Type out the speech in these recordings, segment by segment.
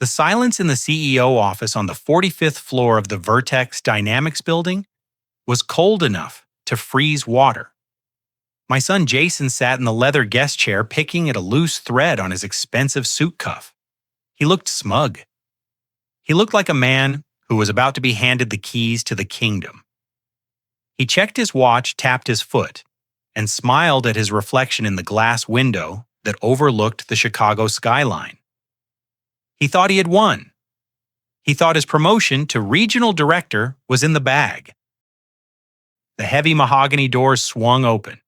The silence in the CEO office on the 45th floor of the Vertex Dynamics building was cold enough to freeze water. My son Jason sat in the leather guest chair picking at a loose thread on his expensive suit cuff. He looked smug. He looked like a man who was about to be handed the keys to the kingdom. He checked his watch, tapped his foot, and smiled at his reflection in the glass window that overlooked the Chicago skyline. He thought he had won. He thought his promotion to regional director was in the bag. The heavy mahogany doors swung open.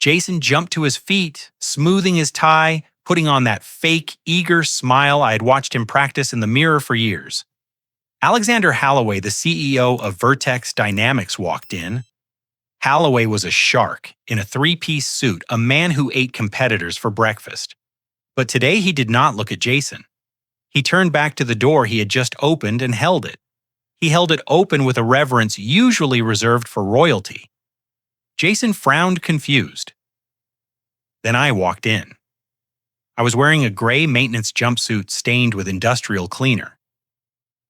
Jason jumped to his feet, smoothing his tie, putting on that fake, eager smile I had watched him practice in the mirror for years. Alexander Holloway, the CEO of Vertex Dynamics, walked in. Holloway was a shark in a three-piece suit, a man who ate competitors for breakfast. But today he did not look at Jason. He turned back to the door he had just opened and held it. He held it open with a reverence usually reserved for royalty. Jason frowned, confused. Then I walked in. I was wearing a gray maintenance jumpsuit stained with industrial cleaner.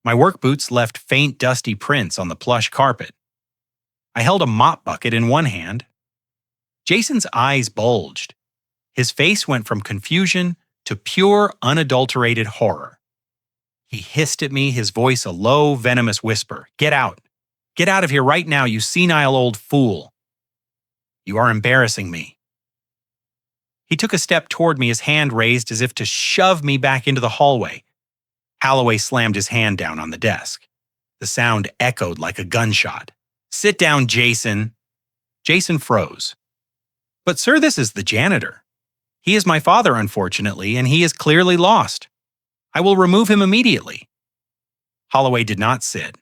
My work boots left faint, dusty prints on the plush carpet. I held a mop bucket in one hand. Jason's eyes bulged. His face went from confusion to pure, unadulterated horror. He hissed at me, his voice a low, venomous whisper. "Get out! Get out of here right now, you senile old fool! You are embarrassing me." He took a step toward me, his hand raised as if to shove me back into the hallway. Holloway slammed his hand down on the desk. The sound echoed like a gunshot. "Sit down, Jason." Jason froze. "But sir, this is the janitor. He is my father, unfortunately, and he is clearly lost. I will remove him immediately." Holloway did not sit.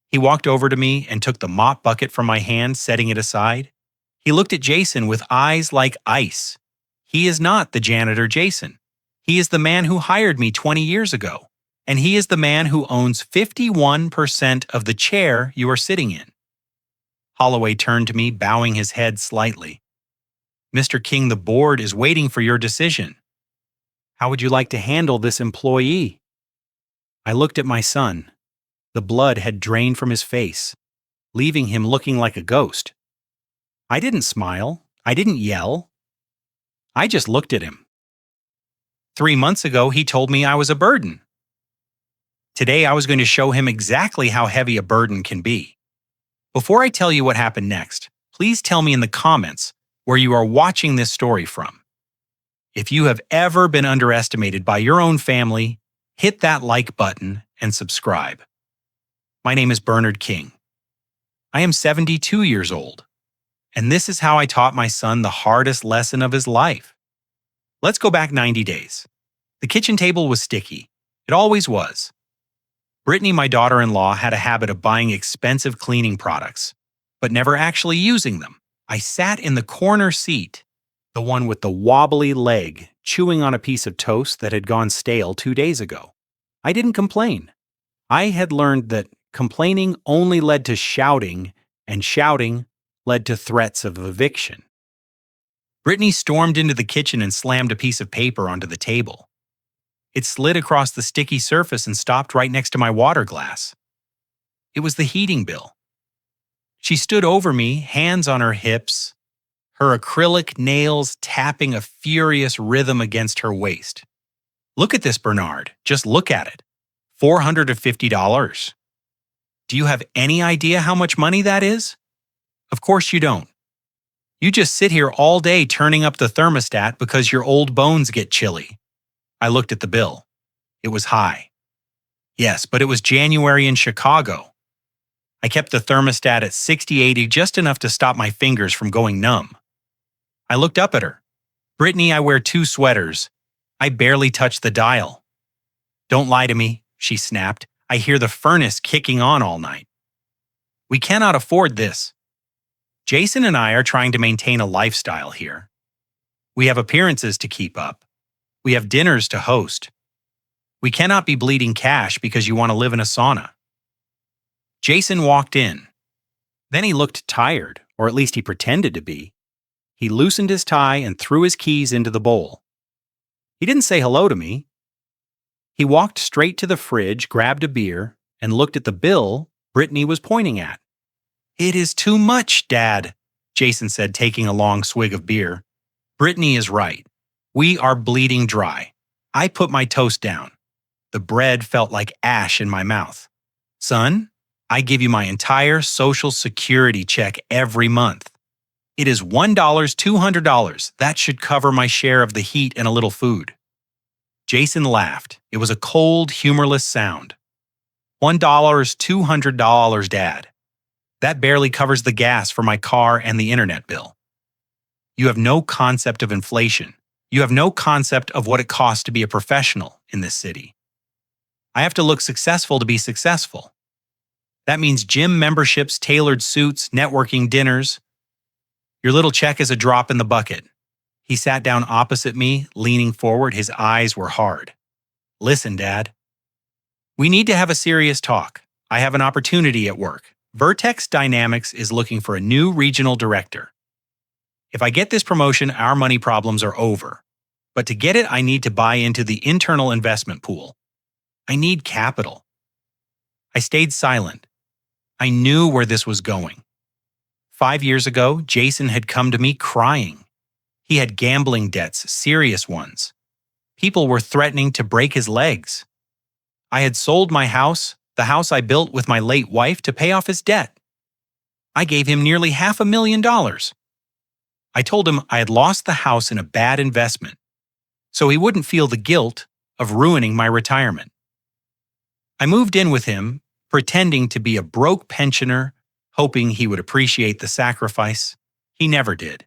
He walked over to me and took the mop bucket from my hand, setting it aside. He looked at Jason with eyes like ice. "He is not the janitor, Jason. He is the man who hired me 20 years ago, and he is the man who owns 51% of the chair you are sitting in." Holloway turned to me, bowing his head slightly. "Mr. King, the board is waiting for your decision. How would you like to handle this employee?" I looked at my son. The blood had drained from his face, leaving him looking like a ghost. I didn't smile. I didn't yell. I just looked at him. 3 months ago, he told me I was a burden. Today, I was going to show him exactly how heavy a burden can be. Before I tell you what happened next, please tell me in the comments where you are watching this story from. If you have ever been underestimated by your own family, hit that like button and subscribe. My name is Bernard King. I am 72 years old, and this is how I taught my son the hardest lesson of his life. Let's go back 90 days. The kitchen table was sticky. It always was. Brittany, my daughter-in-law, had a habit of buying expensive cleaning products, but never actually using them. I sat in the corner seat, the one with the wobbly leg, chewing on a piece of toast that had gone stale 2 days ago. I didn't complain. I had learned that complaining only led to shouting, and shouting led to threats of eviction. Brittany stormed into the kitchen and slammed a piece of paper onto the table. It slid across the sticky surface and stopped right next to my water glass. It was the heating bill. She stood over me, hands on her hips, her acrylic nails tapping a furious rhythm against her waist. "Look at this, Bernard. Just look at it. $450. Do you have any idea how much money that is? Of course you don't. You just sit here all day turning up the thermostat because your old bones get chilly." I looked at the bill. It was high. Yes, but it was January in Chicago. I kept the thermostat at 60-80, just enough to stop my fingers from going numb. I looked up at her. "Brittany, I wear 2 sweaters. I barely touch the dial." "Don't lie to me," she snapped. "I hear the furnace kicking on all night." "We cannot afford this. Jason and I are trying to maintain a lifestyle here. We have appearances to keep up. We have dinners to host. We cannot be bleeding cash because you want to live in a sauna." Jason walked in. Then he looked tired, or at least he pretended to be. He loosened his tie and threw his keys into the bowl. He didn't say hello to me. He walked straight to the fridge, grabbed a beer, and looked at the bill Brittany was pointing at. "It is too much, Dad," Jason said, taking a long swig of beer. "Brittany is right. We are bleeding dry." I put my toast down. The bread felt like ash in my mouth. "Son, I give you my entire Social Security check every month. It is $1, $200. That should cover my share of the heat and a little food." Jason laughed. It was a cold, humorless sound. $1, $200, Dad. That barely covers the gas for my car and the internet bill. You have no concept of inflation. You have no concept of what it costs to be a professional in this city. I have to look successful to be successful. That means gym memberships, tailored suits, networking dinners. Your little check is a drop in the bucket. He sat down opposite me, leaning forward. His eyes were hard. "Listen, Dad. We need to have a serious talk. I have an opportunity at work. Vertex Dynamics is looking for a new regional director. If I get this promotion, our money problems are over. But to get it, I need to buy into the internal investment pool. I need capital." I stayed silent. I knew where this was going. 5 years ago, Jason had come to me crying. He had gambling debts, serious ones. People were threatening to break his legs. I had sold my house, the house I built with my late wife, to pay off his debt. I gave him nearly $500,000. I told him I had lost the house in a bad investment, so he wouldn't feel the guilt of ruining my retirement. I moved in with him, pretending to be a broke pensioner, hoping he would appreciate the sacrifice. He never did.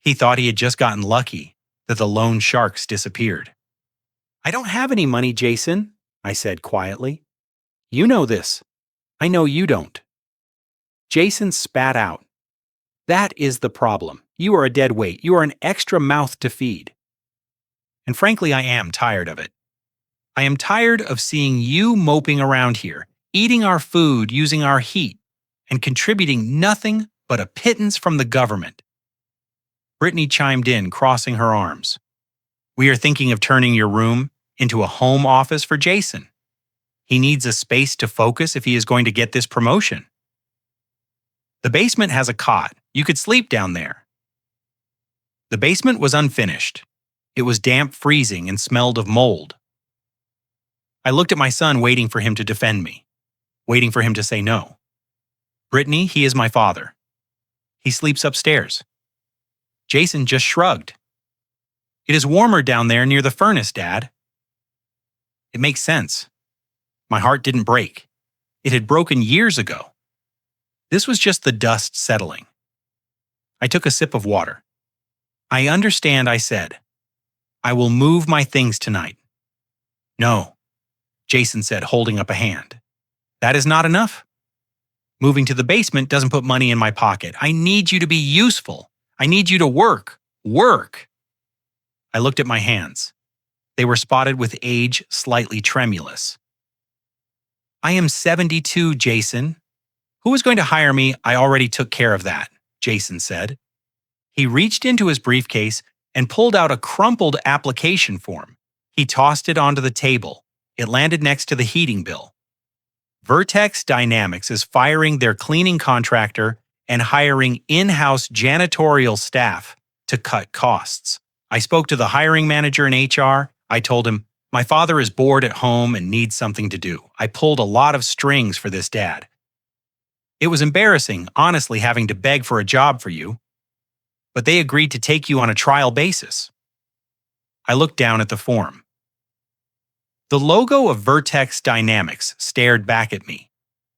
He thought he had just gotten lucky that the loan sharks disappeared. "I don't have any money, Jason," I said quietly. "You know this. I know you don't." Jason spat out. "That is the problem. You are a dead weight. You are an extra mouth to feed." And frankly, I am tired of it. I am tired of seeing you moping around here, eating our food, using our heat, and contributing nothing but a pittance from the government. Brittany chimed in, crossing her arms. "We are thinking of turning your room into a home office for Jason. He needs a space to focus if he is going to get this promotion. The basement has a cot. You could sleep down there." The basement was unfinished. It was damp, freezing, and smelled of mold. I looked at my son, waiting for him to defend me, waiting for him to say no. "Brittany, he is my father. He sleeps upstairs." Jason just shrugged. "It is warmer down there near the furnace, Dad." It makes sense. My heart didn't break. It had broken years ago. This was just the dust settling. I took a sip of water. "I understand," I said. "I will move my things tonight." "No," Jason said, holding up a hand. "That is not enough. Moving to the basement doesn't put money in my pocket. I need you to be useful. I need you to work. Work." I looked at my hands. They were spotted with age, slightly tremulous. "I am 72, Jason. Who was going to hire me? I already took care of that," Jason said. He reached into his briefcase and pulled out a crumpled application form. He tossed it onto the table. It landed next to the heating bill. "Vertex Dynamics is firing their cleaning contractor and hiring in-house janitorial staff to cut costs." I spoke to the hiring manager in HR. I told him, "My father is bored at home and needs something to do. I pulled a lot of strings for this, Dad. It was embarrassing, honestly, having to beg for a job for you. But they agreed to take you on a trial basis." I looked down at the form. The logo of Vertex Dynamics stared back at me,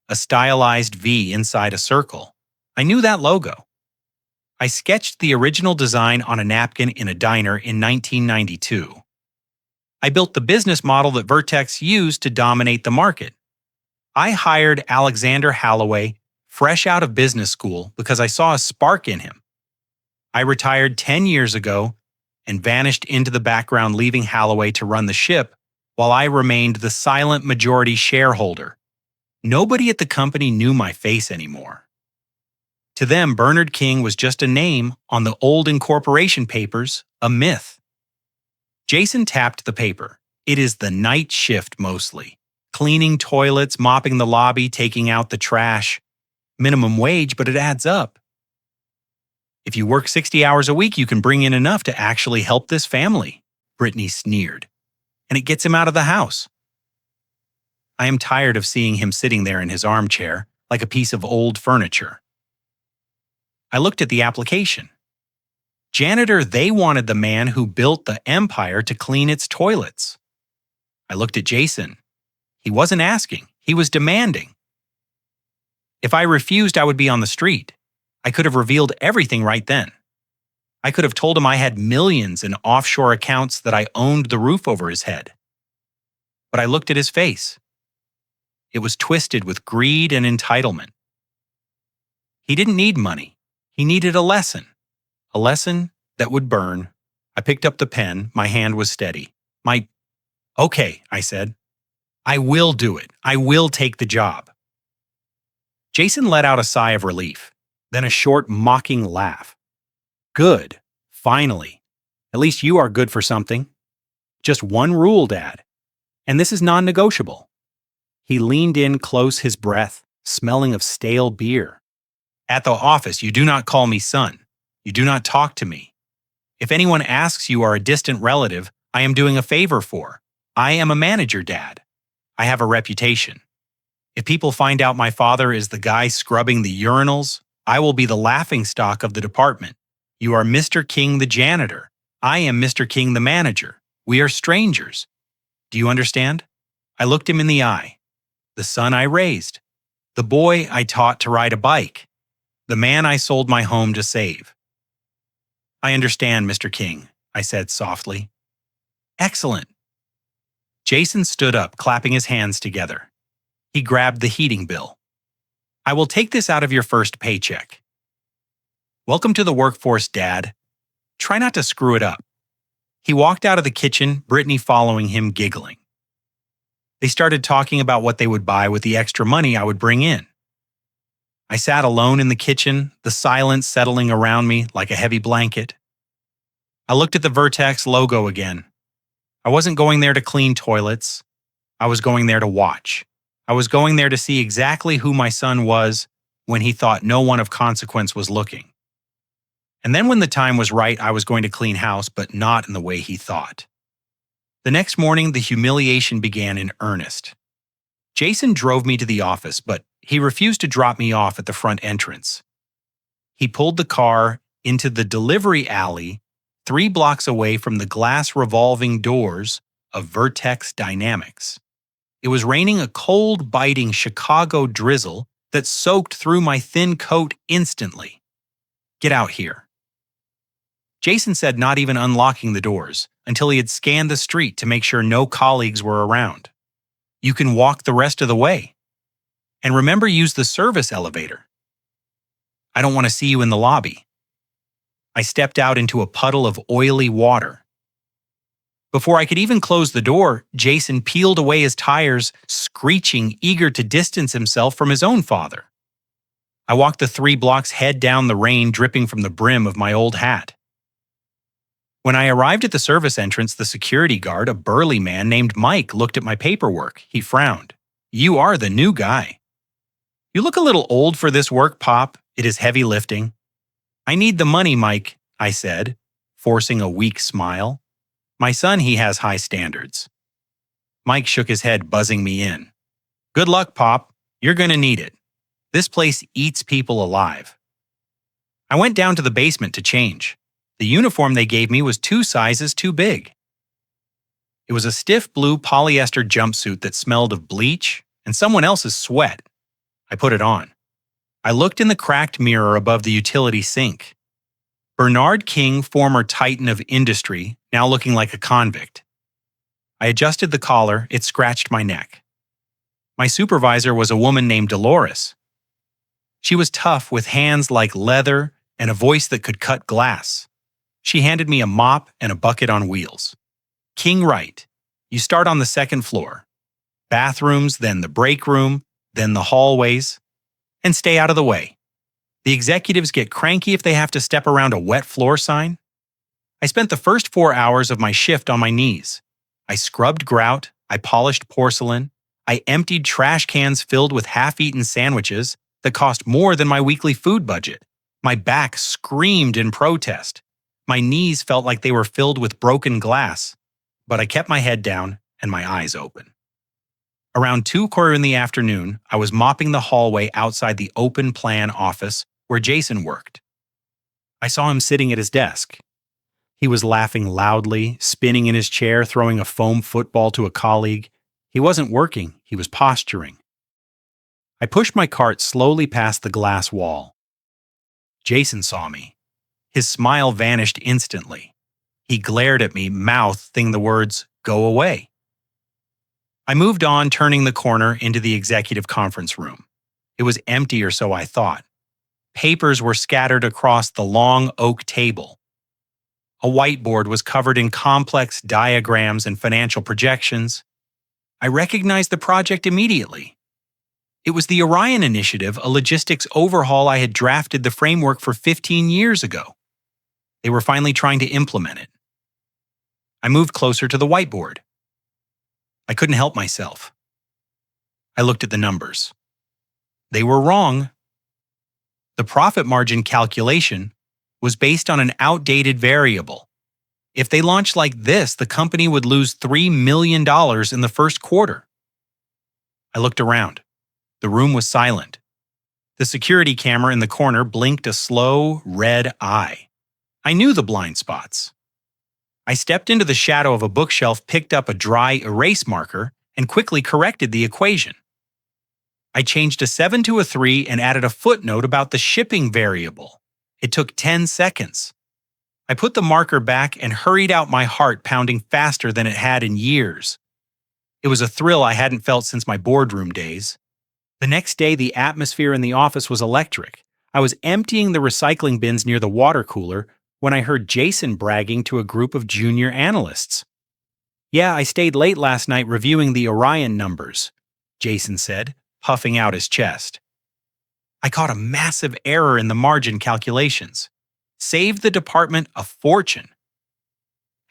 a stylized V inside a circle. I knew that logo. I sketched the original design on a napkin in a diner in 1992. I built the business model that Vertex used to dominate the market. I hired Alexander Holloway, fresh out of business school, because I saw a spark in him. I retired 10 years ago and vanished into the background, leaving Holloway to run the ship while I remained the silent majority shareholder. Nobody at the company knew my face anymore. To them, Bernard King was just a name on the old incorporation papers, a myth. Jason tapped the paper. It is the night shift mostly. Cleaning toilets, mopping the lobby, taking out the trash. Minimum wage, but it adds up. If you work 60 hours a week, you can bring in enough to actually help this family, Brittany sneered. And it gets him out of the house. I am tired of seeing him sitting there in his armchair, like a piece of old furniture. I looked at the application. Janitor, they wanted the man who built the empire to clean its toilets. I looked at Jason. He wasn't asking, he was demanding. If I refused, I would be on the street. I could have revealed everything right then. I could have told him I had millions in offshore accounts, that I owned the roof over his head. But I looked at his face. It was twisted with greed and entitlement. He didn't need money. He needed a lesson that would burn. I picked up the pen. My hand was steady. Okay, I said. I will do it. I will take the job. Jason let out a sigh of relief, then a short, mocking laugh. Good. Finally. At least you are good for something. Just one rule, Dad. And this is non-negotiable. He leaned in close, his breath smelling of stale beer. At the office, you do not call me son. You do not talk to me. If anyone asks you are a distant relative, I am doing a favor for. I am a manager, Dad. I have a reputation. If people find out my father is the guy scrubbing the urinals, I will be the laughingstock of the department. You are Mr. King the janitor. I am Mr. King the manager. We are strangers. Do you understand? I looked him in the eye. The son I raised. The boy I taught to ride a bike. The man I sold my home to save. I understand, Mr. King, I said softly. Excellent. Jason stood up, clapping his hands together. He grabbed the heating bill. I will take this out of your first paycheck. Welcome to the workforce, Dad. Try not to screw it up. He walked out of the kitchen, Brittany following him, giggling. They started talking about what they would buy with the extra money I would bring in. I sat alone in the kitchen, the silence settling around me like a heavy blanket. I looked at the Vertex logo again. I wasn't going there to clean toilets. I was going there to watch. I was going there to see exactly who my son was when he thought no one of consequence was looking. And then when the time was right, I was going to clean house, but not in the way he thought. The next morning, the humiliation began in earnest. Jason drove me to the office, but he refused to drop me off at the front entrance. He pulled the car into the delivery alley 3 blocks away from the glass revolving doors of Vertex Dynamics. It was raining a cold, biting Chicago drizzle that soaked through my thin coat instantly. Get out here. Jason said, not even unlocking the doors, until he had scanned the street to make sure no colleagues were around. You can walk the rest of the way. And remember, use the service elevator. I don't want to see you in the lobby. I stepped out into a puddle of oily water. Before I could even close the door, Jason peeled away his tires, screeching, eager to distance himself from his own father. I walked the 3 blocks, head down, the rain dripping from the brim of my old hat. When I arrived at the service entrance, the security guard, a burly man named Mike, looked at my paperwork. He frowned. You are the new guy. You look a little old for this work, Pop. It is heavy lifting. I need the money, Mike, I said, forcing a weak smile. My son, he has high standards. Mike shook his head, buzzing me in. Good luck, Pop. You're going to need it. This place eats people alive. I went down to the basement to change. The uniform they gave me was 2 sizes too big. It was a stiff blue polyester jumpsuit that smelled of bleach and someone else's sweat. I put it on. I looked in the cracked mirror above the utility sink. Bernard King, former titan of industry, now looking like a convict. I adjusted the collar, it scratched my neck. My supervisor was a woman named Dolores. She was tough with hands like leather and a voice that could cut glass. She handed me a mop and a bucket on wheels. King right. You start on the 2nd floor. Bathrooms, then the break room, then the hallways. And stay out of the way. The executives get cranky if they have to step around a wet floor sign. I spent the first 4 hours of my shift on my knees. I scrubbed grout, I polished porcelain, I emptied trash cans filled with half-eaten sandwiches that cost more than my weekly food budget. My back screamed in protest. My knees felt like they were filled with broken glass, but I kept my head down and my eyes open. Around 2:15 in the afternoon, I was mopping the hallway outside the open plan office where Jason worked. I saw him sitting at his desk. He was laughing loudly, spinning in his chair, throwing a foam football to a colleague. He wasn't working, he was posturing. I pushed my cart slowly past the glass wall. Jason saw me. His smile vanished instantly. He glared at me, mouthing the words, "Go away." I moved on, turning the corner into the executive conference room. It was empty, or so I thought. Papers were scattered across the long oak table. A whiteboard was covered in complex diagrams and financial projections. I recognized the project immediately. It was the Orion Initiative, a logistics overhaul I had drafted the framework for 15 years ago. They were finally trying to implement it. I moved closer to the whiteboard. I couldn't help myself. I looked at the numbers. They were wrong. The profit margin calculation was based on an outdated variable. If they launched like this, the company would lose $3 million in the first quarter. I looked around. The room was silent. The security camera in the corner blinked a slow, red eye. I knew the blind spots. I stepped into the shadow of a bookshelf, picked up a dry erase marker, and quickly corrected the equation. I changed a 7 to a 3 and added a footnote about the shipping variable. It took 10 seconds. I put the marker back and hurried out, my heart pounding faster than it had in years. It was a thrill I hadn't felt since my boardroom days. The next day, the atmosphere in the office was electric. I was emptying the recycling bins near the water cooler when I heard Jason bragging to a group of junior analysts. "Yeah, I stayed late last night reviewing the Orion numbers," Jason said, puffing out his chest. I caught a massive error in the margin calculations. Saved the department a fortune.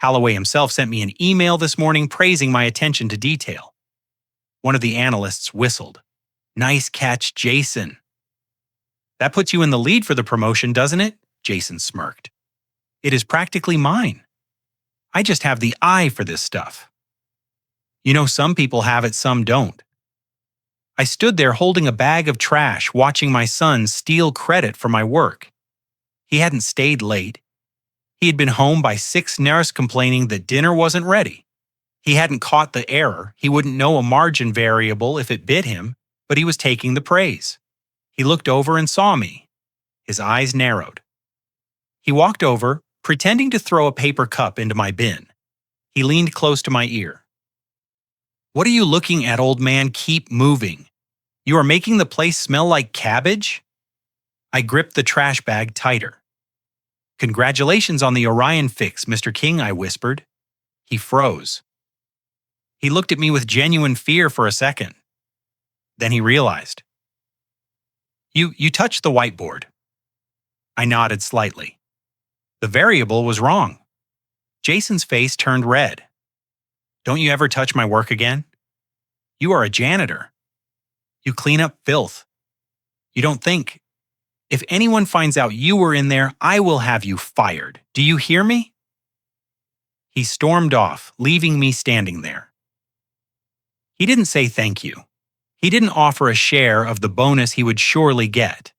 Holloway himself sent me an email this morning praising my attention to detail. One of the analysts whistled. "Nice catch, Jason." "That puts you in the lead for the promotion, doesn't it?" Jason smirked. "It is practically mine. I just have the eye for this stuff. You know, some people have it, some don't." I stood there holding a bag of trash, watching my son steal credit for my work. He hadn't stayed late. He had been home by 6 nurse complaining that dinner wasn't ready. He hadn't caught the error. He wouldn't know a margin variable if it bit him, but he was taking the praise. He looked over and saw me. His eyes narrowed. He walked over, pretending to throw a paper cup into my bin. He leaned close to my ear. "What are you looking at, old man? Keep moving. You are making the place smell like cabbage?" I gripped the trash bag tighter. "Congratulations on the Orion fix, Mr. King," I whispered. He froze. He looked at me with genuine fear for a second. Then he realized. You touched the whiteboard." I nodded slightly. The variable was wrong. Jason's face turned red. "Don't you ever touch my work again? You are a janitor. You clean up filth. You don't think. If anyone finds out you were in there, I will have you fired. Do you hear me?" He stormed off, leaving me standing there. He didn't say thank you. He didn't offer a share of the bonus he would surely get.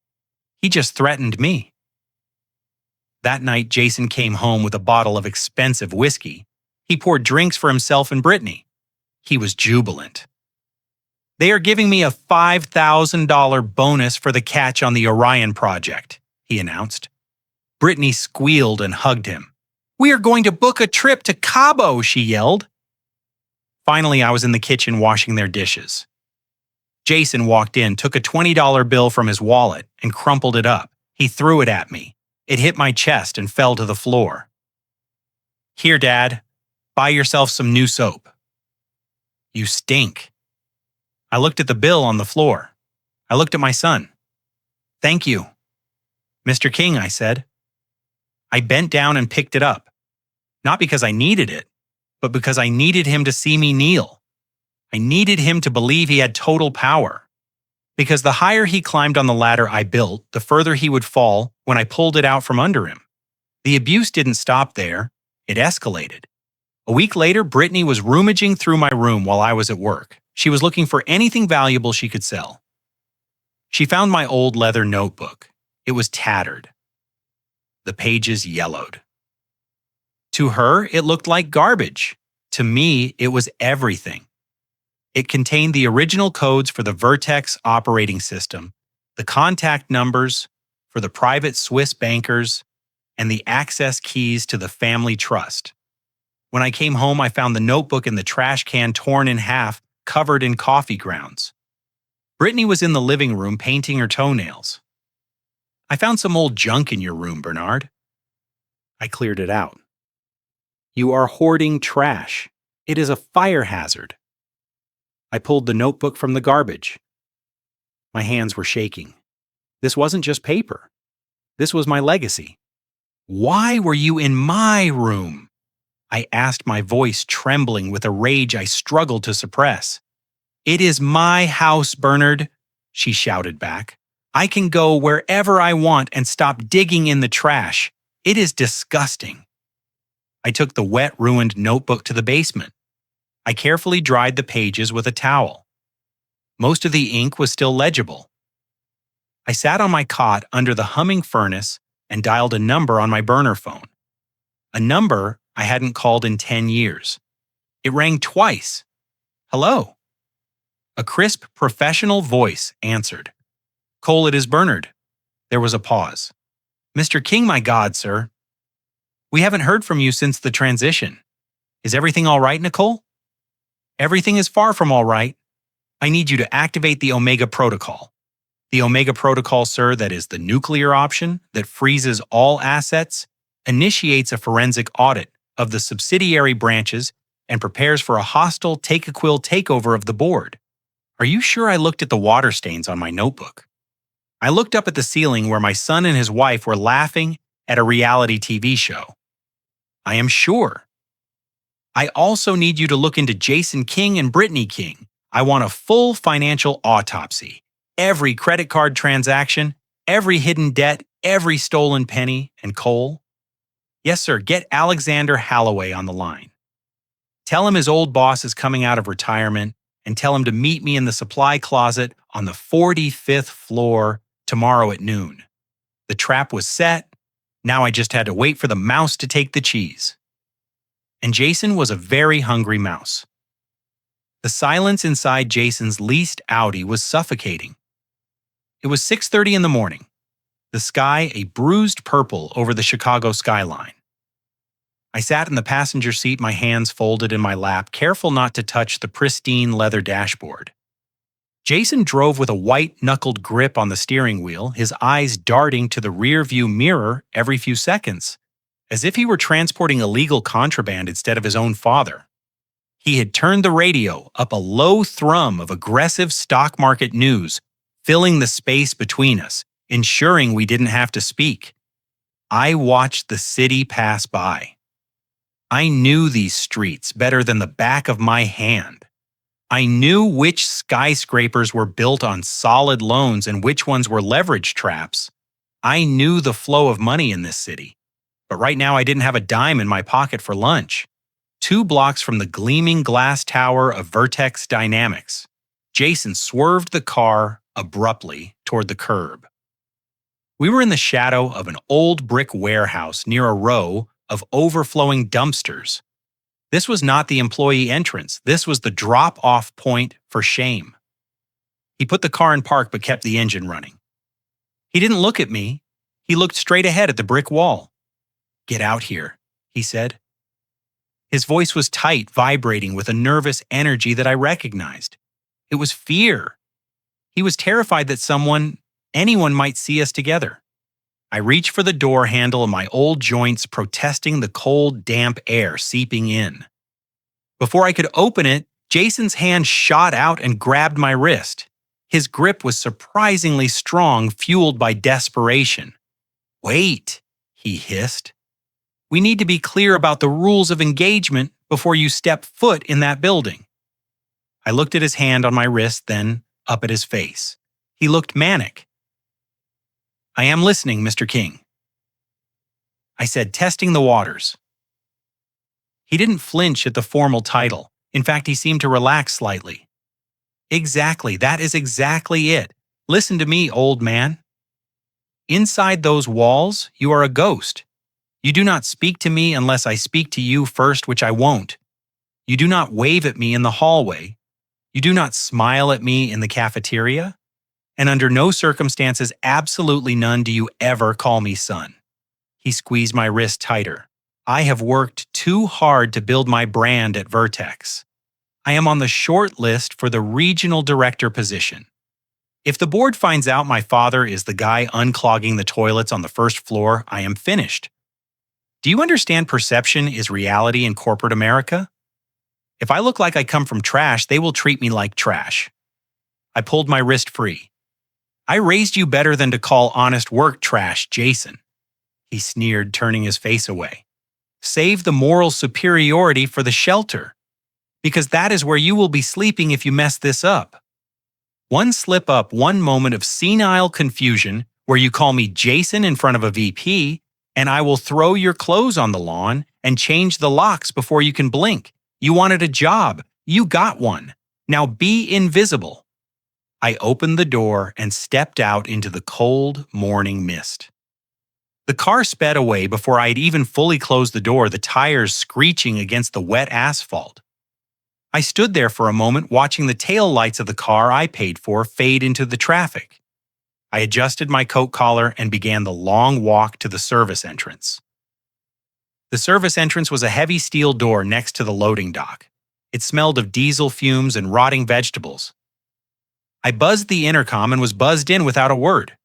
He just threatened me. That night, Jason came home with a bottle of expensive whiskey. He poured drinks for himself and Brittany. He was jubilant. "They are giving me a $5,000 bonus for the catch on the Orion project," he announced. Brittany squealed and hugged him. "We are going to book a trip to Cabo," she yelled. Finally, I was in the kitchen washing their dishes. Jason walked in, took a $20 bill from his wallet, and crumpled it up. He threw it at me. It hit my chest and fell to the floor. "Here, Dad. Buy yourself some new soap." "You stink." I looked at the bill on the floor. I looked at my son. "Thank you." "Mr. King," I said. I bent down and picked it up. Not because I needed it. but because I needed him to see me kneel. I needed him to believe he had total power. Because the higher he climbed on the ladder I built, the further he would fall when I pulled it out from under him. The abuse didn't stop there. It escalated. A week later, Brittany was rummaging through my room while I was at work. She was looking for anything valuable she could sell. She found my old leather notebook. It was tattered. The pages yellowed. To her, it looked like garbage. To me, it was everything. It contained the original codes for the Vertex operating system, the contact numbers for the private Swiss bankers, and the access keys to the family trust. When I came home, I found the notebook in the trash can torn in half, covered in coffee grounds. Brittany was in the living room painting her toenails. I found some old junk in your room, Bernard. I cleared it out. You are hoarding trash. It is a fire hazard. I pulled the notebook from the garbage. My hands were shaking. This wasn't just paper. This was my legacy. Why were you in my room? I asked, my voice trembling with a rage I struggled to suppress. It is my house, Bernard, she shouted back. I can go wherever I want and stop digging in the trash. It is disgusting. I took the wet, ruined notebook to the basement. I carefully dried the pages with a towel. Most of the ink was still legible. I sat on my cot under the humming furnace and dialed a number on my burner phone. A number I hadn't called in 10 years. It rang twice. Hello. A crisp, professional voice answered. Cole, it is Bernard. There was a pause. Mr. King, my God, sir. We haven't heard from you since the transition. Is everything all right, Nicole? Everything is far from all right. I need you to activate the Omega Protocol. The Omega Protocol, sir, that is the nuclear option that freezes all assets, initiates a forensic audit of the subsidiary branches, and prepares for a hostile take-a-quill takeover of the board. Are you sure I looked at the water stains on my notebook? I looked up at the ceiling where my son and his wife were laughing at a reality TV show. I am sure. I also need you to look into Jason King and Brittany King. I want a full financial autopsy. Every credit card transaction, every hidden debt, every stolen penny, and Cole. Yes, sir, get Alexander Halloway on the line. Tell him his old boss is coming out of retirement, and tell him to meet me in the supply closet on the 45th floor tomorrow at noon. The trap was set. Now I just had to wait for the mouse to take the cheese. And Jason was a very hungry mouse. The silence inside Jason's leased Audi was suffocating. It was 6:30 in the morning. The sky a bruised purple over the Chicago skyline. I sat in the passenger seat, my hands folded in my lap, careful not to touch the pristine leather dashboard. Jason drove with a white-knuckled grip on the steering wheel, his eyes darting to the rear-view mirror every few seconds, as if he were transporting illegal contraband instead of his own father. He had turned the radio up a low thrum of aggressive stock market news, filling the space between us, ensuring we didn't have to speak. I watched the city pass by. I knew these streets better than the back of my hand. I knew which skyscrapers were built on solid loans and which ones were leverage traps. I knew the flow of money in this city. But right now I didn't have a dime in my pocket for lunch. 2 blocks from the gleaming glass tower of Vertex Dynamics, Jason swerved the car abruptly toward the curb. We were in the shadow of an old brick warehouse near a row of overflowing dumpsters. This was not the employee entrance. This was the drop-off point for shame. He put the car in park but kept the engine running. He didn't look at me. He looked straight ahead at the brick wall. "Get out here," he said. His voice was tight, vibrating with a nervous energy that I recognized. It was fear. He was terrified that anyone might see us together. I reached for the door handle and my old joints protesting the cold, damp air seeping in. Before I could open it, Jason's hand shot out and grabbed my wrist. His grip was surprisingly strong, fueled by desperation. "Wait," he hissed. "We need to be clear about the rules of engagement before you step foot in that building. I looked at his hand on my wrist, then up at his face. He looked manic. I am listening, Mr. King, I said, testing the waters. He didn't flinch at the formal title. In fact, he seemed to relax slightly. Exactly, that is exactly it. Listen to me, old man. Inside those walls, you are a ghost. You do not speak to me unless I speak to you first, which I won't. You do not wave at me in the hallway. You do not smile at me in the cafeteria. And under no circumstances, absolutely none, do you ever call me son. He squeezed my wrist tighter. I have worked too hard to build my brand at Vertex. I am on the short list for the regional director position. If the board finds out my father is the guy unclogging the toilets on the first floor, I am finished. Do you understand perception is reality in corporate America? If I look like I come from trash, they will treat me like trash. I pulled my wrist free. I raised you better than to call honest work trash, Jason. He sneered, turning his face away. Save the moral superiority for the shelter, because that is where you will be sleeping if you mess this up. One slip up, one moment of senile confusion where you call me Jason in front of a VP, and I will throw your clothes on the lawn and change the locks before you can blink. You wanted a job. You got one. Now be invisible. I opened the door and stepped out into the cold morning mist. The car sped away before I had even fully closed the door, the tires screeching against the wet asphalt. I stood there for a moment watching the tail lights of the car I paid for fade into the traffic. I adjusted my coat collar and began the long walk to the service entrance. The service entrance was a heavy steel door next to the loading dock. It smelled of diesel fumes and rotting vegetables. I buzzed the intercom and was buzzed in without a word.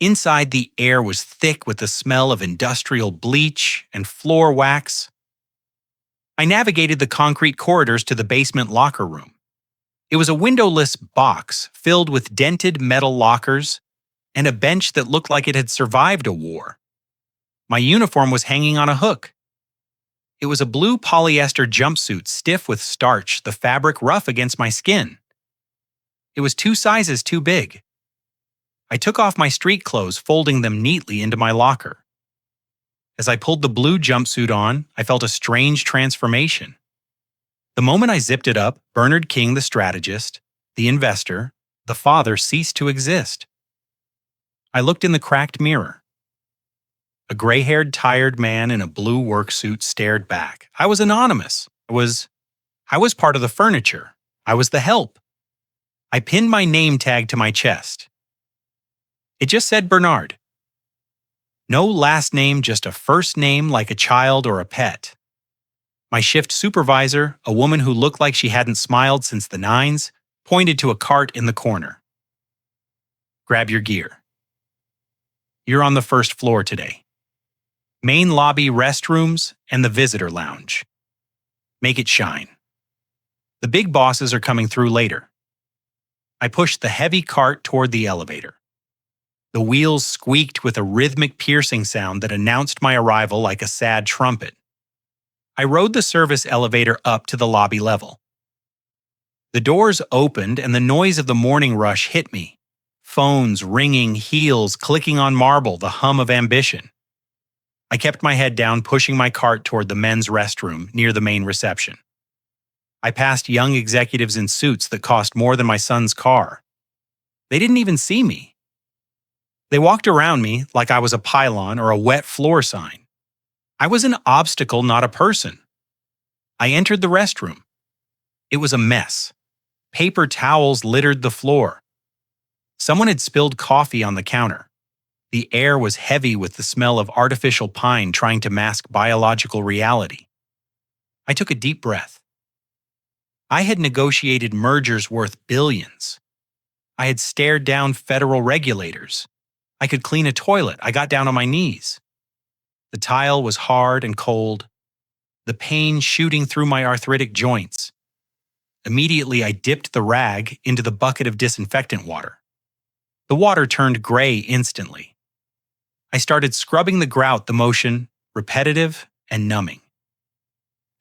Inside, the air was thick with the smell of industrial bleach and floor wax. I navigated the concrete corridors to the basement locker room. It was a windowless box filled with dented metal lockers and a bench that looked like it had survived a war. My uniform was hanging on a hook. It was a blue polyester jumpsuit stiff with starch, the fabric rough against my skin. It was 2 sizes too big. I took off my street clothes, folding them neatly into my locker. As I pulled the blue jumpsuit on, I felt a strange transformation. The moment I zipped it up, Bernard King, the strategist, the investor, the father ceased to exist. I looked in the cracked mirror. A gray-haired, tired man in a blue work suit stared back. I was anonymous. I was part of the furniture. I was the help. I pinned my name tag to my chest. It just said Bernard. No last name, just a first name like a child or a pet. My shift supervisor, a woman who looked like she hadn't smiled since the 90s, pointed to a cart in the corner. Grab your gear. You're on the first floor today. Main lobby restrooms and the visitor lounge. Make it shine. The big bosses are coming through later. I pushed the heavy cart toward the elevator. The wheels squeaked with a rhythmic piercing sound that announced my arrival like a sad trumpet. I rode the service elevator up to the lobby level. The doors opened and the noise of the morning rush hit me. Phones ringing, heels clicking on marble, the hum of ambition. I kept my head down, pushing my cart toward the men's restroom near the main reception. I passed young executives in suits that cost more than my son's car. They didn't even see me. They walked around me like I was a pylon or a wet floor sign. I was an obstacle, not a person. I entered the restroom. It was a mess. Paper towels littered the floor. Someone had spilled coffee on the counter. The air was heavy with the smell of artificial pine trying to mask biological reality. I took a deep breath. I had negotiated mergers worth billions. I had stared down federal regulators. I could clean a toilet. I got down on my knees. The tile was hard and cold, the pain shooting through my arthritic joints. Immediately, I dipped the rag into the bucket of disinfectant water. The water turned gray instantly. I started scrubbing the grout, the motion repetitive and numbing.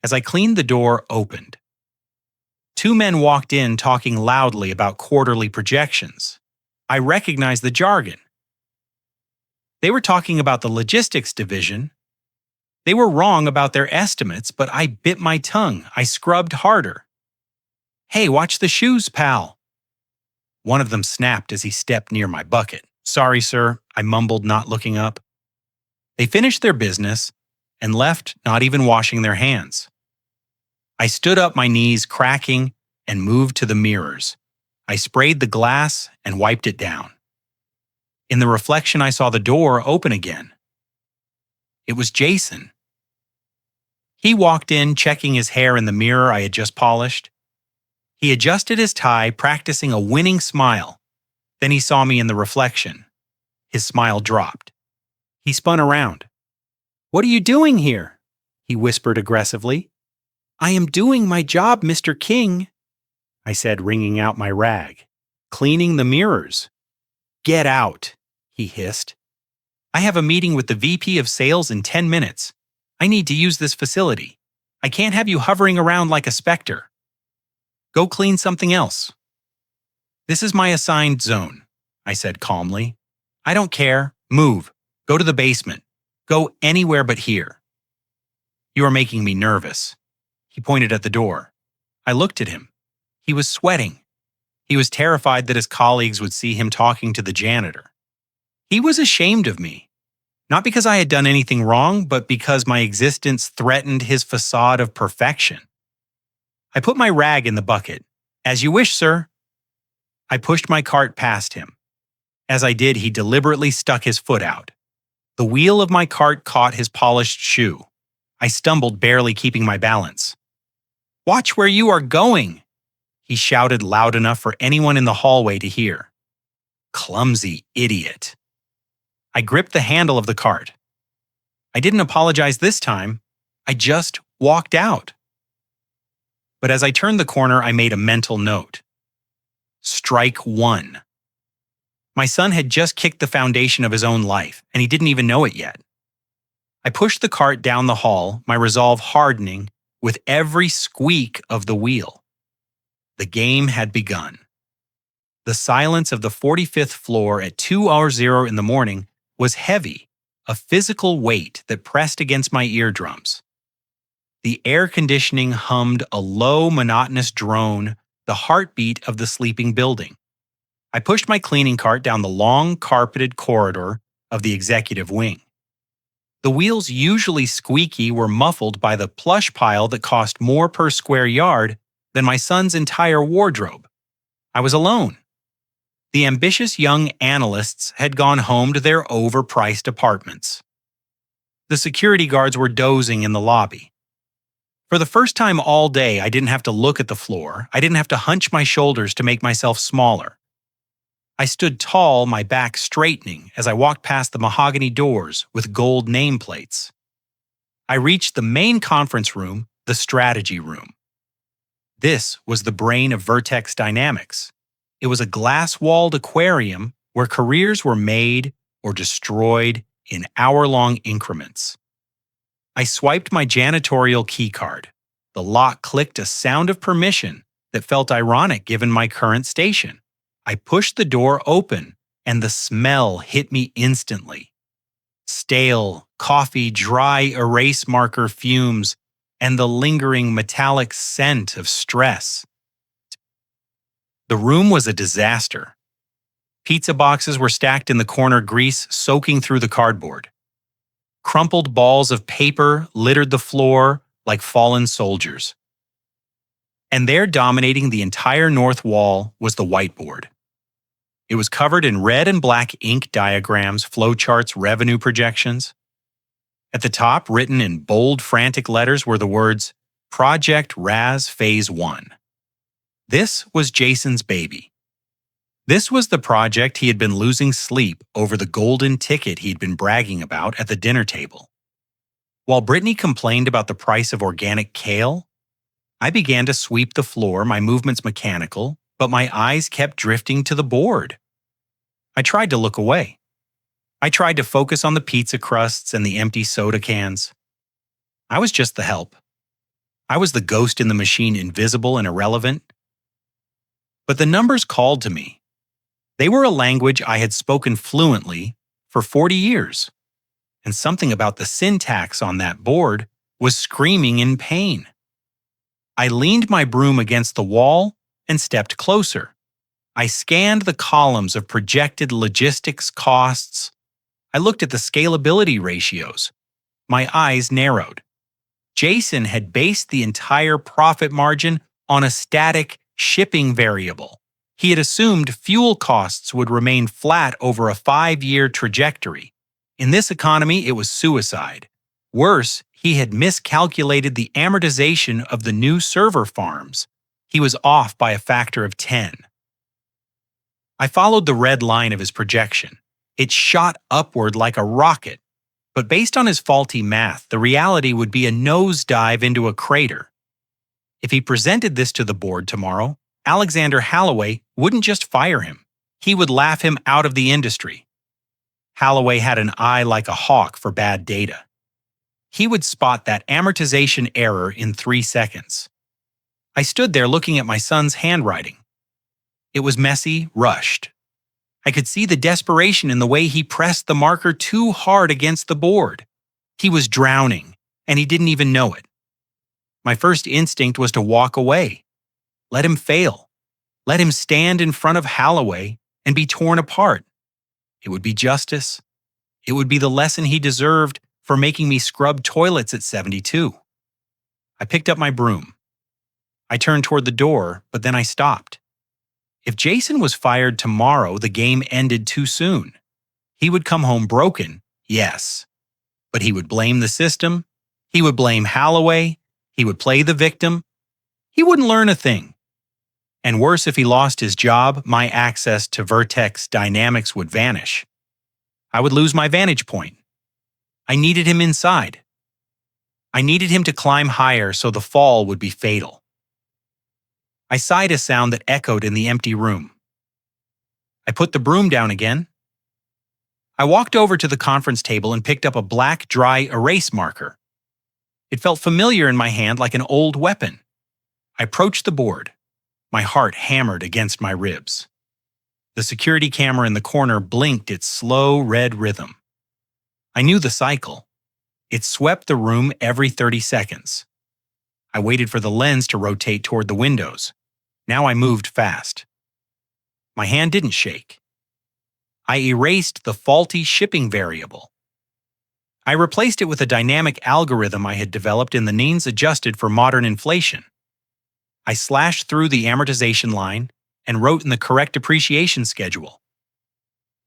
As I cleaned, the door opened. Two men walked in talking loudly about quarterly projections. I recognized the jargon. They were talking about the logistics division. They were wrong about their estimates, but I bit my tongue. I scrubbed harder. "Hey, watch the shoes, pal." One of them snapped as he stepped near my bucket. "Sorry, sir," I mumbled, not looking up. They finished their business and left, not even washing their hands. I stood up, my knees cracking, and moved to the mirrors. I sprayed the glass and wiped it down. In the reflection, I saw the door open again. It was Jason. He walked in, checking his hair in the mirror I had just polished. He adjusted his tie, practicing a winning smile. Then he saw me in the reflection. His smile dropped. He spun around. "What are you doing here?" he whispered aggressively. "I am doing my job, Mr. King," I said, wringing out my rag. "Cleaning the mirrors." "Get out," he hissed. "I have a meeting with the VP of Sales in 10 minutes. I need to use this facility. I can't have you hovering around like a specter. Go clean something else." "This is my assigned zone," I said calmly. "I don't care. Move. Go to the basement. Go anywhere but here." "You are making me nervous." He pointed at the door. I looked at him. He was sweating. He was terrified that his colleagues would see him talking to the janitor. He was ashamed of me. Not because I had done anything wrong, but because my existence threatened his facade of perfection. I put my rag in the bucket. "As you wish, sir." I pushed my cart past him. As I did, he deliberately stuck his foot out. The wheel of my cart caught his polished shoe. I stumbled, barely keeping my balance. "Watch where you are going," he shouted loud enough for anyone in the hallway to hear. Clumsy idiot. I gripped the handle of the cart. I didn't apologize this time. I just walked out. But as I turned the corner, I made a mental note. Strike one. My son had just kicked the foundation of his own life, and he didn't even know it yet. I pushed the cart down the hall, my resolve hardening with every squeak of the wheel. The game had begun. The silence of the 45th floor at 2:00 in the morning was heavy, a physical weight that pressed against my eardrums. The air conditioning hummed a low, monotonous drone, the heartbeat of the sleeping building. I pushed my cleaning cart down the long, carpeted corridor of the executive wing. The wheels, usually squeaky, were muffled by the plush pile that cost more per square yard than my son's entire wardrobe. I was alone. The ambitious young analysts had gone home to their overpriced apartments. The security guards were dozing in the lobby. For the first time all day, I didn't have to look at the floor. I didn't have to hunch my shoulders to make myself smaller. I stood tall, my back straightening, as I walked past the mahogany doors with gold nameplates. I reached the main conference room, the strategy room. This was the brain of Vertex Dynamics. It was a glass-walled aquarium where careers were made or destroyed in hour-long increments. I swiped my janitorial keycard. The lock clicked a sound of permission that felt ironic given my current station. I pushed the door open, and the smell hit me instantly. Stale, coffee, dry erase marker fumes, and the lingering metallic scent of stress. The room was a disaster. Pizza boxes were stacked in the corner, grease soaking through the cardboard. Crumpled balls of paper littered the floor like fallen soldiers. And there, dominating the entire north wall, was the whiteboard. It was covered in red and black ink diagrams, flowcharts, revenue projections. At the top, written in bold, frantic letters, were the words, Project RAS Phase 1. This was Jason's baby. This was the project he had been losing sleep over the golden ticket he'd been bragging about at the dinner table. While Brittany complained about the price of organic kale, I began to sweep the floor, my movements mechanical, but my eyes kept drifting to the board. I tried to look away. I tried to focus on the pizza crusts and the empty soda cans. I was just the help. I was the ghost in the machine, invisible and irrelevant. But the numbers called to me. They were a language I had spoken fluently for 40 years, and something about the syntax on that board was screaming in pain. I leaned my broom against the wall and stepped closer. I scanned the columns of projected logistics costs. I looked at the scalability ratios. My eyes narrowed. Jason had based the entire profit margin on a static shipping variable. He had assumed fuel costs would remain flat over a 5-year trajectory. In this economy, it was suicide. Worse, he had miscalculated the amortization of the new server farms. He was off by a factor of 10. I followed the red line of his projection. It shot upward like a rocket. But based on his faulty math, the reality would be a nosedive into a crater. If he presented this to the board tomorrow, Alexander Holloway wouldn't just fire him. He would laugh him out of the industry. Holloway had an eye like a hawk for bad data. He would spot that amortization error in 3 seconds. I stood there looking at my son's handwriting. It was messy, rushed. I could see the desperation in the way he pressed the marker too hard against the board. He was drowning, and he didn't even know it. My first instinct was to walk away. Let him fail. Let him stand in front of Holloway and be torn apart. It would be justice. It would be the lesson he deserved for making me scrub toilets at 72. I picked up my broom. I turned toward the door, but then I stopped. If Jason was fired tomorrow, the game ended too soon. He would come home broken, yes. But he would blame the system. He would blame Holloway. He would play the victim. He wouldn't learn a thing. And worse, if he lost his job, my access to Vertex Dynamics would vanish. I would lose my vantage point. I needed him inside. I needed him to climb higher so the fall would be fatal. I sighed a sound that echoed in the empty room. I put the broom down again. I walked over to the conference table and picked up a black, dry erase marker. It felt familiar in my hand like an old weapon. I approached the board. My heart hammered against my ribs. The security camera in the corner blinked its slow red rhythm. I knew the cycle. It swept the room every 30 seconds. I waited for the lens to rotate toward the windows. Now I moved fast. My hand didn't shake. I erased the faulty shipping variable. I replaced it with a dynamic algorithm I had developed in the means adjusted for modern inflation. I slashed through the amortization line and wrote in the correct depreciation schedule.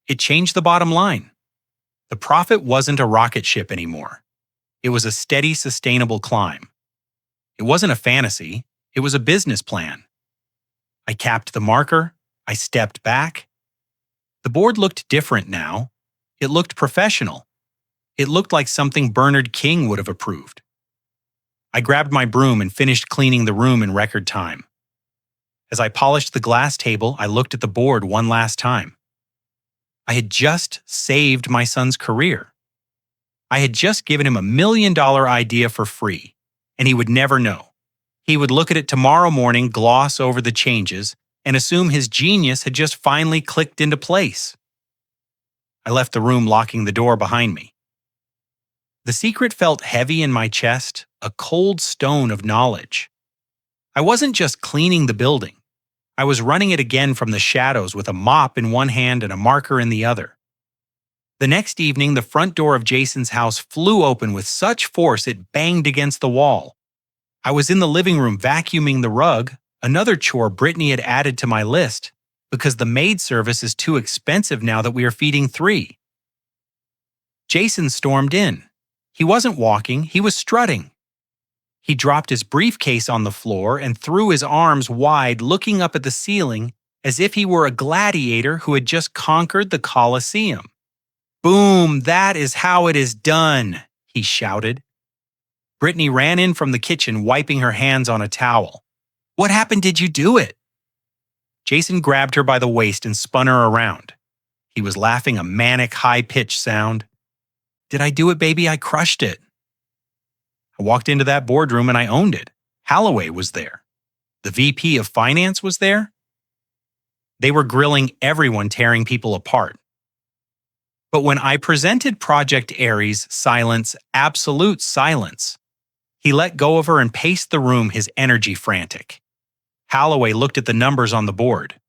It changed the bottom line. The profit wasn't a rocket ship anymore. It was a steady, sustainable climb. It wasn't a fantasy. It was a business plan. I capped the marker. I stepped back. The board looked different now. It looked professional. It looked like something Bernard King would have approved. I grabbed my broom and finished cleaning the room in record time. As I polished the glass table, I looked at the board one last time. I had just saved my son's career. I had just given him $1 million idea for free, and he would never know. He would look at it tomorrow morning, gloss over the changes, and assume his genius had just finally clicked into place. I left the room, locking the door behind me. The secret felt heavy in my chest, a cold stone of knowledge. I wasn't just cleaning the building. I was running it again from the shadows with a mop in one hand and a marker in the other. The next evening, the front door of Jason's house flew open with such force it banged against the wall. I was in the living room vacuuming the rug, another chore Brittany had added to my list, because the maid service is too expensive now that we are feeding 3. Jason stormed in. He wasn't walking, he was strutting. He dropped his briefcase on the floor and threw his arms wide, looking up at the ceiling as if he were a gladiator who had just conquered the Colosseum. "Boom, that is how it is done," he shouted. Brittany ran in from the kitchen, wiping her hands on a towel. "What happened? Did you do it?" Jason grabbed her by the waist and spun her around. He was laughing a manic, high-pitched sound. "Did I do it, baby? I crushed it." I walked into that boardroom and I owned it. Holloway was there. The VP of Finance was there. They were grilling everyone, tearing people apart. But when I presented Project Ares' silence, absolute silence, he let go of her and paced the room, his energy frantic. Holloway looked at the numbers on the board.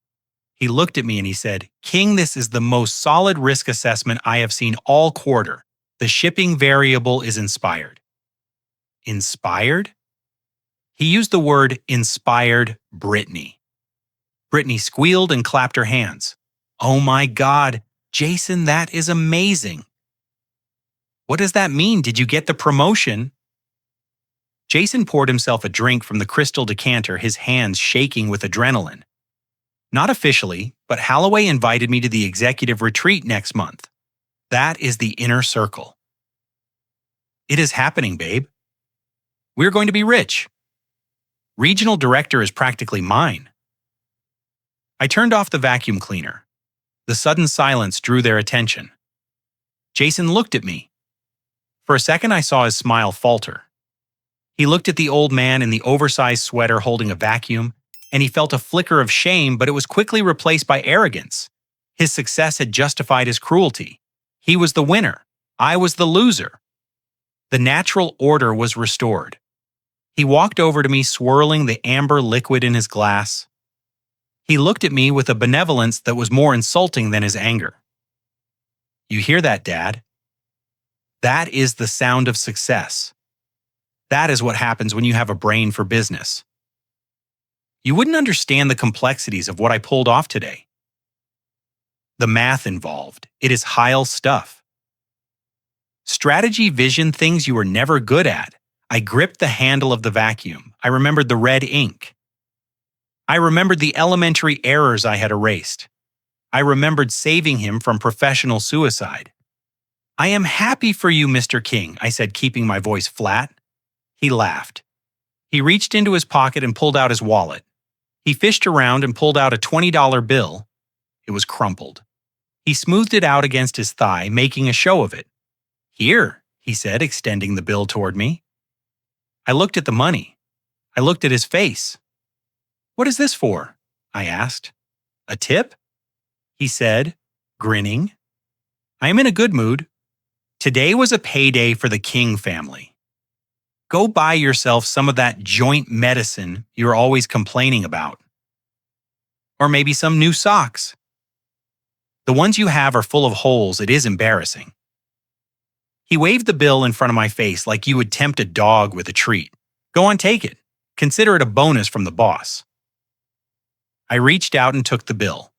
He looked at me and he said, "King, this is the most solid risk assessment I have seen all quarter. The shipping variable is inspired." Inspired? He used the word inspired Brittany. Brittany squealed and clapped her hands. "Oh my God, Jason, that is amazing." "What does that mean? Did you get the promotion?" Jason poured himself a drink from the crystal decanter, his hands shaking with adrenaline. "Not officially, but Holloway invited me to the executive retreat next month. That is the inner circle." "It is happening, babe. We're going to be rich. Regional director is practically mine." I turned off the vacuum cleaner. The sudden silence drew their attention. Jason looked at me. For a second, I saw his smile falter. He looked at the old man in the oversized sweater holding a vacuum, and he felt a flicker of shame, but it was quickly replaced by arrogance. His success had justified his cruelty. He was the winner. I was the loser. The natural order was restored. He walked over to me, swirling the amber liquid in his glass. He looked at me with a benevolence that was more insulting than his anger. "You hear that, Dad? That is the sound of success. That is what happens when you have a brain for business. You wouldn't understand the complexities of what I pulled off today. The math involved, it is high stuff. Strategy, vision, things you were never good at." I gripped the handle of the vacuum. I remembered the red ink. I remembered the elementary errors I had erased. I remembered saving him from professional suicide. "I am happy for you, Mr. King," I said, keeping my voice flat. He laughed. He reached into his pocket and pulled out his wallet. He fished around and pulled out a $20 bill. It was crumpled. He smoothed it out against his thigh, making a show of it. "Here," he said, extending the bill toward me. I looked at the money. I looked at his face. "What is this for?" I asked. "A tip?" he said, grinning. "I am in a good mood. Today was a payday for the King family. Go buy yourself some of that joint medicine you're always complaining about. Or maybe some new socks. The ones you have are full of holes. It is embarrassing." He waved the bill in front of my face like you would tempt a dog with a treat. "Go on, take it. Consider it a bonus from the boss." I reached out and took the bill.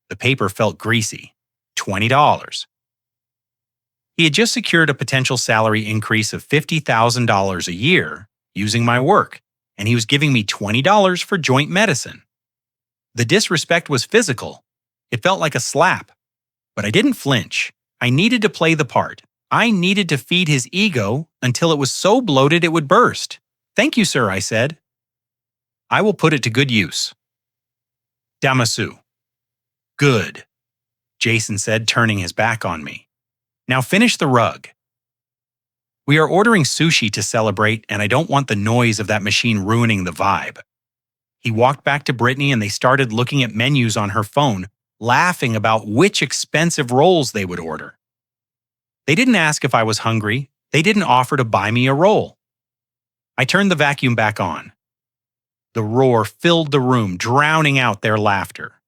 The paper felt greasy. $20. He had just secured a potential salary increase of $50,000 a year using my work, and he was giving me $20 for joint medicine. The disrespect was physical. It felt like a slap. But I didn't flinch. I needed to play the part. I needed to feed his ego until it was so bloated it would burst. "Thank you, sir," I said. "I will put it to good use." Damasu. "Good," Jason said, turning his back on me. "Now finish the rug. We are ordering sushi to celebrate, and I don't want the noise of that machine ruining the vibe." He walked back to Brittany and they started looking at menus on her phone, laughing about which expensive rolls they would order. They didn't ask if I was hungry. They didn't offer to buy me a roll. I turned the vacuum back on. The roar filled the room, drowning out their laughter.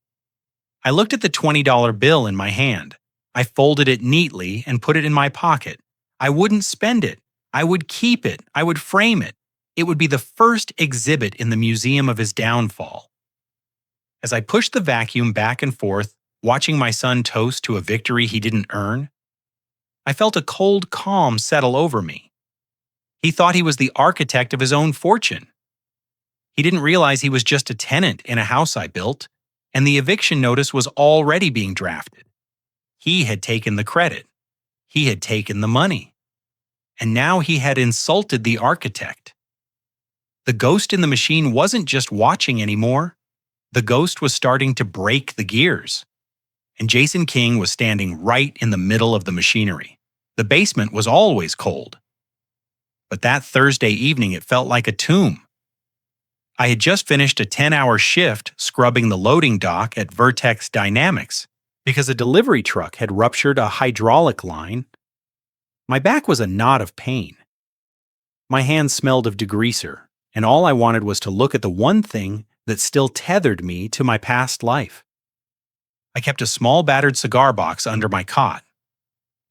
I looked at the $20 bill in my hand. I folded it neatly and put it in my pocket. I wouldn't spend it. I would keep it. I would frame it. It would be the first exhibit in the museum of his downfall. As I pushed the vacuum back and forth, watching my son toast to a victory he didn't earn, I felt a cold calm settle over me. He thought he was the architect of his own fortune. He didn't realize he was just a tenant in a house I built, and the eviction notice was already being drafted. He had taken the credit. He had taken the money. And now he had insulted the architect. The ghost in the machine wasn't just watching anymore. The ghost was starting to break the gears. And Jason King was standing right in the middle of the machinery. The basement was always cold. But that Thursday evening, it felt like a tomb. I had just finished a 10-hour shift scrubbing the loading dock at Vertex Dynamics because a delivery truck had ruptured a hydraulic line. My back was a knot of pain. My hands smelled of degreaser, and all I wanted was to look at the one thing that still tethered me to my past life. I kept a small battered cigar box under my cot.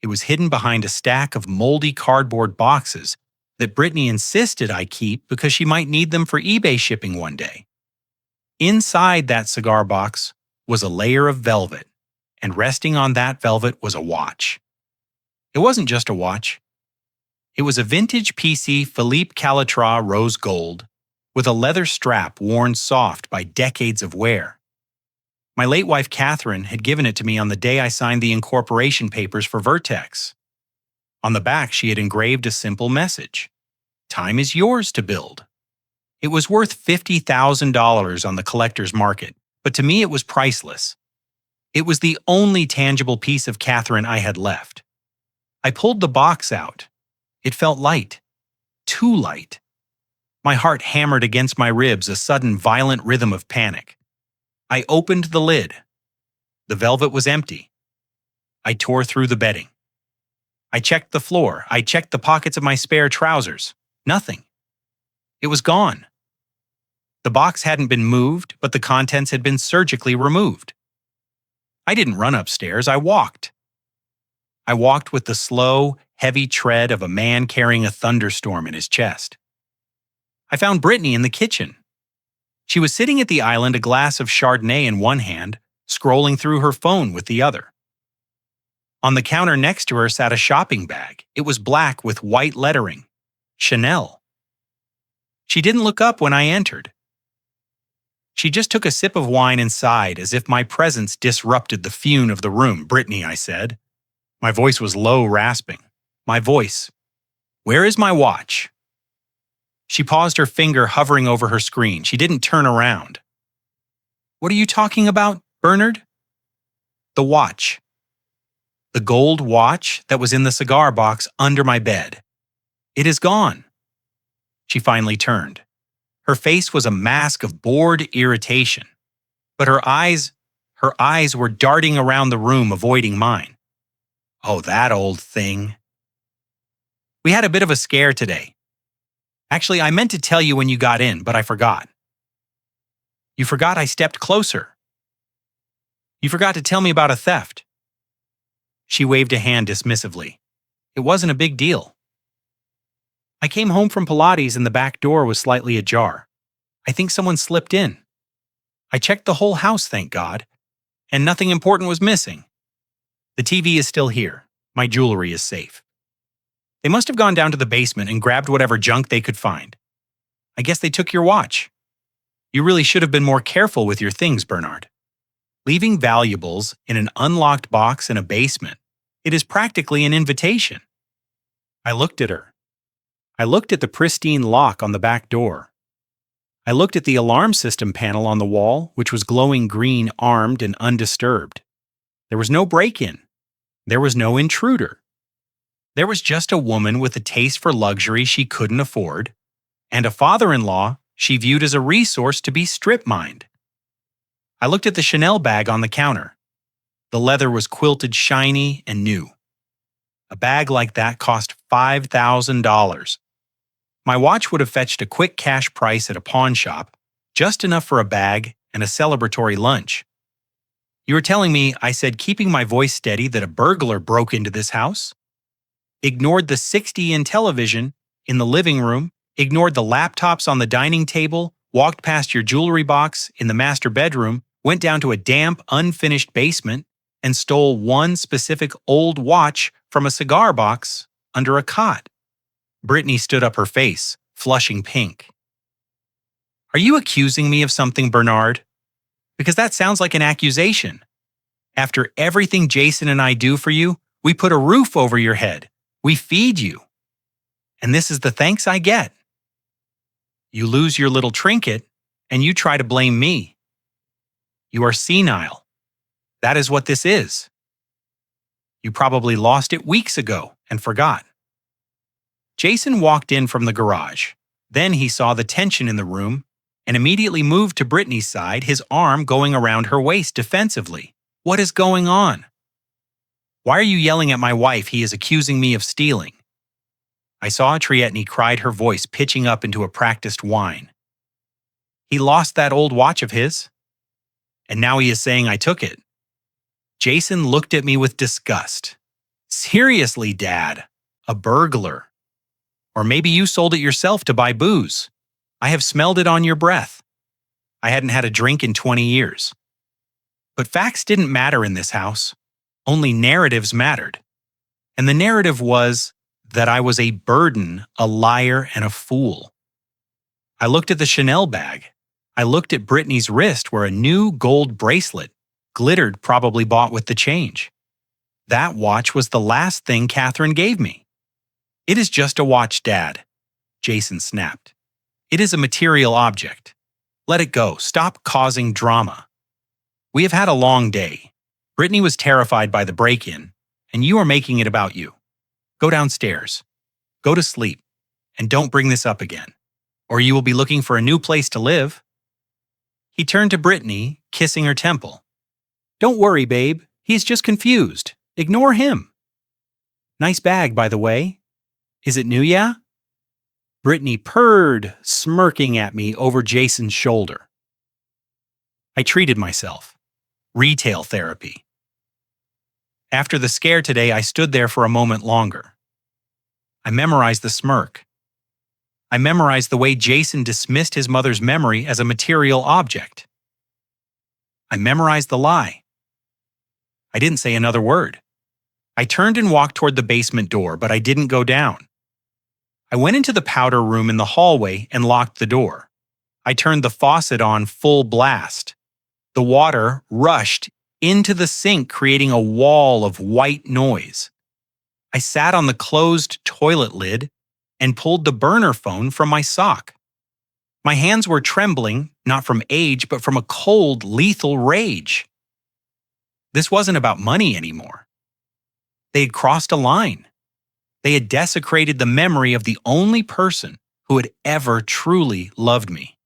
It was hidden behind a stack of moldy cardboard boxes that Brittany insisted I keep because she might need them for eBay shipping one day. Inside that cigar box was a layer of velvet, and resting on that velvet was a watch. It wasn't just a watch. It was a vintage PC Philippe Calitrat rose gold with a leather strap worn soft by decades of wear. My late wife Catherine had given it to me on the day I signed the incorporation papers for Vertex. On the back, she had engraved a simple message: "Time is yours to build." It was worth $50,000 on the collector's market, but to me it was priceless. It was the only tangible piece of Catherine I had left. I pulled the box out. It felt light. Too light. My heart hammered against my ribs, a sudden violent rhythm of panic. I opened the lid. The velvet was empty. I tore through the bedding. I checked the floor. I checked the pockets of my spare trousers. Nothing. It was gone. The box hadn't been moved, but the contents had been surgically removed. I didn't run upstairs. I walked. I walked with the slow, heavy tread of a man carrying a thunderstorm in his chest. I found Brittany in the kitchen. She was sitting at the island, a glass of Chardonnay in one hand, scrolling through her phone with the other. On the counter next to her sat a shopping bag. It was black with white lettering. Chanel. She didn't look up when I entered. She just took a sip of wine and sighed as if my presence disrupted the fume of the room. "Brittany," I said. My voice was low, rasping. My voice. "Where is my watch?" She paused, her finger hovering over her screen. She didn't turn around. "What are you talking about, Bernard?" "The watch. The gold watch that was in the cigar box under my bed. It is gone." She finally turned. Her face was a mask of bored irritation, but her eyes were darting around the room, avoiding mine. "Oh, that old thing. We had a bit of a scare today. Actually, I meant to tell you when you got in, but I forgot." "You forgot I stepped closer. You forgot to tell me about a theft." She waved a hand dismissively. "It wasn't a big deal. I came home from Pilates and the back door was slightly ajar. I think someone slipped in. I checked the whole house, thank God, and nothing important was missing. The TV is still here. My jewelry is safe. They must have gone down to the basement and grabbed whatever junk they could find. I guess they took your watch. You really should have been more careful with your things, Bernard. Leaving valuables in an unlocked box in a basement, it is practically an invitation." I looked at her. I looked at the pristine lock on the back door. I looked at the alarm system panel on the wall, which was glowing green, armed and undisturbed. There was no break-in. There was no intruder. There was just a woman with a taste for luxury she couldn't afford, and a father-in-law she viewed as a resource to be strip-mined. I looked at the Chanel bag on the counter. The leather was quilted shiny and new. A bag like that cost $5,000. My watch would have fetched a quick cash price at a pawn shop, just enough for a bag and a celebratory lunch. "You were telling me," I said, keeping my voice steady, "that a burglar broke into this house? Ignored the 60-inch television in the living room, ignored the laptops on the dining table, walked past your jewelry box in the master bedroom, went down to a damp, unfinished basement, and stole one specific old watch from a cigar box under a cot." Brittany stood up, her face flushing pink. "Are you accusing me of something, Bernard? Because that sounds like an accusation. After everything Jason and I do for you, we put a roof over your head. We feed you. And this is the thanks I get. You lose your little trinket, and you try to blame me. You are senile. That is what this is. You probably lost it weeks ago and forgot." Jason walked in from the garage. Then he saw the tension in the room and immediately moved to Brittany's side, his arm going around her waist defensively. What is going on? Why are you yelling at my wife? He is accusing me of stealing. I saw Trietny cried, her voice pitching up into a practiced whine. He lost that old watch of his, and now he is saying I took it. Jason looked at me with disgust. Seriously, Dad, a burglar. Or maybe you sold it yourself to buy booze. I have smelled it on your breath. I hadn't had a drink in 20 years. But facts didn't matter in this house. Only narratives mattered. And the narrative was that I was a burden, a liar, and a fool. I looked at the Chanel bag. I looked at Brittany's wrist where a new gold bracelet glittered, probably bought with the change. That watch was the last thing Catherine gave me. It is just a watch, Dad, Jason snapped. It is a material object. Let it go. Stop causing drama. We have had a long day. Brittany was terrified by the break-in, and you are making it about you. Go downstairs. Go to sleep, and don't bring this up again, or you will be looking for a new place to live. He turned to Brittany, kissing her temple. Don't worry, babe. He's just confused. Ignore him. Nice bag, by the way. Is it new, yeah? Brittany purred, smirking at me over Jason's shoulder. I treated myself. Retail therapy. After the scare today, I stood there for a moment longer. I memorized the smirk. I memorized the way Jason dismissed his mother's memory as a material object. I memorized the lie. I didn't say another word. I turned and walked toward the basement door, but I didn't go down. I went into the powder room in the hallway and locked the door. I turned the faucet on full blast. The water rushed into the sink, creating a wall of white noise. I sat on the closed toilet lid and pulled the burner phone from my sock. My hands were trembling, not from age, but from a cold, lethal rage. This wasn't about money anymore. They had crossed a line. They had desecrated the memory of the only person who had ever truly loved me.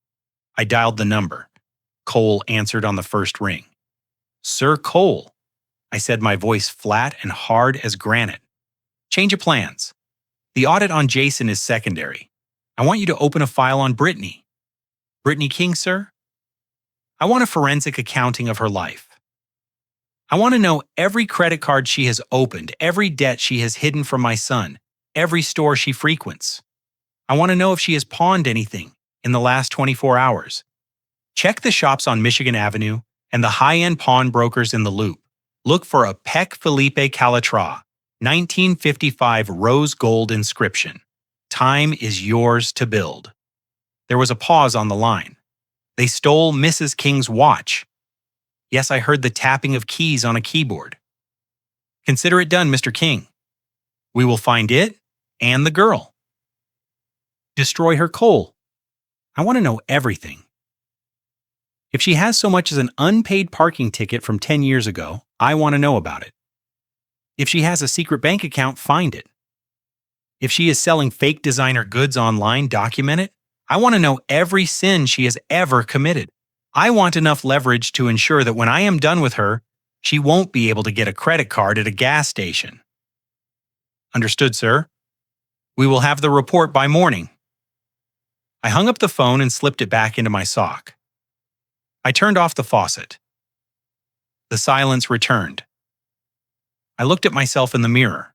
I dialed the number. Cole answered on the first ring. Sir Cole, I said, my voice flat and hard as granite. Change of plans. The audit on Jason is secondary. I want you to open a file on Brittany. Brittany King, sir? I want a forensic accounting of her life. I want to know every credit card she has opened, every debt she has hidden from my son, every store she frequents. I want to know if she has pawned anything in the last 24 hours. Check the shops on Michigan Avenue and the high-end pawnbrokers in the Loop. Look for a Pec Felipe Calatrava, 1955 rose gold inscription. Time is yours to build. There was a pause on the line. They stole Mrs. King's watch. Yes, I heard the tapping of keys on a keyboard. Consider it done, Mr. King. We will find it and the girl. Destroy her, Cole. I want to know everything. If she has so much as an unpaid parking ticket from 10 years ago, I want to know about it. If she has a secret bank account, find it. If she is selling fake designer goods online, document it. I want to know every sin she has ever committed. I want enough leverage to ensure that when I am done with her, she won't be able to get a credit card at a gas station. Understood, sir. We will have the report by morning. I hung up the phone and slipped it back into my sock. I turned off the faucet. The silence returned. I looked at myself in the mirror.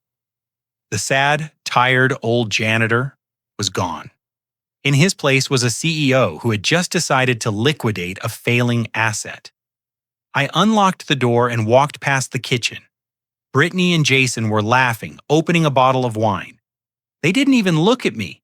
The sad, tired old janitor was gone. In his place was a CEO who had just decided to liquidate a failing asset. I unlocked the door and walked past the kitchen. Brittany and Jason were laughing, opening a bottle of wine. They didn't even look at me.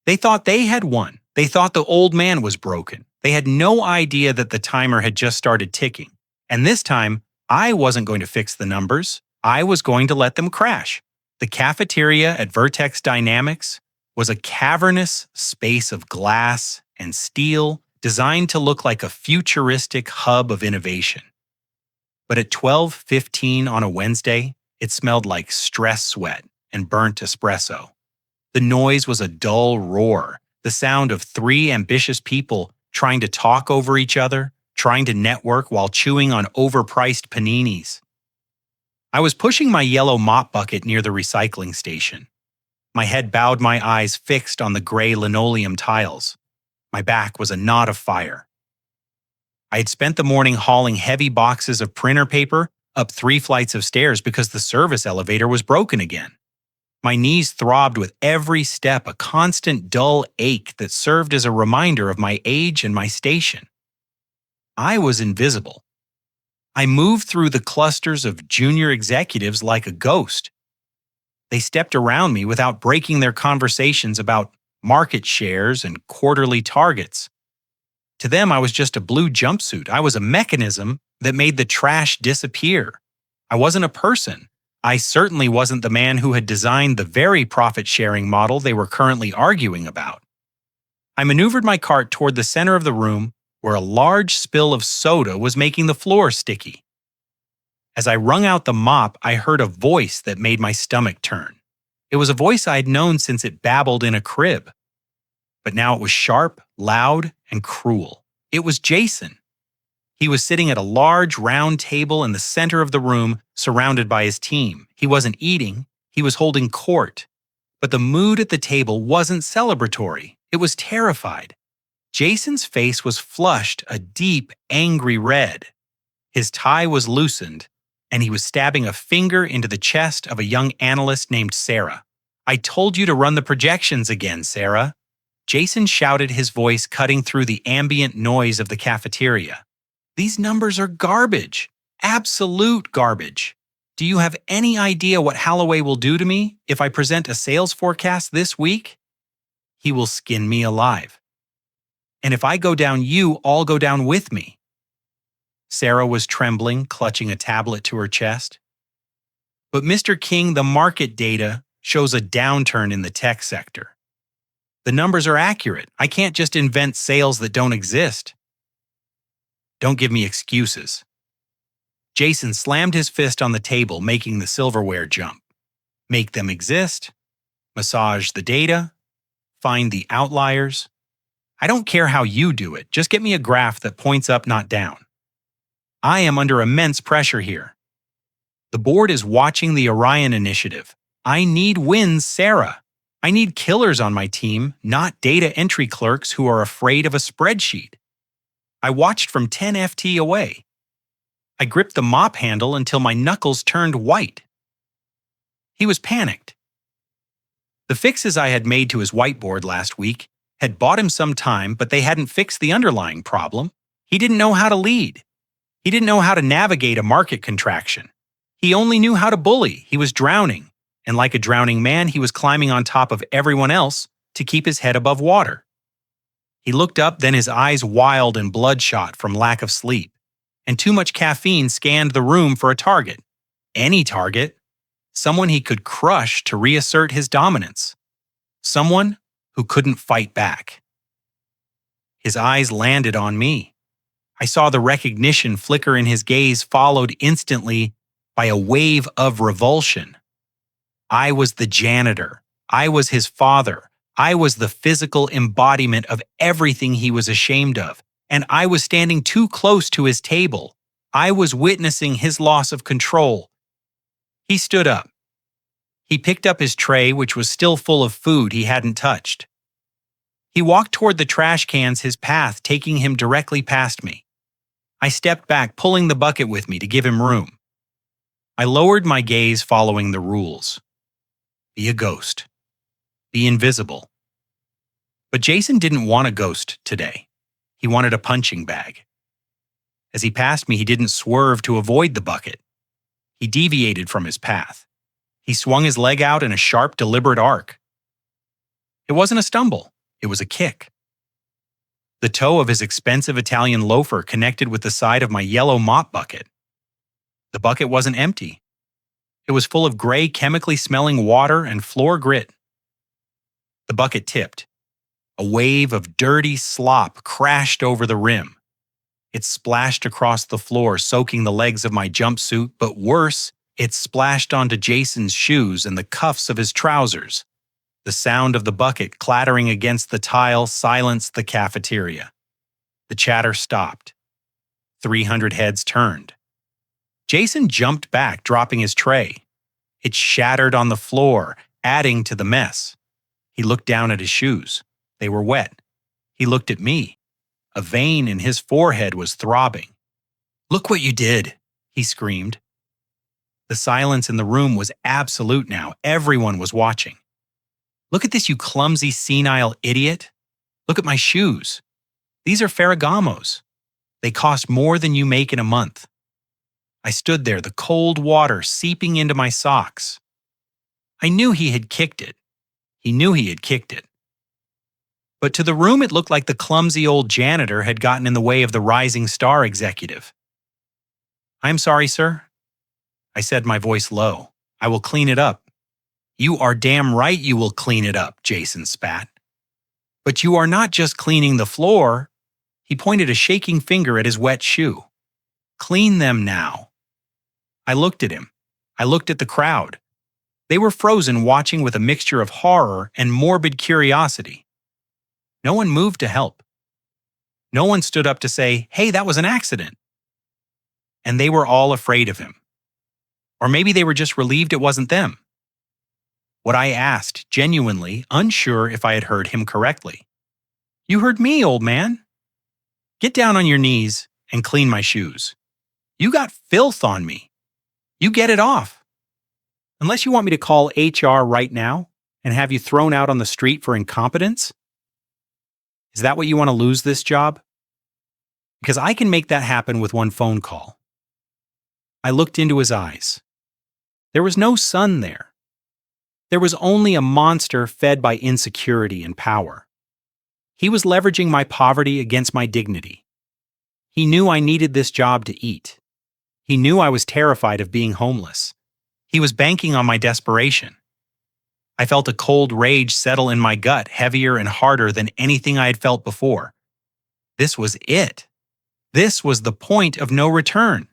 They thought they had won. They thought the old man was broken. They had no idea that the timer had just started ticking. And this time, I wasn't going to fix the numbers. I was going to let them crash. The cafeteria at Vertex Dynamics was a cavernous space of glass and steel designed to look like a futuristic hub of innovation. But at 12:15 on a Wednesday, it smelled like stress sweat and burnt espresso. The noise was a dull roar, the sound of three ambitious people trying to talk over each other, trying to network while chewing on overpriced paninis. I was pushing my yellow mop bucket near the recycling station. My head bowed, my eyes fixed on the gray linoleum tiles. My back was a knot of fire. I had spent the morning hauling heavy boxes of printer paper up 3 flights of stairs because the service elevator was broken again. My knees throbbed with every step, a constant dull ache that served as a reminder of my age and my station. I was invisible. I moved through the clusters of junior executives like a ghost. They stepped around me without breaking their conversations about market shares and quarterly targets. To them, I was just a blue jumpsuit. I was a mechanism that made the trash disappear. I wasn't a person. I certainly wasn't the man who had designed the very profit-sharing model they were currently arguing about. I maneuvered my cart toward the center of the room where a large spill of soda was making the floor sticky. As I wrung out the mop, I heard a voice that made my stomach turn. It was a voice I'd known since it babbled in a crib. But now it was sharp, loud, and cruel. It was Jason. He was sitting at a large round table in the center of the room, surrounded by his team. He wasn't eating, he was holding court. But the mood at the table wasn't celebratory, it was terrified. Jason's face was flushed a deep, angry red. His tie was loosened, and he was stabbing a finger into the chest of a young analyst named Sarah. "I told you to run the projections again, Sarah." Jason shouted, his voice cutting through the ambient noise of the cafeteria. "These numbers are garbage. Absolute garbage. Do you have any idea what Holloway will do to me if I present a sales forecast this week? He will skin me alive. And if I go down, you all go down with me." Sarah was trembling, clutching a tablet to her chest. "But Mr. King, the market data shows a downturn in the tech sector. The numbers are accurate. I can't just invent sales that don't exist." "Don't give me excuses." Jason slammed his fist on the table, making the silverware jump. "Make them exist. Massage the data. Find the outliers. I don't care how you do it. Just get me a graph that points up, not down. I am under immense pressure here. The board is watching the Orion Initiative. I need wins, Sarah. I need killers on my team, not data entry clerks who are afraid of a spreadsheet." I watched from 10 FT away. I gripped the mop handle until my knuckles turned white. He was panicked. The fixes I had made to his whiteboard last week had bought him some time, but they hadn't fixed the underlying problem. He didn't know how to lead. He didn't know how to navigate a market contraction. He only knew how to bully. He was drowning. And like a drowning man, he was climbing on top of everyone else to keep his head above water. He looked up, then his eyes wild and bloodshot from lack of sleep. And too much caffeine scanned the room for a target. Any target. Someone he could crush to reassert his dominance. Someone who couldn't fight back. His eyes landed on me. I saw the recognition flicker in his gaze, followed instantly by a wave of revulsion. I was the janitor. I was his father. I was the physical embodiment of everything he was ashamed of. And I was standing too close to his table. I was witnessing his loss of control. He stood up. He picked up his tray, which was still full of food he hadn't touched. He walked toward the trash cans, his path taking him directly past me. I stepped back, pulling the bucket with me to give him room. I lowered my gaze, following the rules. Be a ghost. Be invisible. But Jason didn't want a ghost today. He wanted a punching bag. As he passed me, he didn't swerve to avoid the bucket. He deviated from his path. He swung his leg out in a sharp, deliberate arc. It wasn't a stumble. It was a kick. The toe of his expensive Italian loafer connected with the side of my yellow mop bucket. The bucket wasn't empty. It was full of gray, chemically smelling water and floor grit. The bucket tipped. A wave of dirty slop crashed over the rim. It splashed across the floor, soaking the legs of my jumpsuit, but worse, it splashed onto Jason's shoes and the cuffs of his trousers. The sound of the bucket clattering against the tile silenced the cafeteria. The chatter stopped. 300 heads turned. Jason jumped back, dropping his tray. It shattered on the floor, adding to the mess. He looked down at his shoes. They were wet. He looked at me. A vein in his forehead was throbbing. "Look what you did," he screamed. The silence in the room was absolute now. Everyone was watching. "Look at this, you clumsy, senile idiot. Look at my shoes. These are Ferragamos. They cost more than you make in a month." I stood there, the cold water seeping into my socks. I knew he had kicked it. He knew he had kicked it. But to the room, it looked like the clumsy old janitor had gotten in the way of the rising star executive. "I'm sorry, sir," I said, my voice low. "I will clean it up." "You are damn right you will clean it up," Jason spat. "But you are not just cleaning the floor." He pointed a shaking finger at his wet shoe. "Clean them now." I looked at him. I looked at the crowd. They were frozen, watching with a mixture of horror and morbid curiosity. No one moved to help. No one stood up to say, "Hey, that was an accident." And they were all afraid of him. Or maybe they were just relieved it wasn't them. What I asked, genuinely unsure if I had heard him correctly. "You heard me, old man. Get down on your knees and clean my shoes. You got filth on me. You get it off. Unless you want me to call HR right now and have you thrown out on the street for incompetence? Is that what you want to lose this job? Because I can make that happen with one phone call." I looked into his eyes. There was no sun there. There was only a monster fed by insecurity and power. He was leveraging my poverty against my dignity. He knew I needed this job to eat. He knew I was terrified of being homeless. He was banking on my desperation. I felt a cold rage settle in my gut, heavier and harder than anything I had felt before. This was it. This was the point of no return.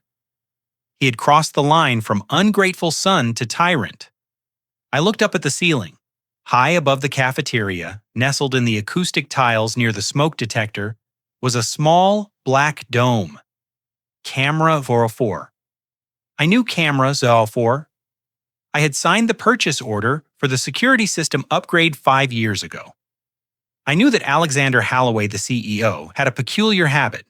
He had crossed the line from ungrateful son to tyrant. I looked up at the ceiling. High above the cafeteria, nestled in the acoustic tiles near the smoke detector, was a small black dome. Camera 04. I knew Camera 04. I had signed the purchase order for the security system upgrade 5 years ago. I knew that Alexander Holloway, the CEO, had a peculiar habit.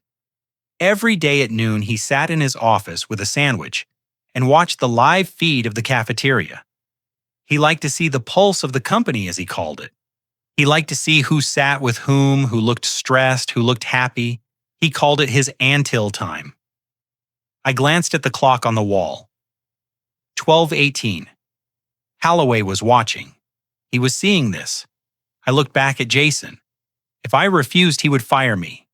Every day at noon, he sat in his office with a sandwich and watched the live feed of the cafeteria. He liked to see the pulse of the company, as he called it. He liked to see who sat with whom, who looked stressed, who looked happy. He called it his antil time. I glanced at the clock on the wall. 12:18. Holloway was watching. He was seeing this. I looked back at Jason. If I refused, he would fire me.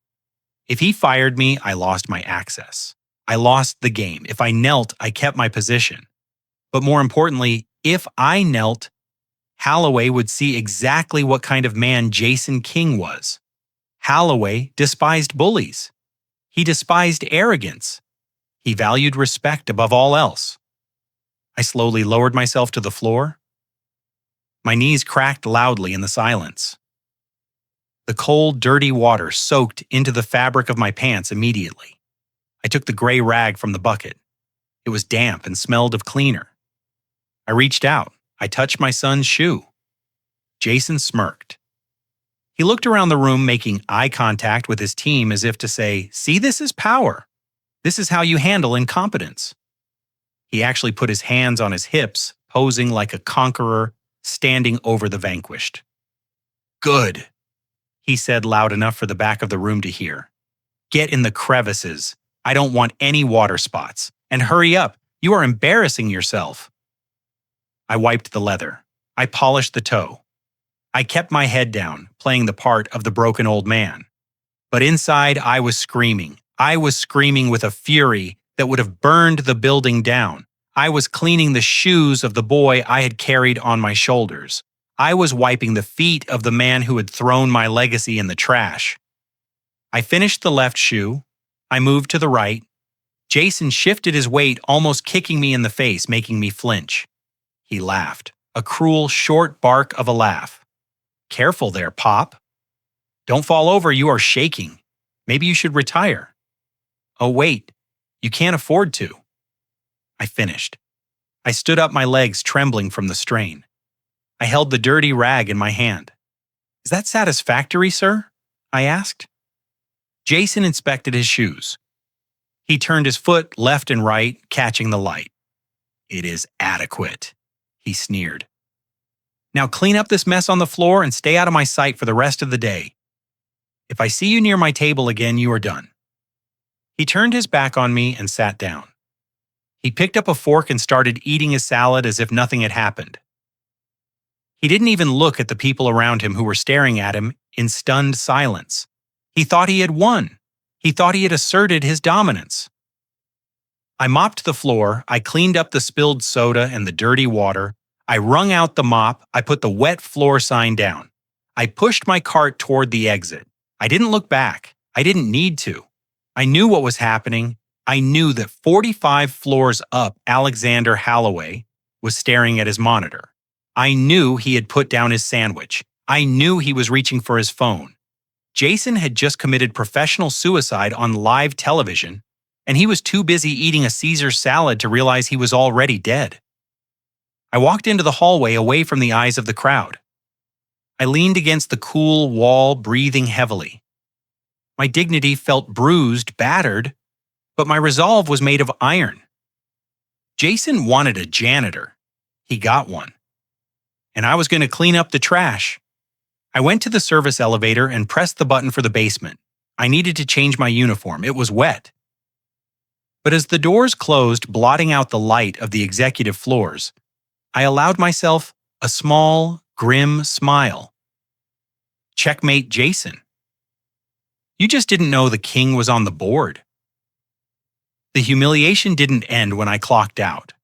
If he fired me, I lost my access. I lost the game. If I knelt, I kept my position. But more importantly, if I knelt, Holloway would see exactly what kind of man Jason King was. Holloway despised bullies. He despised arrogance. He valued respect above all else. I slowly lowered myself to the floor. My knees cracked loudly in the silence. The cold, dirty water soaked into the fabric of my pants immediately. I took the gray rag from the bucket. It was damp and smelled of cleaner. I reached out. I touched my son's shoe. Jason smirked. He looked around the room, making eye contact with his team as if to say, "See, this is power. This is how you handle incompetence." He actually put his hands on his hips, posing like a conqueror, standing over the vanquished. "Good," he said loud enough for the back of the room to hear. "Get in the crevices. I don't want any water spots. And hurry up. You are embarrassing yourself." I wiped the leather. I polished the toe. I kept my head down, playing the part of the broken old man. But inside, I was screaming. I was screaming with a fury that would have burned the building down. I was cleaning the shoes of the boy I had carried on my shoulders. I was wiping the feet of the man who had thrown my legacy in the trash. I finished the left shoe. I moved to the right. Jason shifted his weight, almost kicking me in the face, making me flinch. He laughed, a cruel, short bark of a laugh. "Careful there, Pop. Don't fall over, you are shaking. Maybe you should retire. Oh, wait, you can't afford to. I finished. I stood up, my legs trembling from the strain. I held the dirty rag in my hand. Is that satisfactory, sir? I asked. Jason inspected his shoes. He turned his foot left and right, catching the light. It is adequate, he sneered. Now clean up this mess on the floor and stay out of my sight for the rest of the day. If I see you near my table again, you are done. He turned his back on me and sat down. He picked up a fork and started eating his salad as if nothing had happened. He didn't even look at the people around him who were staring at him in stunned silence. He thought he had won. He thought he had asserted his dominance. I mopped the floor, I cleaned up the spilled soda and the dirty water, I wrung out the mop, I put the wet floor sign down. I pushed my cart toward the exit. I didn't look back. I didn't need to. I knew what was happening. I knew that 45 floors up, Alexander Holloway was staring at his monitor. I knew he had put down his sandwich. I knew he was reaching for his phone. Jason had just committed professional suicide on live television, and he was too busy eating a Caesar salad to realize he was already dead. I walked into the hallway away from the eyes of the crowd. I leaned against the cool wall, breathing heavily. My dignity felt bruised, battered, but my resolve was made of iron. Jason wanted a janitor. He got one. And I was going to clean up the trash. I went to the service elevator and pressed the button for the basement. I needed to change my uniform. It was wet. But as the doors closed, blotting out the light of the executive floors, I allowed myself a small, grim smile. Checkmate, Jason. You just didn't know the king was on the board. The humiliation didn't end when I clocked out.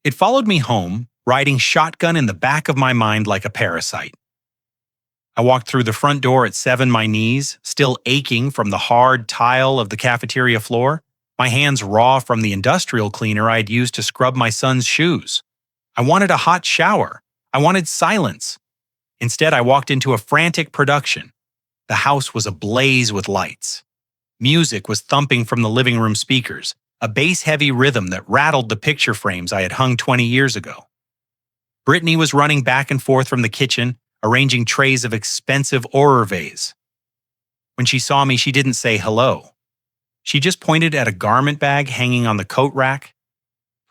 It followed me home, riding shotgun in the back of my mind like a parasite. I walked through the front door at 7, my knees, still aching from the hard tile of the cafeteria floor, my hands raw from the industrial cleaner I had used to scrub my son's shoes. I wanted a hot shower. I wanted silence. Instead, I walked into a frantic production. The house was ablaze with lights. Music was thumping from the living room speakers, a bass-heavy rhythm that rattled the picture frames I had hung 20 years ago. Brittany was running back and forth from the kitchen, arranging trays of expensive Orervase. When she saw me, she didn't say hello. She just pointed at a garment bag hanging on the coat rack.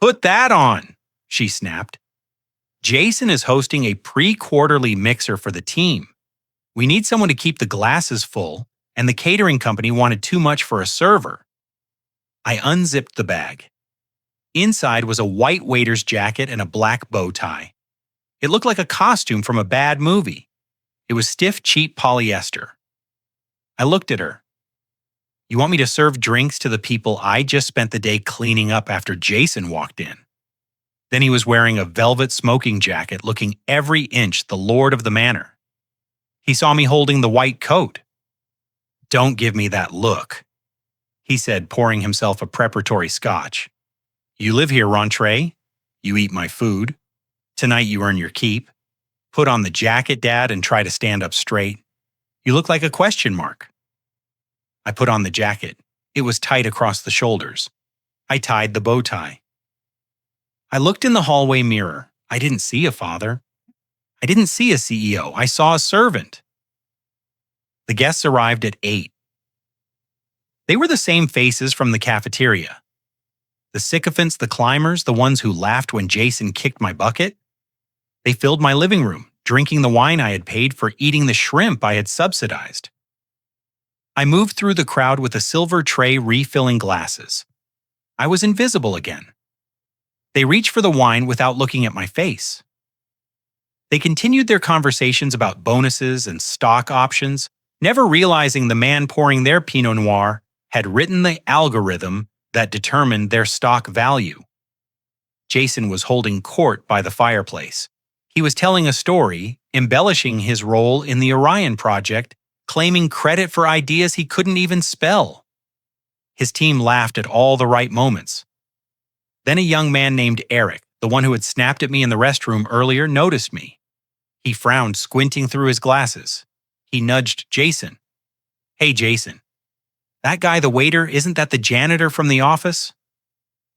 "Put that on," she snapped. "Jason is hosting a pre-quarterly mixer for the team. We need someone to keep the glasses full, and the catering company wanted too much for a server." I unzipped the bag. Inside was a white waiter's jacket and a black bow tie. It looked like a costume from a bad movie. It was stiff, cheap polyester. I looked at her. "You want me to serve drinks to the people I just spent the day cleaning up after Jason walked in?" Then he was wearing a velvet smoking jacket, looking every inch the lord of the manor. He saw me holding the white coat. "Don't give me that look," he said, pouring himself a preparatory scotch. "You live here, Rentree. You eat my food. Tonight you earn your keep. Put on the jacket, Dad, and try to stand up straight. You look like a question mark." I put on the jacket. It was tight across the shoulders. I tied the bow tie. I looked in the hallway mirror. I didn't see a father. I didn't see a CEO. I saw a servant. The guests arrived at 8. They were the same faces from the cafeteria. The sycophants, the climbers, the ones who laughed when Jason kicked my bucket. They filled my living room, drinking the wine I had paid for, eating the shrimp I had subsidized. I moved through the crowd with a silver tray refilling glasses. I was invisible again. They reached for the wine without looking at my face. They continued their conversations about bonuses and stock options, never realizing the man pouring their Pinot Noir had written the algorithm that determined their stock value. Jason was holding court by the fireplace. He was telling a story, embellishing his role in the Orion project, claiming credit for ideas he couldn't even spell. His team laughed at all the right moments. Then a young man named Eric, the one who had snapped at me in the restroom earlier, noticed me. He frowned, squinting through his glasses. He nudged Jason. Hey, Jason, that guy, the waiter, isn't that the janitor from the office?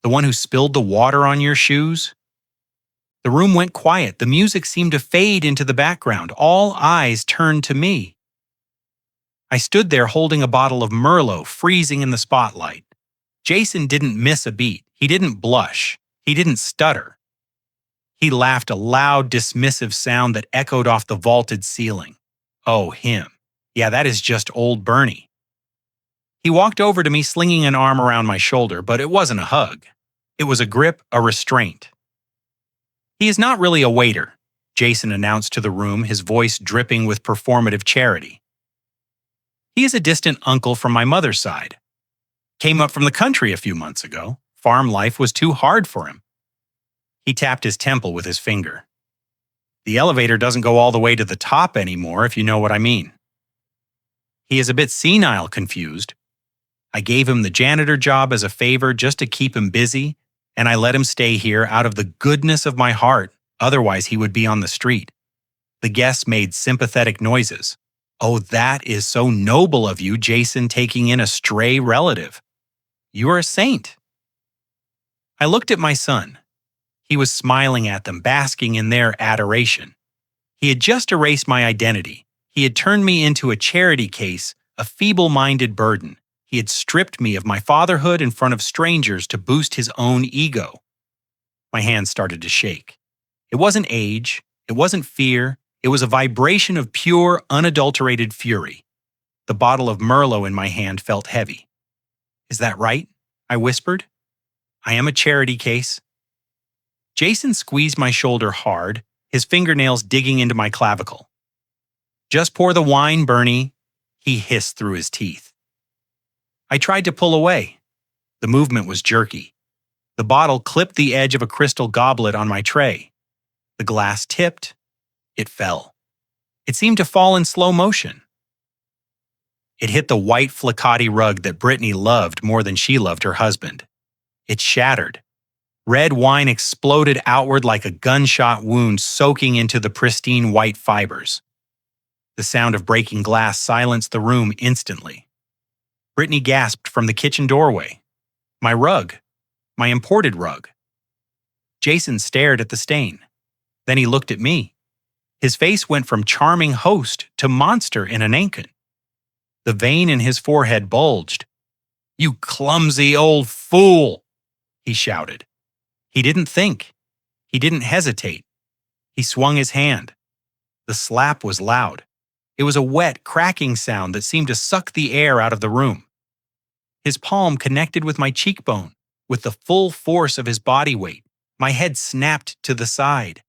The one who spilled the water on your shoes? The room went quiet. The music seemed to fade into the background. All eyes turned to me. I stood there holding a bottle of Merlot, freezing in the spotlight. Jason didn't miss a beat. He didn't blush. He didn't stutter. He laughed a loud, dismissive sound that echoed off the vaulted ceiling. Oh, him. Yeah, that is just old Bernie. He walked over to me, slinging an arm around my shoulder, but it wasn't a hug. It was a grip, a restraint. He is not really a waiter, Jason announced to the room, his voice dripping with performative charity. He is a distant uncle from my mother's side. Came up from the country a few months ago. Farm life was too hard for him. He tapped his temple with his finger. The elevator doesn't go all the way to the top anymore, if you know what I mean. He is a bit senile, confused. I gave him the janitor job as a favor just to keep him busy, and I let him stay here out of the goodness of my heart. Otherwise, he would be on the street. The guests made sympathetic noises. Oh, that is so noble of you, Jason, taking in a stray relative. You are a saint. I looked at my son. He was smiling at them, basking in their adoration. He had just erased my identity. He had turned me into a charity case, a feeble-minded burden. He had stripped me of my fatherhood in front of strangers to boost his own ego. My hands started to shake. It wasn't age. It wasn't fear. It was a vibration of pure, unadulterated fury. The bottle of Merlot in my hand felt heavy. Is that right? I whispered. I am a charity case. Jason squeezed my shoulder hard, his fingernails digging into my clavicle. Just pour the wine, Bernie, he hissed through his teeth. I tried to pull away. The movement was jerky. The bottle clipped the edge of a crystal goblet on my tray. The glass tipped. It fell. It seemed to fall in slow motion. It hit the white flicati rug that Brittany loved more than she loved her husband. It shattered. Red wine exploded outward like a gunshot wound, soaking into the pristine white fibers. The sound of breaking glass silenced the room instantly. Brittany gasped from the kitchen doorway. My rug. My imported rug. Jason stared at the stain. Then he looked at me. His face went from charming host to monster in an Ankin. The vein in his forehead bulged. "You clumsy old fool!" he shouted. He didn't think. He didn't hesitate. He swung his hand. The slap was loud. It was a wet, cracking sound that seemed to suck the air out of the room. His palm connected with my cheekbone, with the full force of his body weight. My head snapped to the side.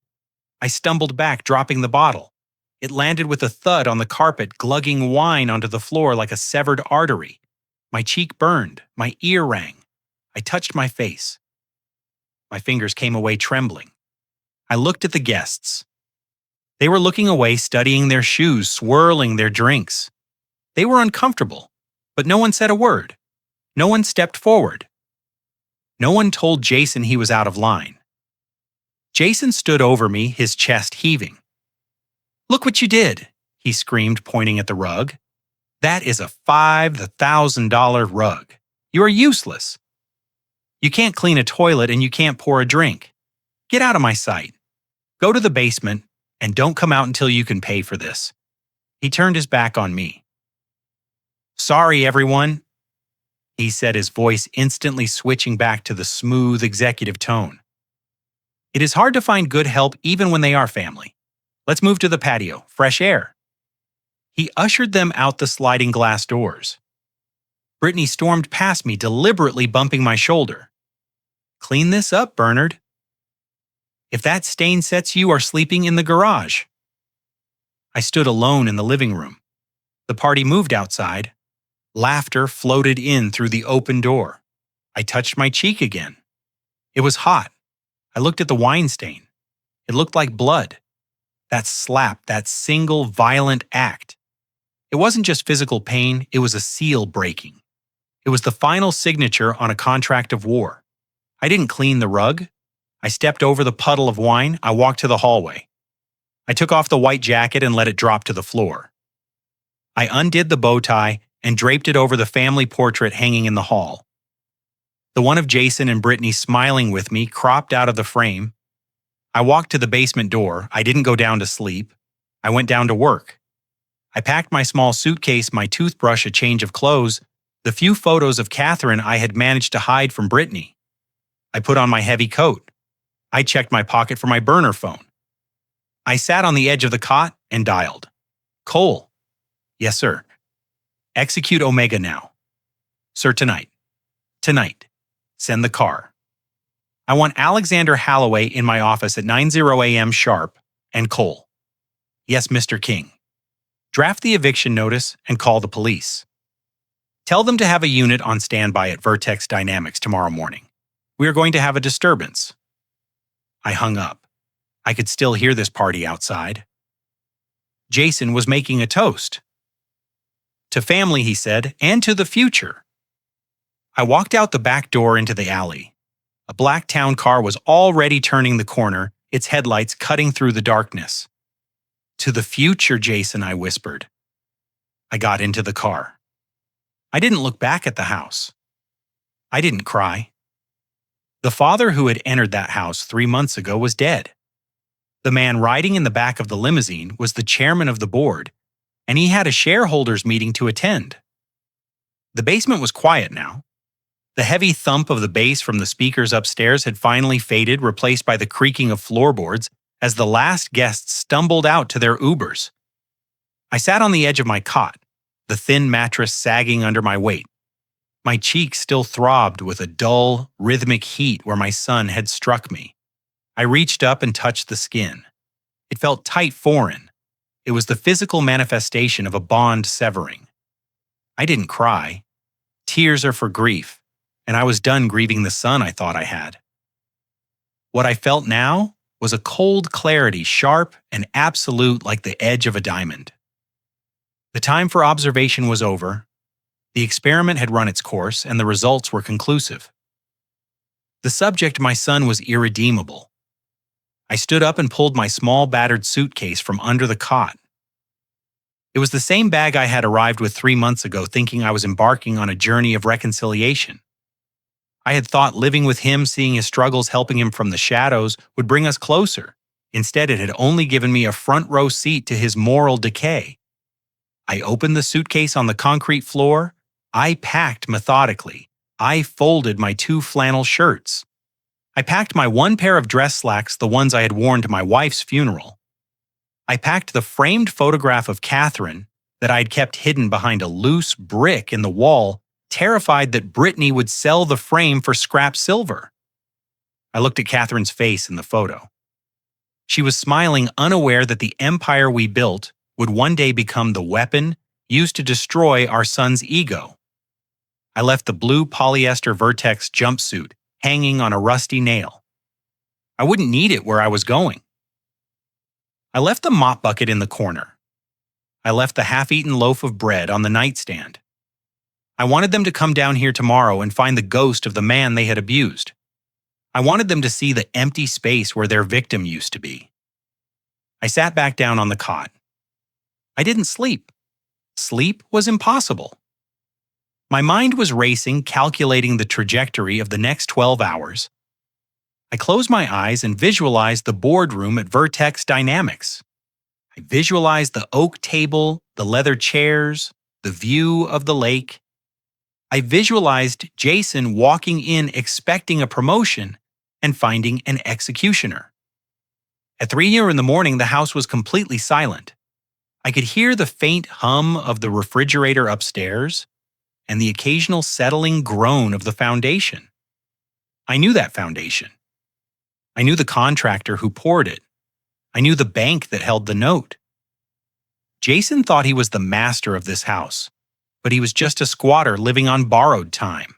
I stumbled back, dropping the bottle. It landed with a thud on the carpet, glugging wine onto the floor like a severed artery. My cheek burned. My ear rang. I touched my face. My fingers came away trembling. I looked at the guests. They were looking away, studying their shoes, swirling their drinks. They were uncomfortable, but no one said a word. No one stepped forward. No one told Jason he was out of line. Jason stood over me, his chest heaving. "Look what you did," he screamed, pointing at the rug. "That is a $5,000 rug. You are useless. You can't clean a toilet and you can't pour a drink. Get out of my sight. Go to the basement and don't come out until you can pay for this." He turned his back on me. "Sorry, everyone," he said, his voice instantly switching back to the smooth executive tone. "It is hard to find good help even when they are family. Let's move to the patio, fresh air." He ushered them out the sliding glass doors. Brittany stormed past me, deliberately bumping my shoulder. "Clean this up, Bernard. If that stain sets you are sleeping in the garage." I stood alone in the living room. The party moved outside. Laughter floated in through the open door. I touched my cheek again. It was hot. I looked at the wine stain. It looked like blood. That slap, that single violent act. It wasn't just physical pain, it was a seal breaking. It was the final signature on a contract of war. I didn't clean the rug. I stepped over the puddle of wine. I walked to the hallway. I took off the white jacket and let it drop to the floor. I undid the bow tie and draped it over the family portrait hanging in the hall. The one of Jason and Brittany smiling with me cropped out of the frame. I walked to the basement door. I didn't go down to sleep. I went down to work. I packed my small suitcase, my toothbrush, a change of clothes, the few photos of Catherine I had managed to hide from Brittany. I put on my heavy coat. I checked my pocket for my burner phone. I sat on the edge of the cot and dialed. Cole. Yes, sir. Execute Omega now. Sir, tonight. Tonight. Send the car. I want Alexander Holloway in my office at 9:00 a.m. sharp, and Cole. Yes, Mr. King. Draft the eviction notice and call the police. Tell them to have a unit on standby at Vertex Dynamics tomorrow morning. We are going to have a disturbance. I hung up. I could still hear this party outside. Jason was making a toast. To family, he said, and to the future. I walked out the back door into the alley. A black town car was already turning the corner, its headlights cutting through the darkness. To the future, Jason, I whispered. I got into the car. I didn't look back at the house. I didn't cry. The father who had entered that house 3 months ago was dead. The man riding in the back of the limousine was the chairman of the board, and he had a shareholders meeting to attend. The basement was quiet now. The heavy thump of the bass from the speakers upstairs had finally faded, replaced by the creaking of floorboards as the last guests stumbled out to their Ubers. I sat on the edge of my cot, the thin mattress sagging under my weight. My cheeks still throbbed with a dull, rhythmic heat where my son had struck me. I reached up and touched the skin. It felt tight foreign. It was the physical manifestation of a bond severing. I didn't cry. Tears are for grief, and I was done grieving the son I thought I had. What I felt now was a cold clarity, sharp and absolute like the edge of a diamond. The time for observation was over. The experiment had run its course, and the results were conclusive. The subject, my son, was irredeemable. I stood up and pulled my small battered suitcase from under the cot. It was the same bag I had arrived with 3 months ago, thinking I was embarking on a journey of reconciliation. I had thought living with him, seeing his struggles, helping him from the shadows, would bring us closer. Instead, it had only given me a front row seat to his moral decay. I opened the suitcase on the concrete floor. I packed methodically. I folded my 2 flannel shirts. I packed my 1 pair of dress slacks, the ones I had worn to my wife's funeral. I packed the framed photograph of Catherine that I had kept hidden behind a loose brick in the wall, terrified that Brittany would sell the frame for scrap silver. I looked at Catherine's face in the photo. She was smiling, unaware that the empire we built would one day become the weapon used to destroy our son's ego. I left the blue polyester Vertex jumpsuit hanging on a rusty nail. I wouldn't need it where I was going. I left the mop bucket in the corner. I left the half-eaten loaf of bread on the nightstand. I wanted them to come down here tomorrow and find the ghost of the man they had abused. I wanted them to see the empty space where their victim used to be. I sat back down on the cot. I didn't sleep. Sleep was impossible. My mind was racing, calculating the trajectory of the next 12 hours. I closed my eyes and visualized the boardroom at Vertex Dynamics. I visualized the oak table, the leather chairs, the view of the lake. I visualized Jason walking in expecting a promotion and finding an executioner. At 3 in the morning, the house was completely silent. I could hear the faint hum of the refrigerator upstairs and the occasional settling groan of the foundation. I knew that foundation. I knew the contractor who poured it. I knew the bank that held the note. Jason thought he was the master of this house, but he was just a squatter living on borrowed time.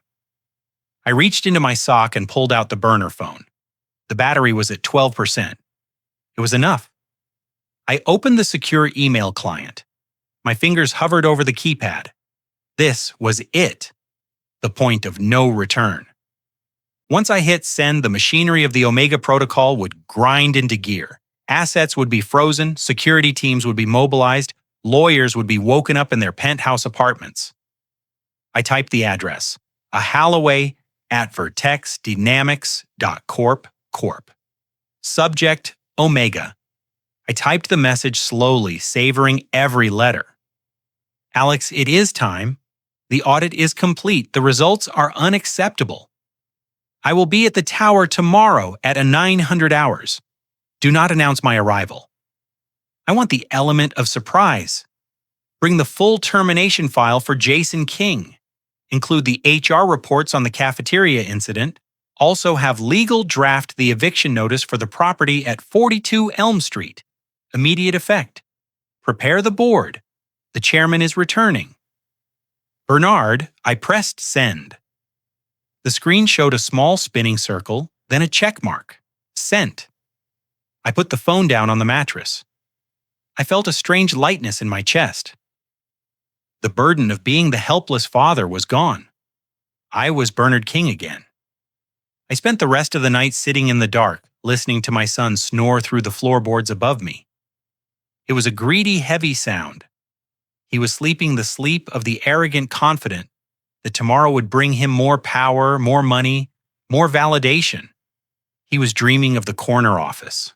I reached into my sock and pulled out the burner phone. The battery was at 12%. It was enough. I opened the secure email client. My fingers hovered over the keypad. This was it, the point of no return. Once I hit send, the machinery of the Omega protocol would grind into gear. Assets would be frozen, security teams would be mobilized, lawyers would be woken up in their penthouse apartments. I typed the address, a Halloway at vertexdynamics.corp corp. Subject, Omega. I typed the message slowly, savoring every letter. Alex, it is time. The audit is complete. The results are unacceptable. I will be at the tower tomorrow at 900 hours. Do not announce my arrival. I want the element of surprise. Bring the full termination file for Jason King. Include the HR reports on the cafeteria incident. Also have legal draft the eviction notice for the property at 42 Elm Street. Immediate effect. Prepare the board. The chairman is returning. Bernard, I pressed send. The screen showed a small spinning circle, then a check mark. Sent. I put the phone down on the mattress. I felt a strange lightness in my chest. The burden of being the helpless father was gone. I was Bernard King again. I spent the rest of the night sitting in the dark, listening to my son snore through the floorboards above me. It was a greedy, heavy sound. He was sleeping the sleep of the arrogant confident that tomorrow would bring him more power, more money, more validation. He was dreaming of the corner office.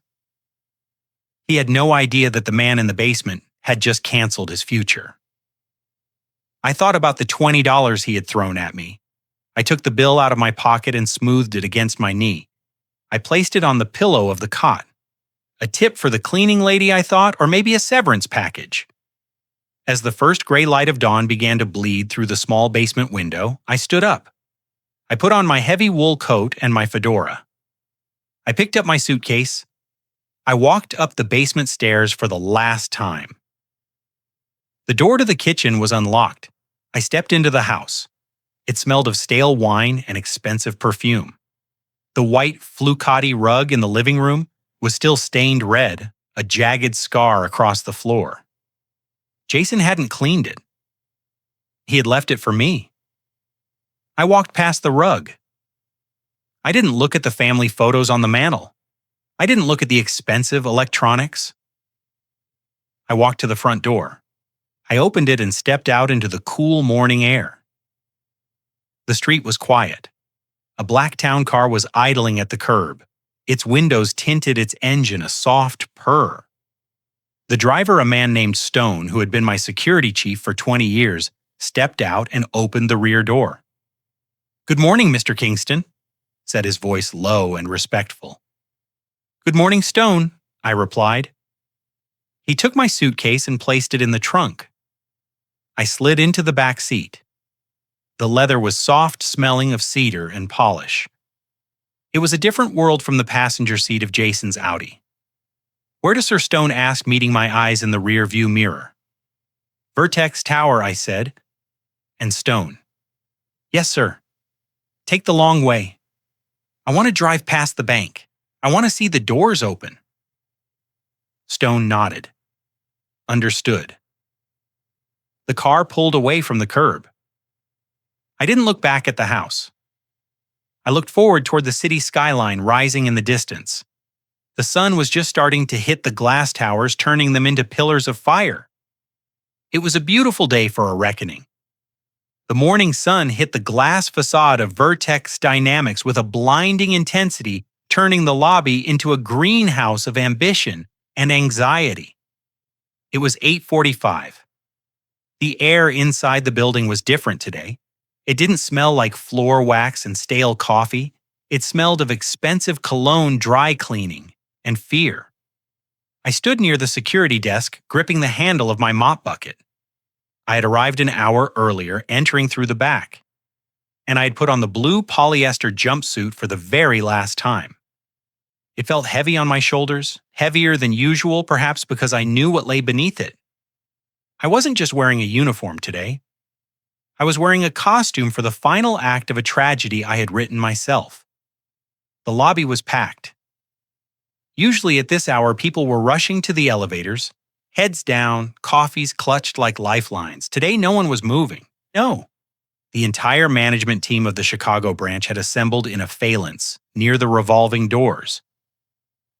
He had no idea that the man in the basement had just canceled his future. I thought about the $20 he had thrown at me. I took the bill out of my pocket and smoothed it against my knee. I placed it on the pillow of the cot. A tip for the cleaning lady, I thought, or maybe a severance package. As the first gray light of dawn began to bleed through the small basement window, I stood up. I put on my heavy wool coat and my fedora. I picked up my suitcase. I walked up the basement stairs for the last time. The door to the kitchen was unlocked. I stepped into the house. It smelled of stale wine and expensive perfume. The white flucati rug in the living room was still stained red, a jagged scar across the floor. Jason hadn't cleaned it. He had left it for me. I walked past the rug. I didn't look at the family photos on the mantel. I didn't look at the expensive electronics. I walked to the front door. I opened it and stepped out into the cool morning air. The street was quiet. A black town car was idling at the curb. Its windows tinted its engine a soft purr. The driver, a man named Stone, who had been my security chief for 20 years, stepped out and opened the rear door. "Good morning, Mr. Kingston," said his voice low and respectful. "Good morning, Stone," I replied. He took my suitcase and placed it in the trunk. I slid into the back seat. The leather was soft, smelling of cedar and polish. It was a different world from the passenger seat of Jason's Audi. "Where does Sir Stone ask, meeting my eyes in the rear view mirror?" "Vertex Tower," I said. And Stone, "Yes, sir. Take the long way. I want to drive past the bank. I want to see the doors open." Stone nodded. Understood. The car pulled away from the curb. I didn't look back at the house. I looked forward toward the city skyline rising in the distance. The sun was just starting to hit the glass towers, turning them into pillars of fire. It was a beautiful day for a reckoning. The morning sun hit the glass facade of Vertex Dynamics with a blinding intensity, turning the lobby into a greenhouse of ambition and anxiety. It was 8:45. The air inside the building was different today. It didn't smell like floor wax and stale coffee. It smelled of expensive cologne dry cleaning and fear. I stood near the security desk, gripping the handle of my mop bucket. I had arrived an hour earlier, entering through the back. And I had put on the blue polyester jumpsuit for the very last time. It felt heavy on my shoulders, heavier than usual, perhaps because I knew what lay beneath it. I wasn't just wearing a uniform today. I was wearing a costume for the final act of a tragedy I had written myself. The lobby was packed. Usually at this hour, people were rushing to the elevators, heads down, coffees clutched like lifelines. Today, no one was moving. No. The entire management team of the Chicago branch had assembled in a phalanx near the revolving doors.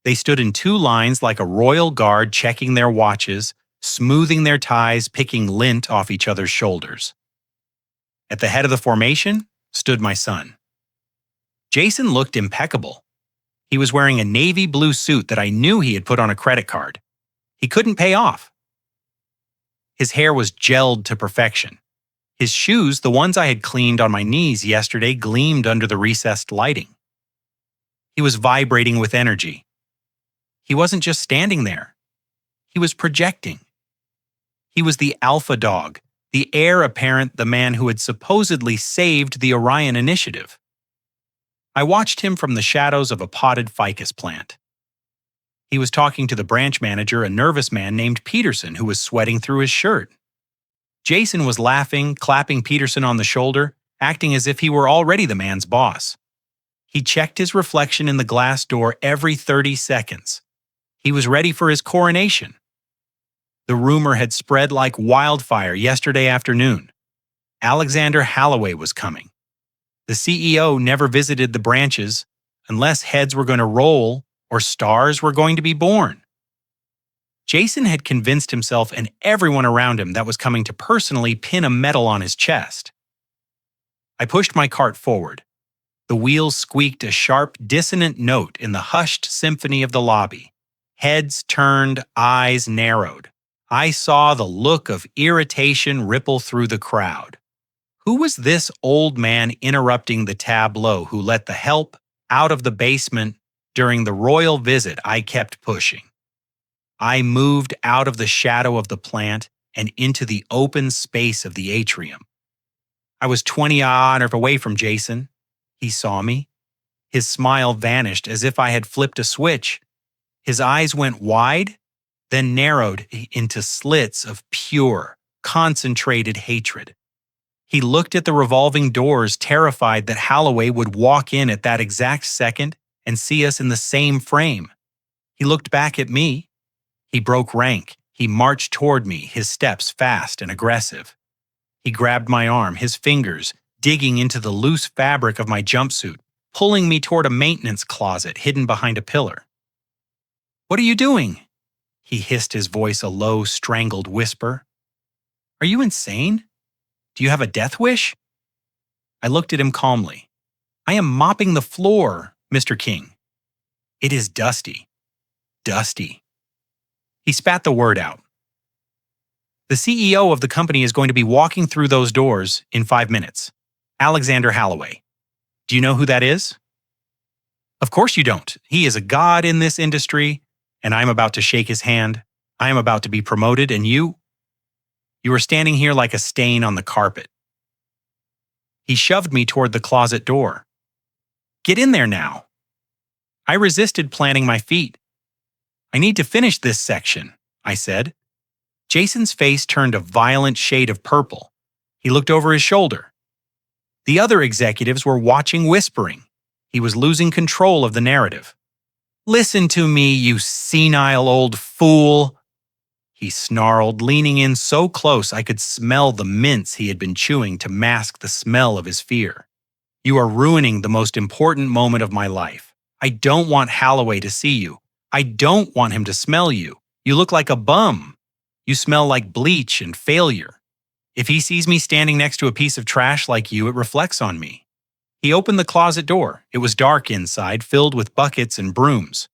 They stood in two lines like a royal guard, checking their watches, smoothing their ties, picking lint off each other's shoulders. At the head of the formation stood my son. Jason looked impeccable. He was wearing a navy blue suit that I knew he had put on a credit card. He couldn't pay off. His hair was gelled to perfection. His shoes, the ones I had cleaned on my knees yesterday, gleamed under the recessed lighting. He was vibrating with energy. He wasn't just standing there. He was projecting. He was the alpha dog, the heir apparent, the man who had supposedly saved the Orion Initiative. I watched him from the shadows of a potted ficus plant. He was talking to the branch manager, a nervous man named Peterson, who was sweating through his shirt. Jason was laughing, clapping Peterson on the shoulder, acting as if he were already the man's boss. He checked his reflection in the glass door every 30 seconds. He was ready for his coronation. The rumor had spread like wildfire yesterday afternoon. Alexander Holloway was coming. The CEO never visited the branches unless heads were going to roll or stars were going to be born. Jason had convinced himself and everyone around him that was coming to personally pin a medal on his chest. I pushed my cart forward. The wheels squeaked a sharp, dissonant note in the hushed symphony of the lobby. Heads turned, eyes narrowed. I saw the look of irritation ripple through the crowd. Who was this old man interrupting the tableau who let the help out of the basement during the royal visit I kept pushing? I moved out of the shadow of the plant and into the open space of the atrium. I was 20-odd away from Jason. He saw me. His smile vanished as if I had flipped a switch. His eyes went wide, then narrowed into slits of pure, concentrated hatred. He looked at the revolving doors, terrified that Holloway would walk in at that exact second and see us in the same frame. He looked back at me. He broke rank. He marched toward me, his steps fast and aggressive. He grabbed my arm, his fingers digging into the loose fabric of my jumpsuit, pulling me toward a maintenance closet hidden behind a pillar. "What are you doing?" He hissed, his voice a low, strangled whisper. "Are you insane? Do you have a death wish?" I looked at him calmly. "I am mopping the floor, Mr. King. It is dusty. Dusty." He spat the word out. "The CEO of the company is going to be walking through those doors in 5 minutes. Alexander Holloway. Do you know who that is?" "Of course you don't. He is a god in this industry, and I am about to shake his hand. I am about to be promoted, and you are standing here like a stain on the carpet." He shoved me toward the closet door. "Get in there now." I resisted, planting my feet. "I need to finish this section," I said. Jason's face turned a violent shade of purple. He looked over his shoulder. The other executives were watching, whispering. He was losing control of the narrative. "Listen to me, you senile old fool," he snarled, leaning in so close I could smell the mints he had been chewing to mask the smell of his fear. "You are ruining the most important moment of my life. I don't want Holloway to see you. I don't want him to smell you. You look like a bum. You smell like bleach and failure. If he sees me standing next to a piece of trash like you, it reflects on me." He opened the closet door. It was dark inside, filled with buckets and brooms.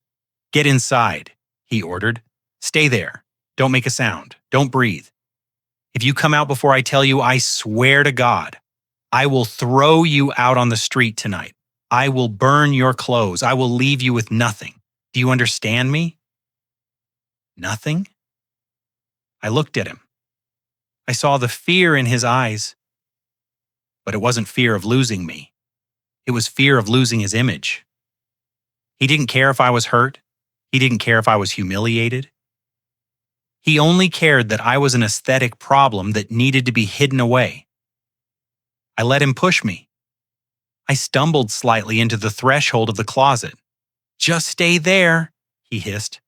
"Get inside," he ordered. "Stay there. Don't make a sound. Don't breathe. If you come out before I tell you, I swear to God, I will throw you out on the street tonight. I will burn your clothes. I will leave you with nothing. Do you understand me?" Nothing? I looked at him. I saw the fear in his eyes. But it wasn't fear of losing me. It was fear of losing his image. He didn't care if I was hurt. He didn't care if I was humiliated. He only cared that I was an aesthetic problem that needed to be hidden away. I let him push me. I stumbled slightly into the threshold of the closet. "Just stay there," he hissed,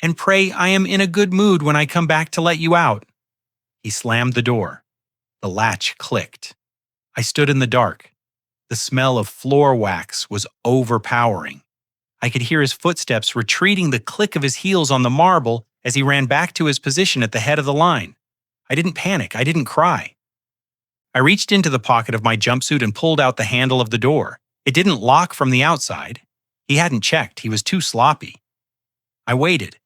"and pray I am in a good mood when I come back to let you out." He slammed the door. The latch clicked. I stood in the dark. The smell of floor wax was overpowering. I could hear his footsteps retreating, the click of his heels on the marble as he ran back to his position at the head of the line. I didn't panic. I didn't cry. I reached into the pocket of my jumpsuit and pulled out the handle of the door. It didn't lock from the outside. He hadn't checked. He was too sloppy. I waited.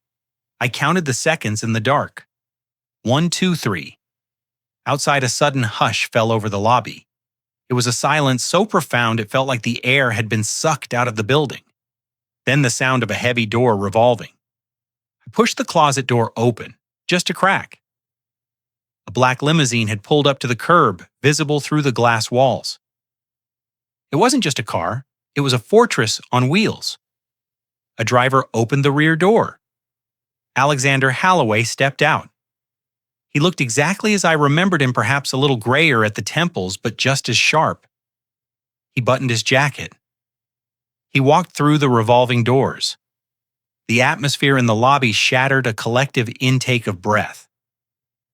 I counted the seconds in the dark. 1, 2, 3. Outside, a sudden hush fell over the lobby. It was a silence so profound it felt like the air had been sucked out of the building. Then the sound of a heavy door revolving. I pushed the closet door open, just a crack. A black limousine had pulled up to the curb, visible through the glass walls. It wasn't just a car, it was a fortress on wheels. A driver opened the rear door. Alexander Holloway stepped out. He looked exactly as I remembered him, perhaps a little grayer at the temples, but just as sharp. He buttoned his jacket. He walked through the revolving doors. The atmosphere in the lobby shattered a collective intake of breath.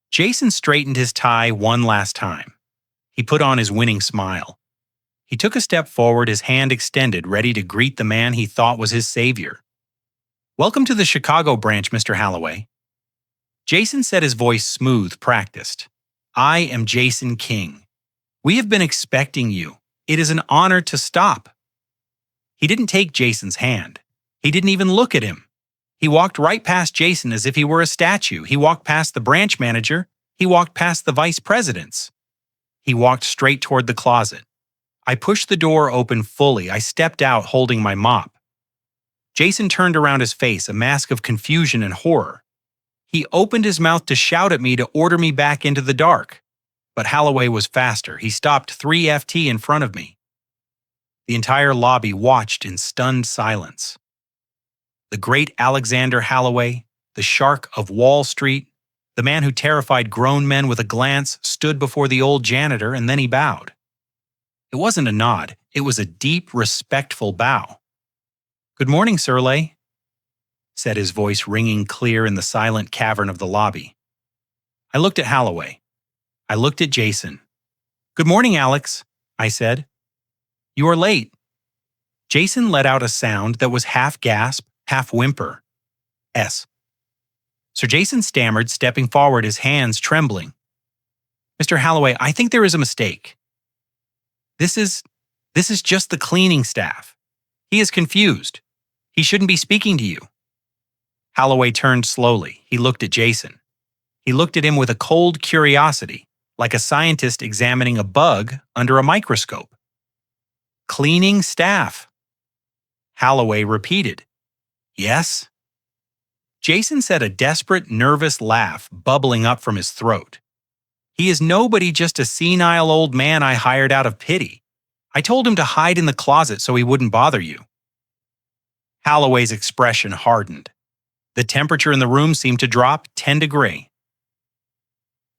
Jason straightened his tie one last time. He put on his winning smile. He took a step forward, his hand extended, ready to greet the man he thought was his savior. "Welcome to the Chicago branch, Mr. Holloway." Jason said, his voice smooth, practiced. "I am Jason King. We have been expecting you. It is an honor to stop." He didn't take Jason's hand. He didn't even look at him. He walked right past Jason as if he were a statue. He walked past the branch manager. He walked past the vice presidents. He walked straight toward the closet. I pushed the door open fully. I stepped out holding my mop. Jason turned around, his face a mask of confusion and horror. He opened his mouth to shout at me to order me back into the dark. But Holloway was faster. He stopped 3 FT in front of me. The entire lobby watched in stunned silence. The great Alexander Holloway, the shark of Wall Street, the man who terrified grown men with a glance, stood before the old janitor, and then he bowed. It wasn't a nod. It was a deep, respectful bow. "Good morning, Sirley," said his voice ringing clear in the silent cavern of the lobby. I looked at Holloway. I looked at Jason. "Good morning, Alex," I said. "You are late." Jason let out a sound that was half gasp, half whimper. "S." Sir Jason stammered, stepping forward, his hands trembling. "Mr. Holloway, I think there is a mistake. This is just the cleaning staff. He is confused. He shouldn't be speaking to you." Holloway turned slowly. He looked at Jason. He looked at him with a cold curiosity, like a scientist examining a bug under a microscope. "Cleaning staff." Holloway repeated, "Yes?" Jason said, a desperate, nervous laugh bubbling up from his throat. "He is nobody, just a senile old man I hired out of pity. I told him to hide in the closet so he wouldn't bother you." Holloway's expression hardened. The temperature in the room seemed to drop 10 degrees.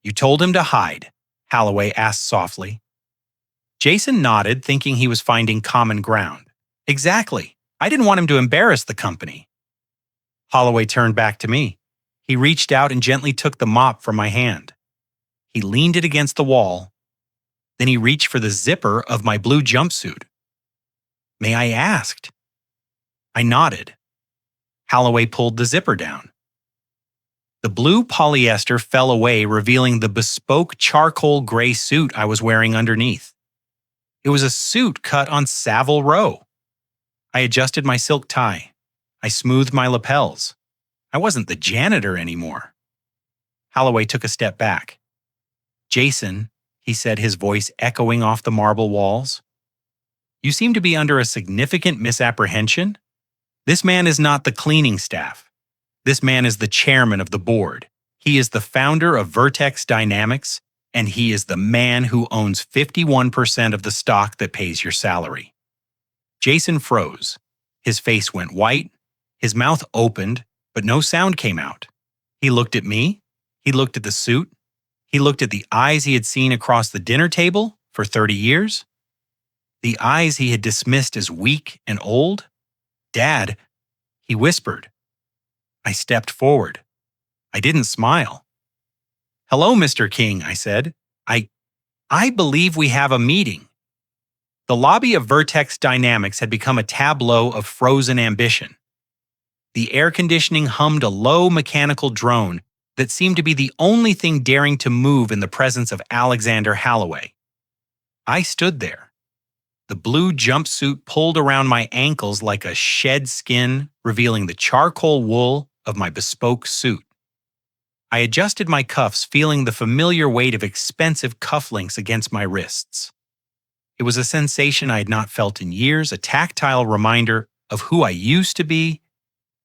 "You told him to hide?" Holloway asked softly. Jason nodded, thinking he was finding common ground. "Exactly. I didn't want him to embarrass the company." Holloway turned back to me. He reached out and gently took the mop from my hand. He leaned it against the wall. Then he reached for the zipper of my blue jumpsuit. "May I ask?" I nodded. Holloway pulled the zipper down. The blue polyester fell away, revealing the bespoke charcoal gray suit I was wearing underneath. It was a suit cut on Savile Row. I adjusted my silk tie. I smoothed my lapels. I wasn't the janitor anymore. Holloway took a step back. "Jason," he said, his voice echoing off the marble walls, "you seem to be under a significant misapprehension. This man is not the cleaning staff. This man is the chairman of the board. He is the founder of Vertex Dynamics, and he is the man who owns 51% of the stock that pays your salary." Jason froze. His face went white. His mouth opened, but no sound came out. He looked at me. He looked at the suit. He looked at the eyes he had seen across the dinner table for 30 years. The eyes he had dismissed as weak and old. "Dad," he whispered. I stepped forward. I didn't smile. "Hello, Mr. King," I said. I believe we have a meeting." The lobby of Vertex Dynamics had become a tableau of frozen ambition. The air conditioning hummed a low mechanical drone that seemed to be the only thing daring to move in the presence of Alexander Holloway. I stood there, the blue jumpsuit pulled around my ankles like a shed skin, revealing the charcoal wool of my bespoke suit. I adjusted my cuffs, feeling the familiar weight of expensive cufflinks against my wrists. It was a sensation I had not felt in years, a tactile reminder of who I used to be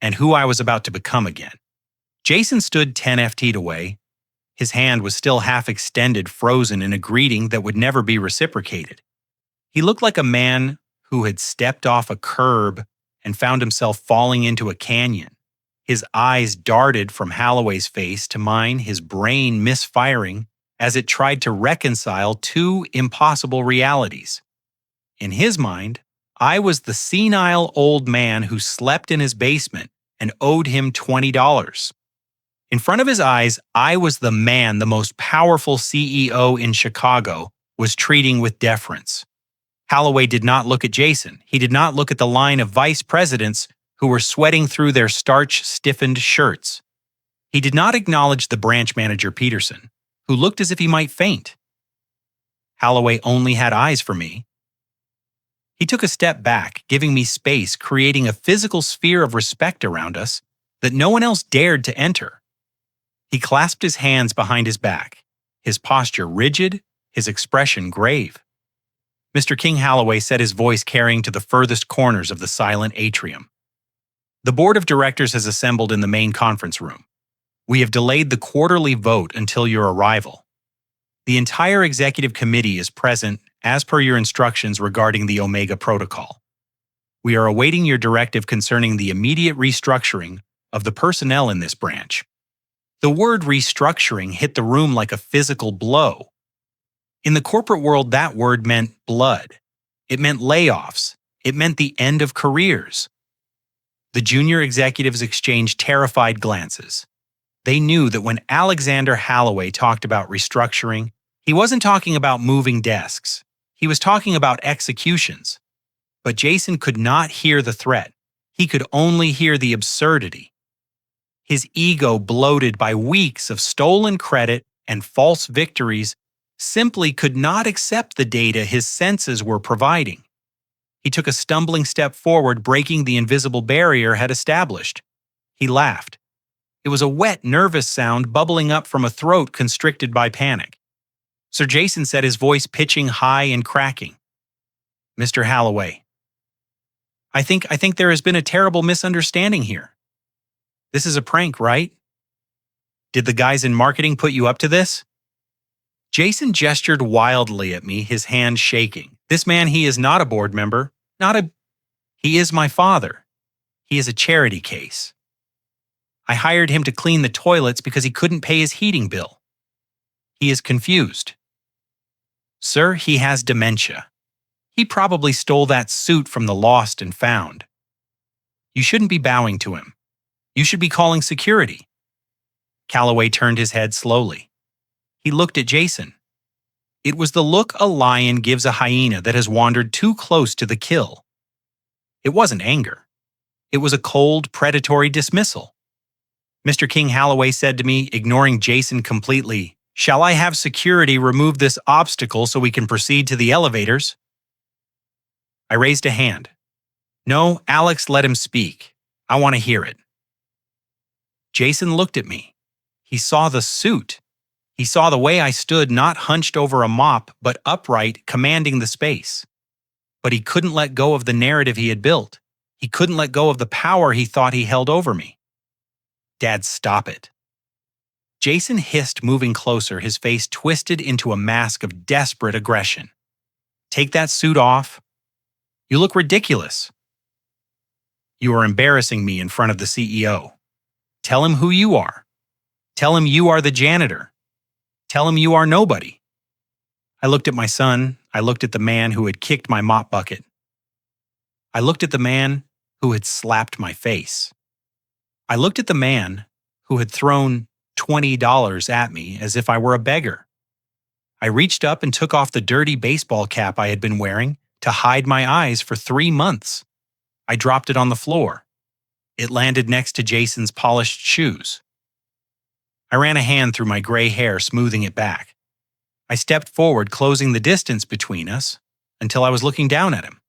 and who I was about to become again. Jason stood 10 feet away. His hand was still half extended, frozen in a greeting that would never be reciprocated. He looked like a man who had stepped off a curb and found himself falling into a canyon. His eyes darted from Holloway's face to mine, his brain misfiring as it tried to reconcile two impossible realities. In his mind, I was the senile old man who slept in his basement and owed him $20. In front of his eyes, I was the man the most powerful CEO in Chicago was treating with deference. Holloway did not look at Jason. He did not look at the line of vice presidents who were sweating through their starch-stiffened shirts. He did not acknowledge the branch manager Peterson, who looked as if he might faint. Holloway only had eyes for me. He took a step back, giving me space, creating a physical sphere of respect around us that no one else dared to enter. He clasped his hands behind his back, his posture rigid, his expression grave. Mr. King Holloway said, his voice carrying to the furthest corners of the silent atrium. The board of directors has assembled in the main conference room. We have delayed the quarterly vote until your arrival. The entire executive committee is present as per your instructions regarding the Omega Protocol. We are awaiting your directive concerning the immediate restructuring of the personnel in this branch. The word restructuring hit the room like a physical blow. In the corporate world, that word meant blood. It meant layoffs. It meant the end of careers. The junior executives exchanged terrified glances. They knew that when Alexander Holloway talked about restructuring, he wasn't talking about moving desks. He was talking about executions. But Jason could not hear the threat. He could only hear the absurdity. His ego, bloated by weeks of stolen credit and false victories, simply could not accept the data his senses were providing. He took a stumbling step forward, breaking the invisible barrier had established. He laughed. It was a wet, nervous sound bubbling up from a throat constricted by panic. Sir Jason said, his voice pitching high and cracking. Mr. Holloway, I think there has been a terrible misunderstanding here. This is a prank, right? Did the guys in marketing put you up to this? Jason gestured wildly at me, his hand shaking. This man, he is not a board member. He is my father. He is a charity case. I hired him to clean the toilets because he couldn't pay his heating bill. He is confused. Sir, he has dementia. He probably stole that suit from the lost and found. You shouldn't be bowing to him. You should be calling security. Calloway turned his head slowly. He looked at Jason. It was the look a lion gives a hyena that has wandered too close to the kill. It wasn't anger. It was a cold, predatory dismissal. Mr. King Holloway said to me, ignoring Jason completely, "Shall I have security remove this obstacle so we can proceed to the elevators?" I raised a hand. No, Alex, let him speak. I want to hear it. Jason looked at me. He saw the suit. He saw the way I stood, not hunched over a mop, but upright, commanding the space. But he couldn't let go of the narrative he had built. He couldn't let go of the power he thought he held over me. Dad, stop it. Jason hissed, moving closer, his face twisted into a mask of desperate aggression. Take that suit off. You look ridiculous. You are embarrassing me in front of the CEO. Tell him who you are. Tell him you are the janitor. Tell him you are nobody. I looked at my son. I looked at the man who had kicked my mop bucket. I looked at the man who had slapped my face. I looked at the man who had thrown $20 at me as if I were a beggar. I reached up and took off the dirty baseball cap I had been wearing to hide my eyes for 3 months. I dropped it on the floor. It landed next to Jason's polished shoes. I ran a hand through my gray hair, smoothing it back. I stepped forward, closing the distance between us until I was looking down at him.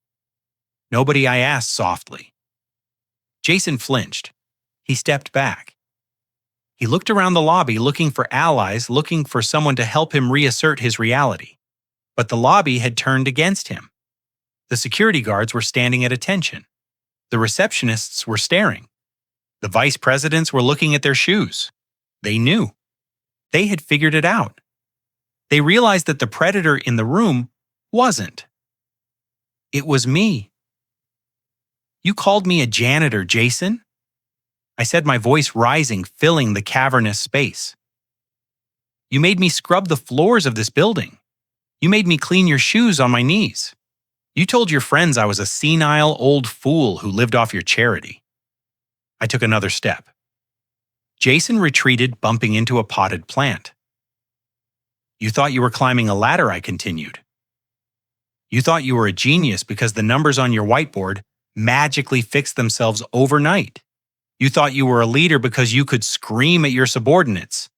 "Nobody?" I asked softly. Jason flinched. He stepped back. He looked around the lobby, looking for allies, looking for someone to help him reassert his reality. But the lobby had turned against him. The security guards were standing at attention. The receptionists were staring. The vice presidents were looking at their shoes. They knew. They had figured it out. They realized that the predator in the room wasn't. It was me. "You called me a janitor, Jason?" I said, my voice rising, filling the cavernous space. "You made me scrub the floors of this building. You made me clean your shoes on my knees. You told your friends I was a senile old fool who lived off your charity." I took another step. Jason retreated, bumping into a potted plant. "You thought you were climbing a ladder," I continued. "You thought you were a genius because the numbers on your whiteboard magically fixed themselves overnight. You thought you were a leader because you could scream at your subordinates.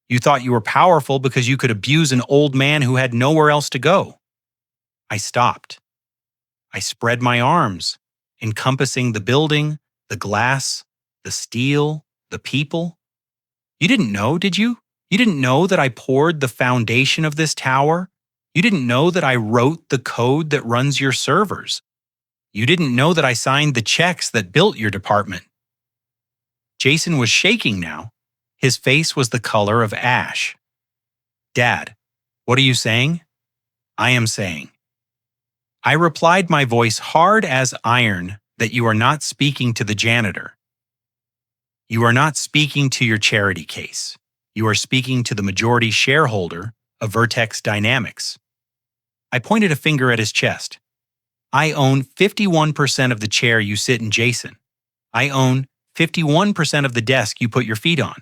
You thought you were powerful because you could abuse an old man who had nowhere else to go." I stopped. I spread my arms, encompassing the building, the glass, the steel, the people. "You didn't know, did you? You didn't know that I poured the foundation of this tower? You didn't know that I wrote the code that runs your servers? You didn't know that I signed the checks that built your department?" Jason was shaking now. His face was the color of ash. "Dad, what are you saying?" "I am saying." I replied, my voice hard as iron, "that you are not speaking to the janitor. You are not speaking to your charity case. You are speaking to the majority shareholder of Vertex Dynamics." I pointed a finger at his chest. "I own 51% of the chair you sit in, Jason. I own 51% of the desk you put your feet on.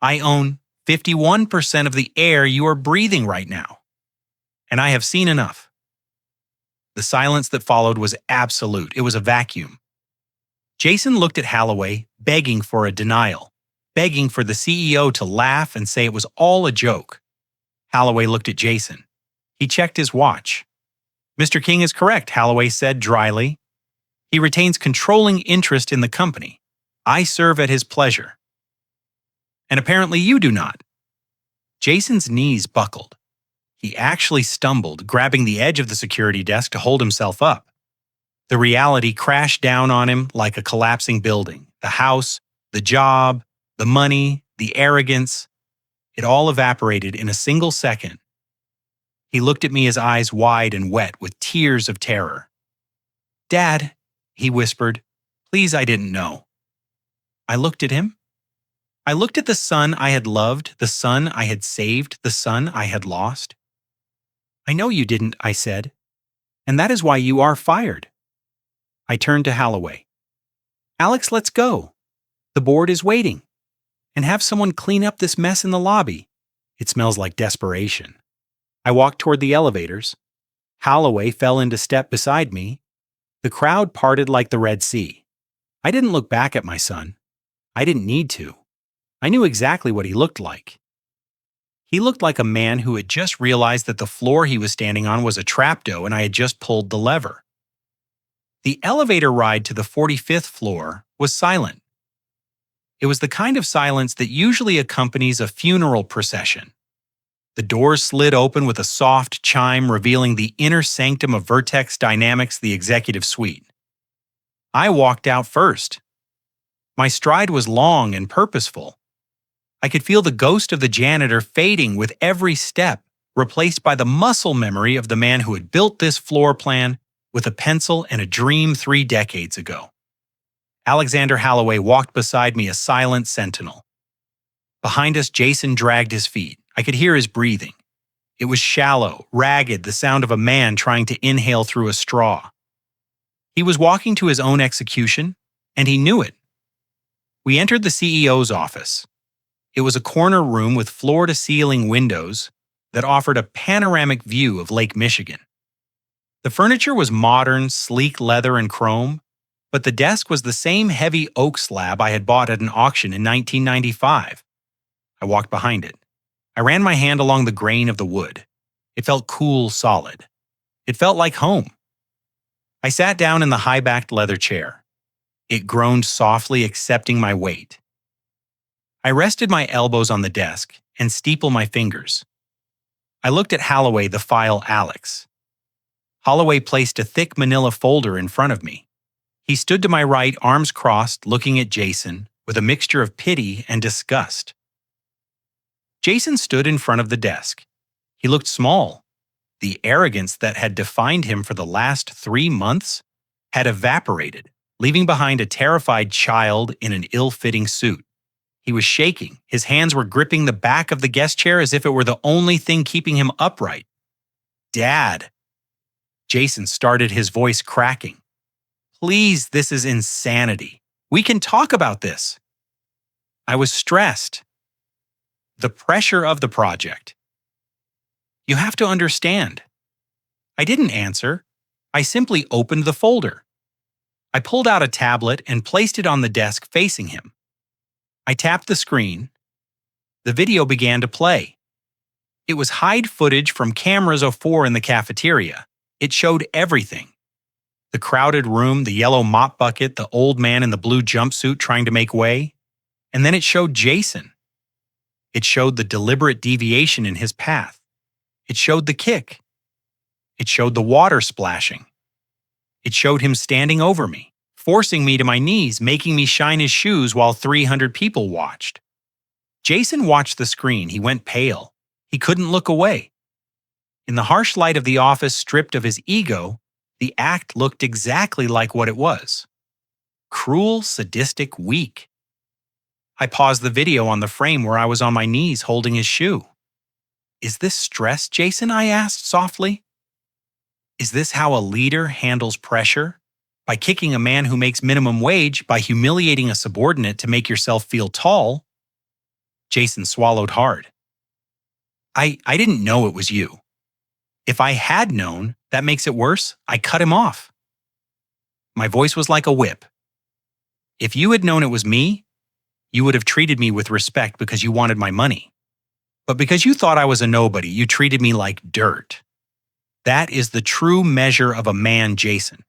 I own 51% of the air you are breathing right now. And I have seen enough." The silence that followed was absolute. It was a vacuum. Jason looked at Holloway, begging for a denial, begging for the CEO to laugh and say it was all a joke. Holloway looked at Jason. He checked his watch. "Mr. King is correct," Holloway said dryly. "He retains controlling interest in the company. I serve at his pleasure. And apparently you do not." Jason's knees buckled. He actually stumbled, grabbing the edge of the security desk to hold himself up. The reality crashed down on him like a collapsing building. The house, the job, the money, the arrogance. It all evaporated in a single second. He looked at me, his eyes wide and wet with tears of terror. "Dad," he whispered, "please, I didn't know." I looked at him. I looked at the son I had loved, the son I had saved, the son I had lost. "I know you didn't," I said, "and that is why you are fired." I turned to Holloway. "Alex, let's go. The board is waiting. And have someone clean up this mess in the lobby. It smells like desperation." I walked toward the elevators. Holloway fell into step beside me. The crowd parted like the Red Sea. I didn't look back at my son. I didn't need to. I knew exactly what he looked like. He looked like a man who had just realized that the floor he was standing on was a trapdoor and I had just pulled the lever. The elevator ride to the 45th floor was silent. It was the kind of silence that usually accompanies a funeral procession. The doors slid open with a soft chime revealing the inner sanctum of Vertex Dynamics, the executive suite. I walked out first. My stride was long and purposeful. I could feel the ghost of the janitor fading with every step, replaced by the muscle memory of the man who had built this floor plan with a pencil and a dream 3 decades ago. Alexander Holloway walked beside me, a silent sentinel. Behind us, Jason dragged his feet. I could hear his breathing. It was shallow, ragged, the sound of a man trying to inhale through a straw. He was walking to his own execution, and he knew it. We entered the CEO's office. It was a corner room with floor-to-ceiling windows that offered a panoramic view of Lake Michigan. The furniture was modern, sleek leather and chrome, but the desk was the same heavy oak slab I had bought at an auction in 1995. I walked behind it. I ran my hand along the grain of the wood. It felt cool, solid. It felt like home. I sat down in the high-backed leather chair. It groaned softly, accepting my weight. I rested my elbows on the desk and steepled my fingers. I looked at Holloway, the file Alex. Holloway placed a thick manila folder in front of me. He stood to my right, arms crossed, looking at Jason with a mixture of pity and disgust. Jason stood in front of the desk. He looked small. The arrogance that had defined him for the last 3 months had evaporated, leaving behind a terrified child in an ill-fitting suit. He was shaking. His hands were gripping the back of the guest chair as if it were the only thing keeping him upright. "Dad." Jason started, his voice cracking. "Please, this is insanity. We can talk about this." I was stressed. The pressure of the project. "You have to understand." I didn't answer. I simply opened the folder. I pulled out a tablet and placed it on the desk facing him. I tapped the screen. The video began to play. It was hide footage from cameras of 4 in the cafeteria. It showed everything. The crowded room, the yellow mop bucket, the old man in the blue jumpsuit trying to make way. And then it showed Jason. It showed the deliberate deviation in his path. It showed the kick. It showed the water splashing. It showed him standing over me, forcing me to my knees, making me shine his shoes while 300 people watched. Jason watched the screen. He went pale. He couldn't look away. In the harsh light of the office, stripped of his ego, the act looked exactly like what it was. Cruel, sadistic, weak. I paused the video on the frame where I was on my knees holding his shoe. "Is this stress, Jason?" I asked softly. "Is this how a leader handles pressure? By kicking a man who makes minimum wage, by humiliating a subordinate to make yourself feel tall?" Jason swallowed hard. I didn't know it was you. If I had known, that makes it worse, I cut him off. My voice was like a whip. If you had known it was me, you would have treated me with respect because you wanted my money. But because you thought I was a nobody, you treated me like dirt. That is the true measure of a man, Jason.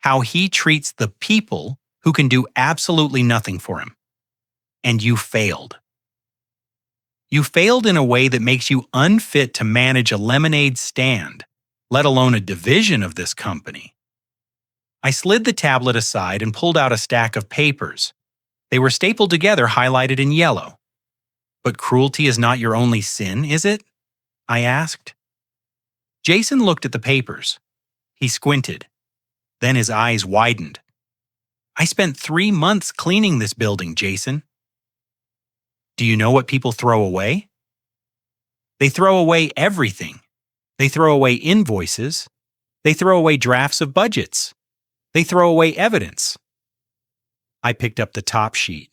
How he treats the people who can do absolutely nothing for him. And you failed. You failed in a way that makes you unfit to manage a lemonade stand, let alone a division of this company. I slid the tablet aside and pulled out a stack of papers. They were stapled together, highlighted in yellow. "But cruelty is not your only sin, is it?" I asked. Jason looked at the papers. He squinted. Then his eyes widened. "I spent 3 months cleaning this building, Jason." "Do you know what people throw away?" "They throw away everything. They throw away invoices. They throw away drafts of budgets. They throw away evidence." I picked up the top sheet.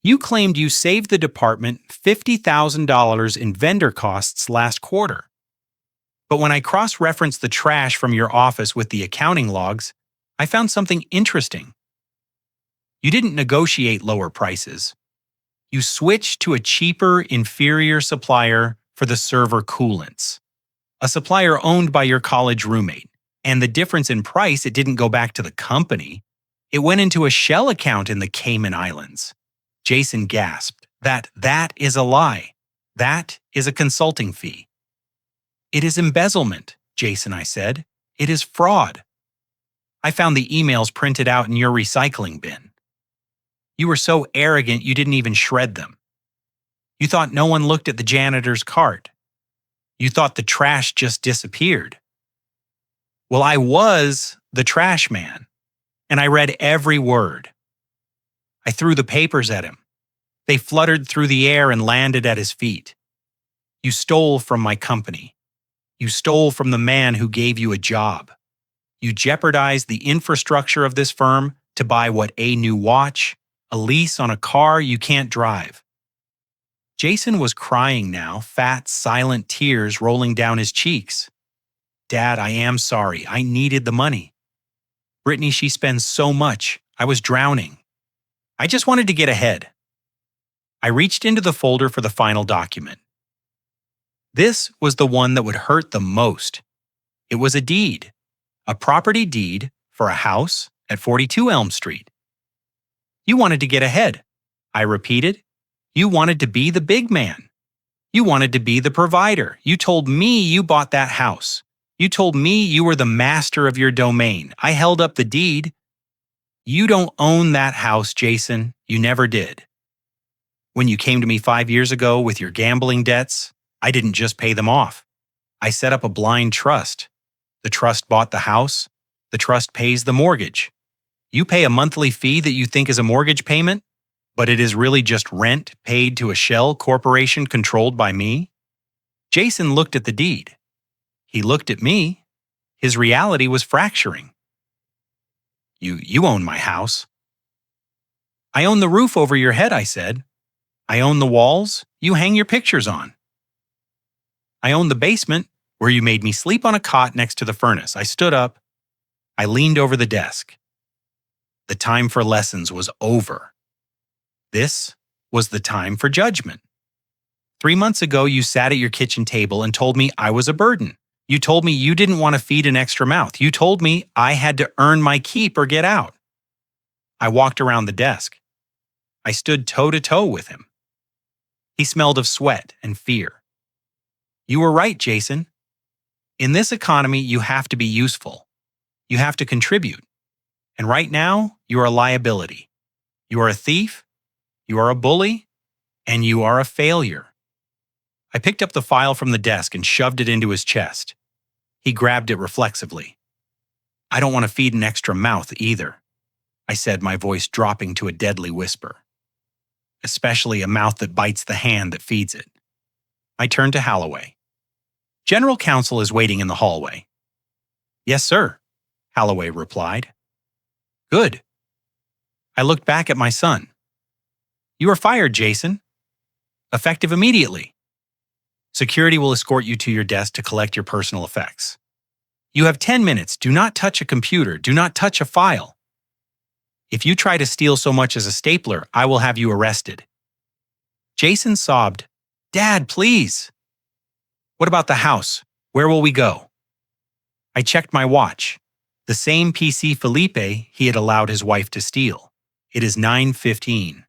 "You claimed you saved the department $50,000 in vendor costs last quarter. But when I cross-referenced the trash from your office with the accounting logs, I found something interesting. You didn't negotiate lower prices. You switched to a cheaper, inferior supplier for the server coolants, a supplier owned by your college roommate. And the difference in price, it didn't go back to the company. It went into a shell account in the Cayman Islands." Jason gasped. That is a lie. That is a consulting fee." "It is embezzlement, Jason," I said. "It is fraud. I found the emails printed out in your recycling bin. You were so arrogant you didn't even shred them. You thought no one looked at the janitor's cart. You thought the trash just disappeared. Well, I was the trash man, and I read every word. I threw the papers at him. They fluttered through the air and landed at his feet. You stole from my company. You stole from the man who gave you a job. You jeopardized the infrastructure of this firm to buy what, a new watch, a lease on a car you can't drive." Jason was crying now, fat, silent tears rolling down his cheeks. "Dad, I am sorry. I needed the money. Brittany, she spends so much. I was drowning. I just wanted to get ahead." I reached into the folder for the final document. This was the one that would hurt the most. It was a deed, a property deed for a house at 42 Elm Street. You wanted to get ahead, I repeated. You wanted to be the big man. You wanted to be the provider. You told me you bought that house. You told me you were the master of your domain. I held up the deed. You don't own that house, Jason. You never did. When you came to me 5 years ago with your gambling debts, I didn't just pay them off. I set up a blind trust. The trust bought the house. The trust pays the mortgage. You pay a monthly fee that you think is a mortgage payment, but it is really just rent paid to a shell corporation controlled by me? Jason looked at the deed. He looked at me. His reality was fracturing. You own my house. I own the roof over your head, I said. I own the walls you hang your pictures on. I own the basement where you made me sleep on a cot next to the furnace. I stood up. I leaned over the desk. The time for lessons was over. This was the time for judgment. 3 months ago, you sat at your kitchen table and told me I was a burden. You told me you didn't want to feed an extra mouth. You told me I had to earn my keep or get out. I walked around the desk. I stood toe-to-toe with him. He smelled of sweat and fear. You were right, Jason. In this economy, you have to be useful. You have to contribute. And right now, you are a liability. You are a thief, you are a bully, and you are a failure. I picked up the file from the desk and shoved it into his chest. He grabbed it reflexively. I don't want to feed an extra mouth either, I said, my voice dropping to a deadly whisper. Especially a mouth that bites the hand that feeds it. I turned to Holloway. General Counsel is waiting in the hallway. Yes, sir, Holloway replied. Good. I looked back at my son. You are fired, Jason. Effective immediately. Security will escort you to your desk to collect your personal effects. You have 10 minutes. Do not touch a computer. Do not touch a file. If you try to steal so much as a stapler, I will have you arrested. Jason sobbed, Dad, please. What about the house? Where will we go? I checked my watch. The same PC Felipe he had allowed his wife to steal. It is 9:15.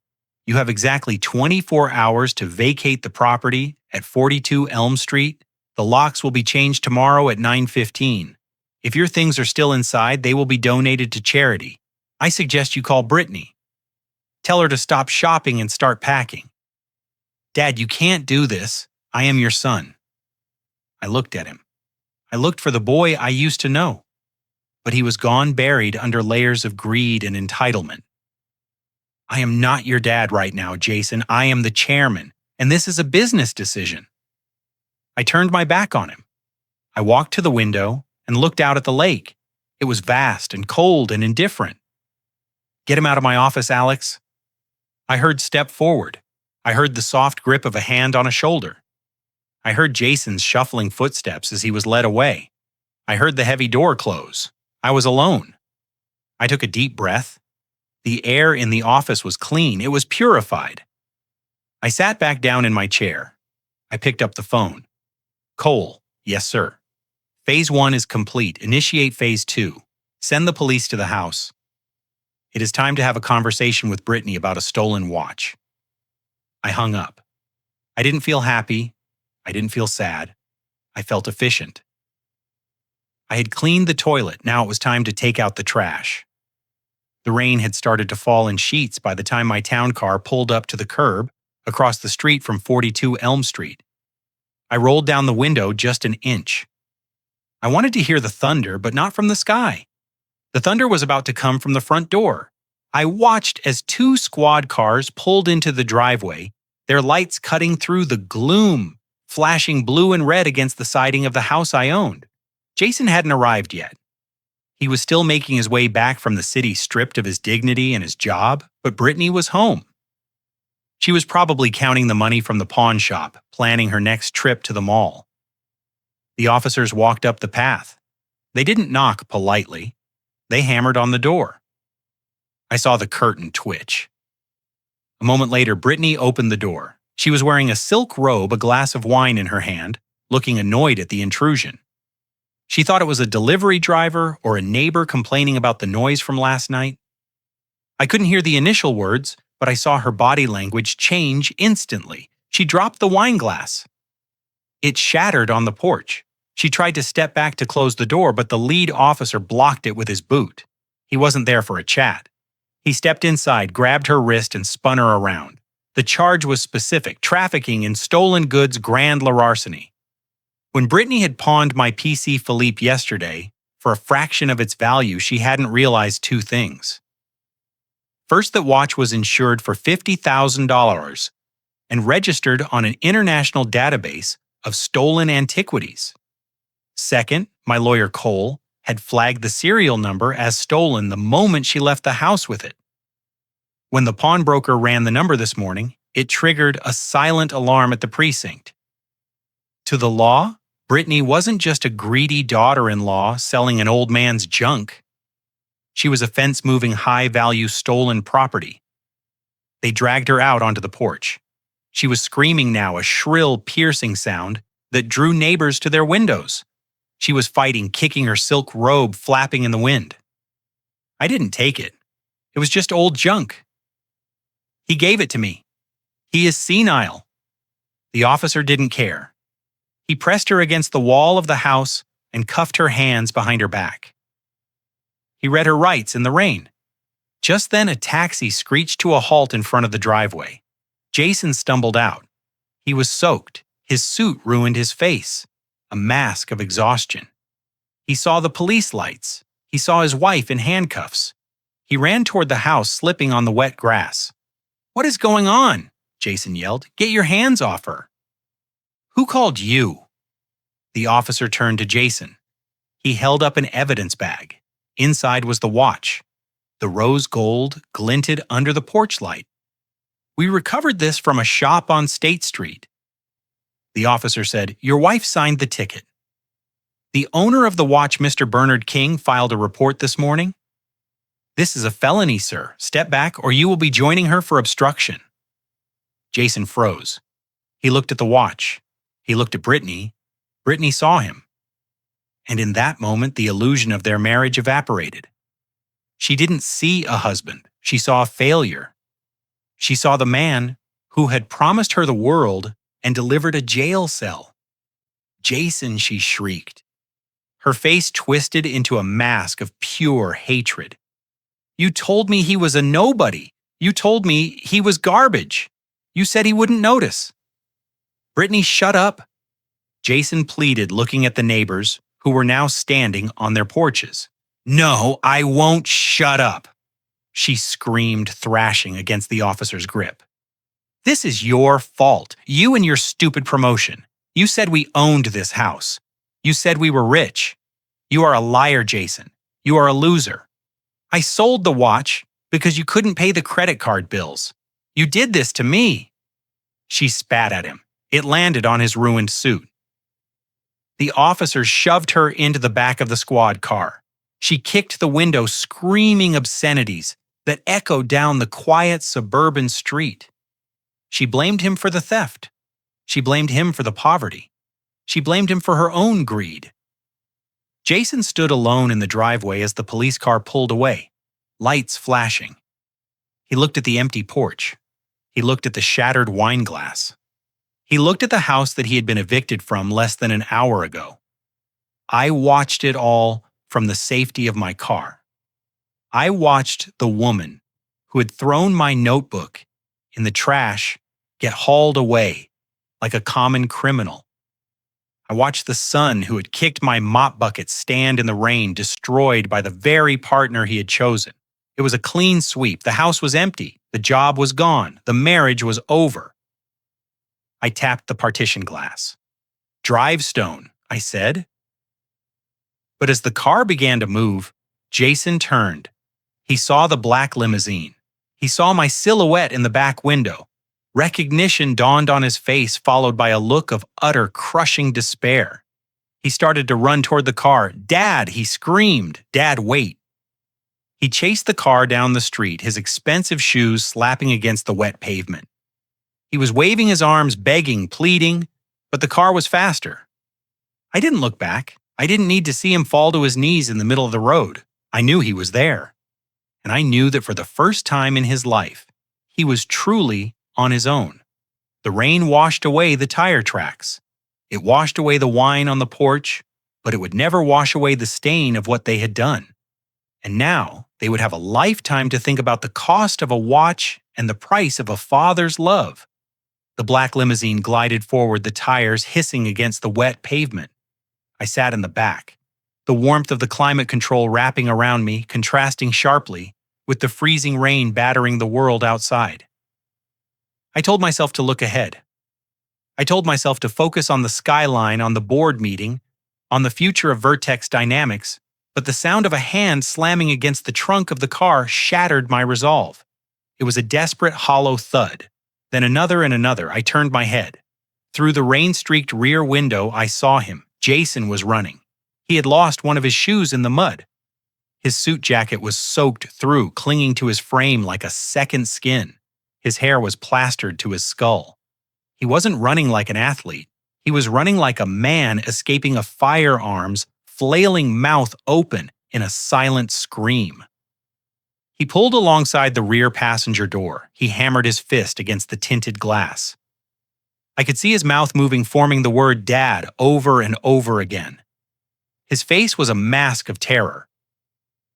You have exactly 24 hours to vacate the property at 42 Elm Street. The locks will be changed tomorrow at 9:15. If your things are still inside, they will be donated to charity. I suggest you call Brittany. Tell her to stop shopping and start packing. Dad, you can't do this. I am your son. I looked at him. I looked for the boy I used to know. But he was gone, buried under layers of greed and entitlement. I am not your dad right now, Jason. I am the chairman, and this is a business decision. I turned my back on him. I walked to the window and looked out at the lake. It was vast and cold and indifferent. Get him out of my office, Alex. I heard step forward. I heard the soft grip of a hand on a shoulder. I heard Jason's shuffling footsteps as he was led away. I heard the heavy door close. I was alone. I took a deep breath. The air in the office was clean. It was purified. I sat back down in my chair. I picked up the phone. Cole, yes, sir. Phase 1 is complete. Initiate Phase 2. Send the police to the house. It is time to have a conversation with Brittany about a stolen watch. I hung up. I didn't feel happy. I didn't feel sad. I felt efficient. I had cleaned the toilet. Now it was time to take out the trash. The rain had started to fall in sheets by the time my town car pulled up to the curb across the street from 42 Elm Street. I rolled down the window just an inch. I wanted to hear the thunder, but not from the sky. The thunder was about to come from the front door. I watched as 2 squad cars pulled into the driveway, their lights cutting through the gloom, flashing blue and red against the siding of the house I owned. Jason hadn't arrived yet. He was still making his way back from the city stripped of his dignity and his job, but Brittany was home. She was probably counting the money from the pawn shop, planning her next trip to the mall. The officers walked up the path. They didn't knock politely. They hammered on the door. I saw the curtain twitch. A moment later, Brittany opened the door. She was wearing a silk robe, a glass of wine in her hand, looking annoyed at the intrusion. She thought it was a delivery driver or a neighbor complaining about the noise from last night. I couldn't hear the initial words, but I saw her body language change instantly. She dropped the wine glass. It shattered on the porch. She tried to step back to close the door, but the lead officer blocked it with his boot. He wasn't there for a chat. He stepped inside, grabbed her wrist, and spun her around. The charge was specific: trafficking in stolen goods, grand larceny. When Brittany had pawned my PC Philippe yesterday, for a fraction of its value, she hadn't realized two things. First, that watch was insured for $50,000 and registered on an international database of stolen antiquities. Second, my lawyer Cole had flagged the serial number as stolen the moment she left the house with it. When the pawnbroker ran the number this morning, it triggered a silent alarm at the precinct. To the law, Brittany wasn't just a greedy daughter-in-law selling an old man's junk. She was a fence-moving, high-value stolen property. They dragged her out onto the porch. She was screaming now, a shrill, piercing sound that drew neighbors to their windows. She was fighting, kicking her silk robe flapping in the wind. I didn't take it. It was just old junk. He gave it to me. He is senile. The officer didn't care. He pressed her against the wall of the house and cuffed her hands behind her back. He read her rights in the rain. Just then, a taxi screeched to a halt in front of the driveway. Jason stumbled out. He was soaked. His suit ruined his face, a mask of exhaustion. He saw the police lights. He saw his wife in handcuffs. He ran toward the house, slipping on the wet grass. "What is going on?" Jason yelled. "Get your hands off her." "Who called you?" The officer turned to Jason. He held up an evidence bag. Inside was the watch. The rose gold glinted under the porch light. "We recovered this from a shop on State Street." The officer said, "Your wife signed the ticket." "The owner of the watch, Mr. Bernard King, filed a report this morning." "This is a felony, sir. Step back or you will be joining her for obstruction." Jason froze. He looked at the watch. He looked at Brittany. Brittany saw him. And in that moment, the illusion of their marriage evaporated. She didn't see a husband. She saw a failure. She saw the man who had promised her the world and delivered a jail cell. "Jason," she shrieked. Her face twisted into a mask of pure hatred. "You told me he was a nobody. You told me he was garbage. You said he wouldn't notice." "Brittany, shut up." Jason pleaded, looking at the neighbors, who were now standing on their porches. "No, I won't shut up," she screamed, thrashing against the officer's grip. "This is your fault. You and your stupid promotion. You said we owned this house. You said we were rich. You are a liar, Jason. You are a loser. I sold the watch because you couldn't pay the credit card bills. You did this to me." She spat at him. It landed on his ruined suit. The officer shoved her into the back of the squad car. She kicked the window, screaming obscenities that echoed down the quiet suburban street. She blamed him for the theft. She blamed him for the poverty. She blamed him for her own greed. Jason stood alone in the driveway as the police car pulled away, lights flashing. He looked at the empty porch. He looked at the shattered wine glass. He looked at the house that he had been evicted from less than an hour ago. I watched it all from the safety of my car. I watched the woman who had thrown my notebook in the trash get hauled away like a common criminal. I watched the son who had kicked my mop bucket stand in the rain, destroyed by the very partner he had chosen. It was a clean sweep. The house was empty. The job was gone. The marriage was over. I tapped the partition glass. "Drivestone," I said. But as the car began to move, Jason turned. He saw the black limousine. He saw my silhouette in the back window. Recognition dawned on his face, followed by a look of utter, crushing despair. He started to run toward the car. "Dad!" he screamed. "Dad, wait!" He chased the car down the street, his expensive shoes slapping against the wet pavement. He was waving his arms, begging, pleading, but the car was faster. I didn't look back. I didn't need to see him fall to his knees in the middle of the road. I knew he was there. And I knew that for the first time in his life, he was truly on his own. The rain washed away the tire tracks. It washed away the wine on the porch, but it would never wash away the stain of what they had done. And now they would have a lifetime to think about the cost of a watch and the price of a father's love. The black limousine glided forward, the tires hissing against the wet pavement. I sat in the back, the warmth of the climate control wrapping around me, contrasting sharply with the freezing rain battering the world outside. I told myself to look ahead. I told myself to focus on the skyline, on the board meeting, on the future of Vertex Dynamics, but the sound of a hand slamming against the trunk of the car shattered my resolve. It was a desperate, hollow thud. Then another and another. I turned my head. Through the rain-streaked rear window, I saw him. Jason was running. He had lost one of his shoes in the mud. His suit jacket was soaked through, clinging to his frame like a second skin. His hair was plastered to his skull. He wasn't running like an athlete. He was running like a man escaping a firearms, flailing mouth open in a silent scream. He pulled alongside the rear passenger door. He hammered his fist against the tinted glass. I could see his mouth moving, forming the word "Dad" over and over again. His face was a mask of terror.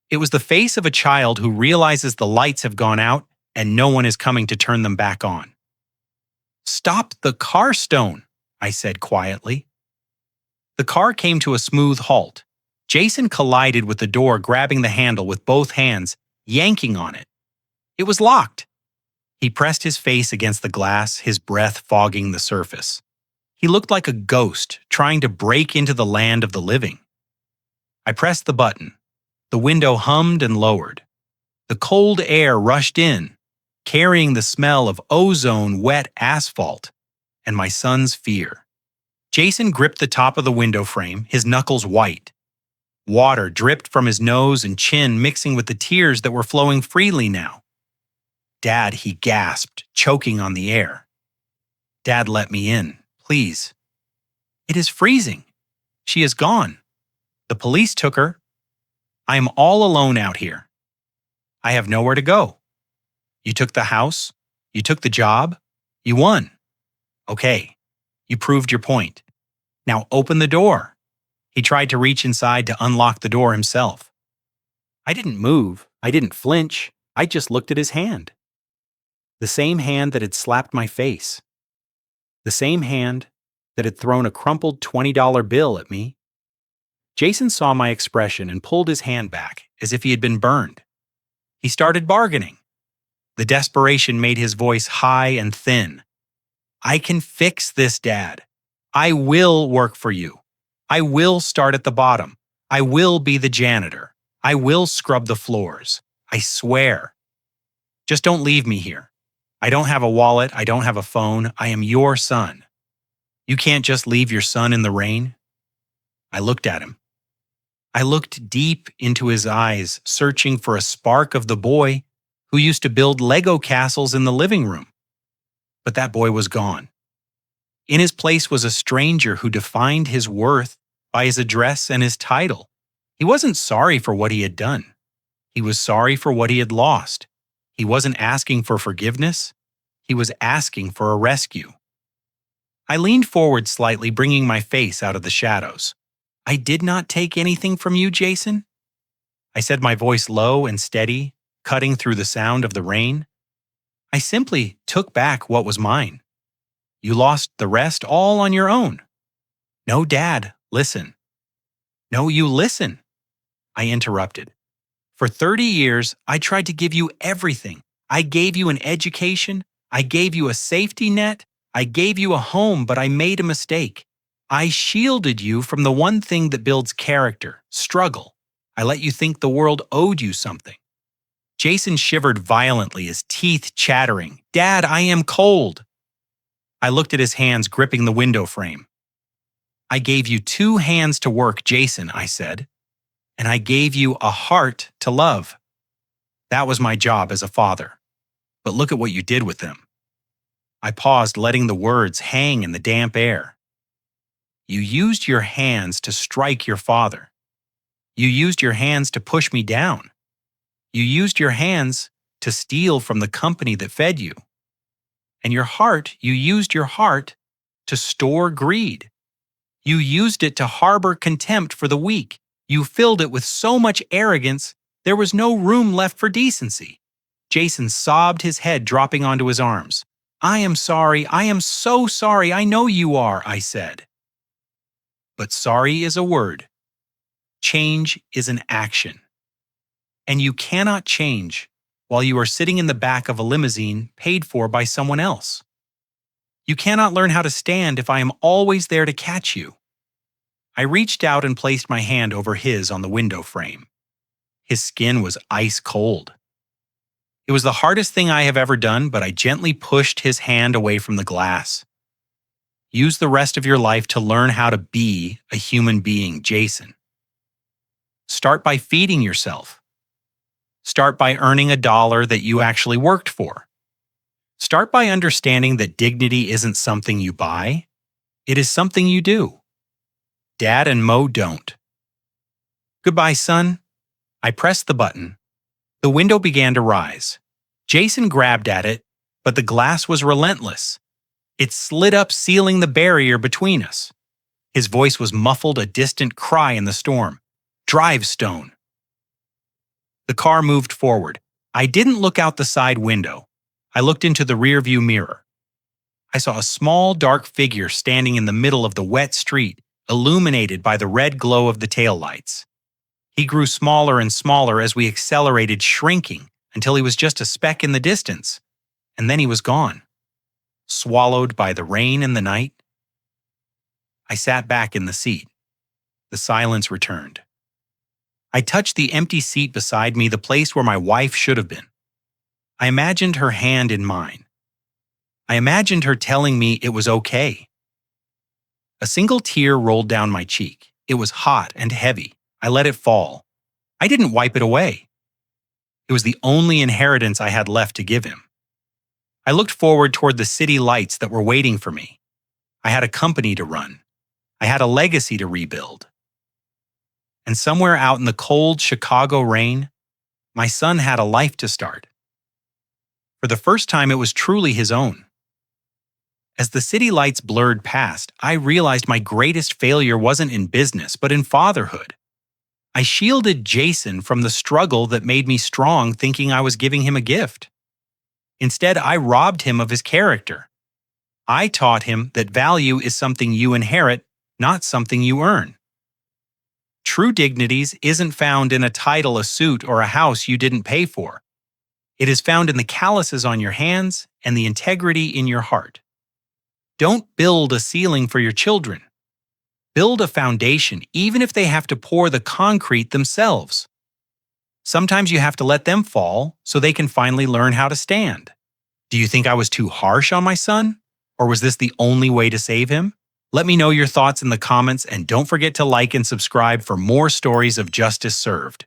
It was the face of a child who realizes the lights have gone out and no one is coming to turn them back on. "Stop the car, Stone," I said quietly. The car came to a smooth halt. Jason collided with the door, grabbing the handle with both hands, yanking on it. It was locked. He pressed his face against the glass, his breath fogging the surface. He looked like a ghost trying to break into the land of the living. I pressed the button. The window hummed and lowered. The cold air rushed in, carrying the smell of ozone wet asphalt and my son's fear. Jason gripped the top of the window frame, his knuckles white. Water dripped from his nose and chin, mixing with the tears that were flowing freely now. "Dad," he gasped, choking on the air. "Dad, let me in, please." "It is freezing. She is gone. The police took her. I am all alone out here. I have nowhere to go. You took the house. You took the job. You won. Okay, you proved your point. Now open the door." He tried to reach inside to unlock the door himself. I didn't move. I didn't flinch. I just looked at his hand. The same hand that had slapped my face. The same hand that had thrown a crumpled $20 bill at me. Jason saw my expression and pulled his hand back as if he had been burned. He started bargaining. The desperation made his voice high and thin. "I can fix this, Dad. I will work for you. I will start at the bottom. I will be the janitor. I will scrub the floors. I swear. Just don't leave me here. I don't have a wallet. I don't have a phone. I am your son. You can't just leave your son in the rain." I looked at him. I looked deep into his eyes, searching for a spark of the boy who used to build Lego castles in the living room. But that boy was gone. In his place was a stranger who defined his worth by his address and his title. He wasn't sorry for what he had done. He was sorry for what he had lost. He wasn't asking for forgiveness. He was asking for a rescue. I leaned forward slightly, bringing my face out of the shadows. "I did not take anything from you, Jason," I said, my voice low and steady, cutting through the sound of the rain. "I simply took back what was mine. You lost the rest all on your own." "No, Dad, listen." "No, you listen," I interrupted. "For 30 years, I tried to give you everything. I gave you an education. I gave you a safety net. I gave you a home, but I made a mistake. I shielded you from the one thing that builds character, struggle. I let you think the world owed you something." Jason shivered violently, his teeth chattering. "Dad, I am cold." I looked at his hands gripping the window frame. "I gave you 2 hands to work, Jason," I said. "And I gave you a heart to love. That was my job as a father. But look at what you did with them." I paused, letting the words hang in the damp air. You used your hands to strike your father. You used your hands to push me down. You used your hands to steal from the company that fed you. And you used your heart to store greed. You used it to harbor contempt for the weak. You filled it with so much arrogance, there was no room left for decency. Jason sobbed, his head dropping onto his arms. I am sorry, I am so sorry, I know you are, I said. But sorry is a word. Change is an action. And you cannot change while you are sitting in the back of a limousine paid for by someone else. You cannot learn how to stand if I am always there to catch you. I reached out and placed my hand over his on the window frame. His skin was ice cold. It was the hardest thing I have ever done, but I gently pushed his hand away from the glass. Use the rest of your life to learn how to be a human being, Jason. Start by feeding yourself. Start by earning $1 that you actually worked for. Start by understanding that dignity isn't something you buy. It is something you do. Dad and Mo don't. Goodbye, son. I pressed the button. The window began to rise. Jason grabbed at it, but the glass was relentless. It slid up, sealing the barrier between us. His voice was muffled, a distant cry in the storm. Drive, Stone. The car moved forward. I didn't look out the side window. I looked into the rearview mirror. I saw a small, dark figure standing in the middle of the wet street, illuminated by the red glow of the taillights. He grew smaller and smaller as we accelerated, shrinking until he was just a speck in the distance. And then he was gone, swallowed by the rain and the night. I sat back in the seat. The silence returned. I touched the empty seat beside me, the place where my wife should have been. I imagined her hand in mine. I imagined her telling me it was okay. A single tear rolled down my cheek. It was hot and heavy. I let it fall. I didn't wipe it away. It was the only inheritance I had left to give him. I looked forward toward the city lights that were waiting for me. I had a company to run. I had a legacy to rebuild. And somewhere out in the cold Chicago rain, my son had a life to start. For the first time, it was truly his own. As the city lights blurred past, I realized my greatest failure wasn't in business, but in fatherhood. I shielded Jason from the struggle that made me strong, thinking I was giving him a gift. Instead, I robbed him of his character. I taught him that value is something you inherit, not something you earn. True dignity isn't found in a title, a suit, or a house you didn't pay for. It is found in the calluses on your hands and the integrity in your heart. Don't build a ceiling for your children. Build a foundation, even if they have to pour the concrete themselves. Sometimes you have to let them fall so they can finally learn how to stand. Do you think I was too harsh on my son? Or was this the only way to save him? Let me know your thoughts in the comments, and don't forget to like and subscribe for more stories of justice served.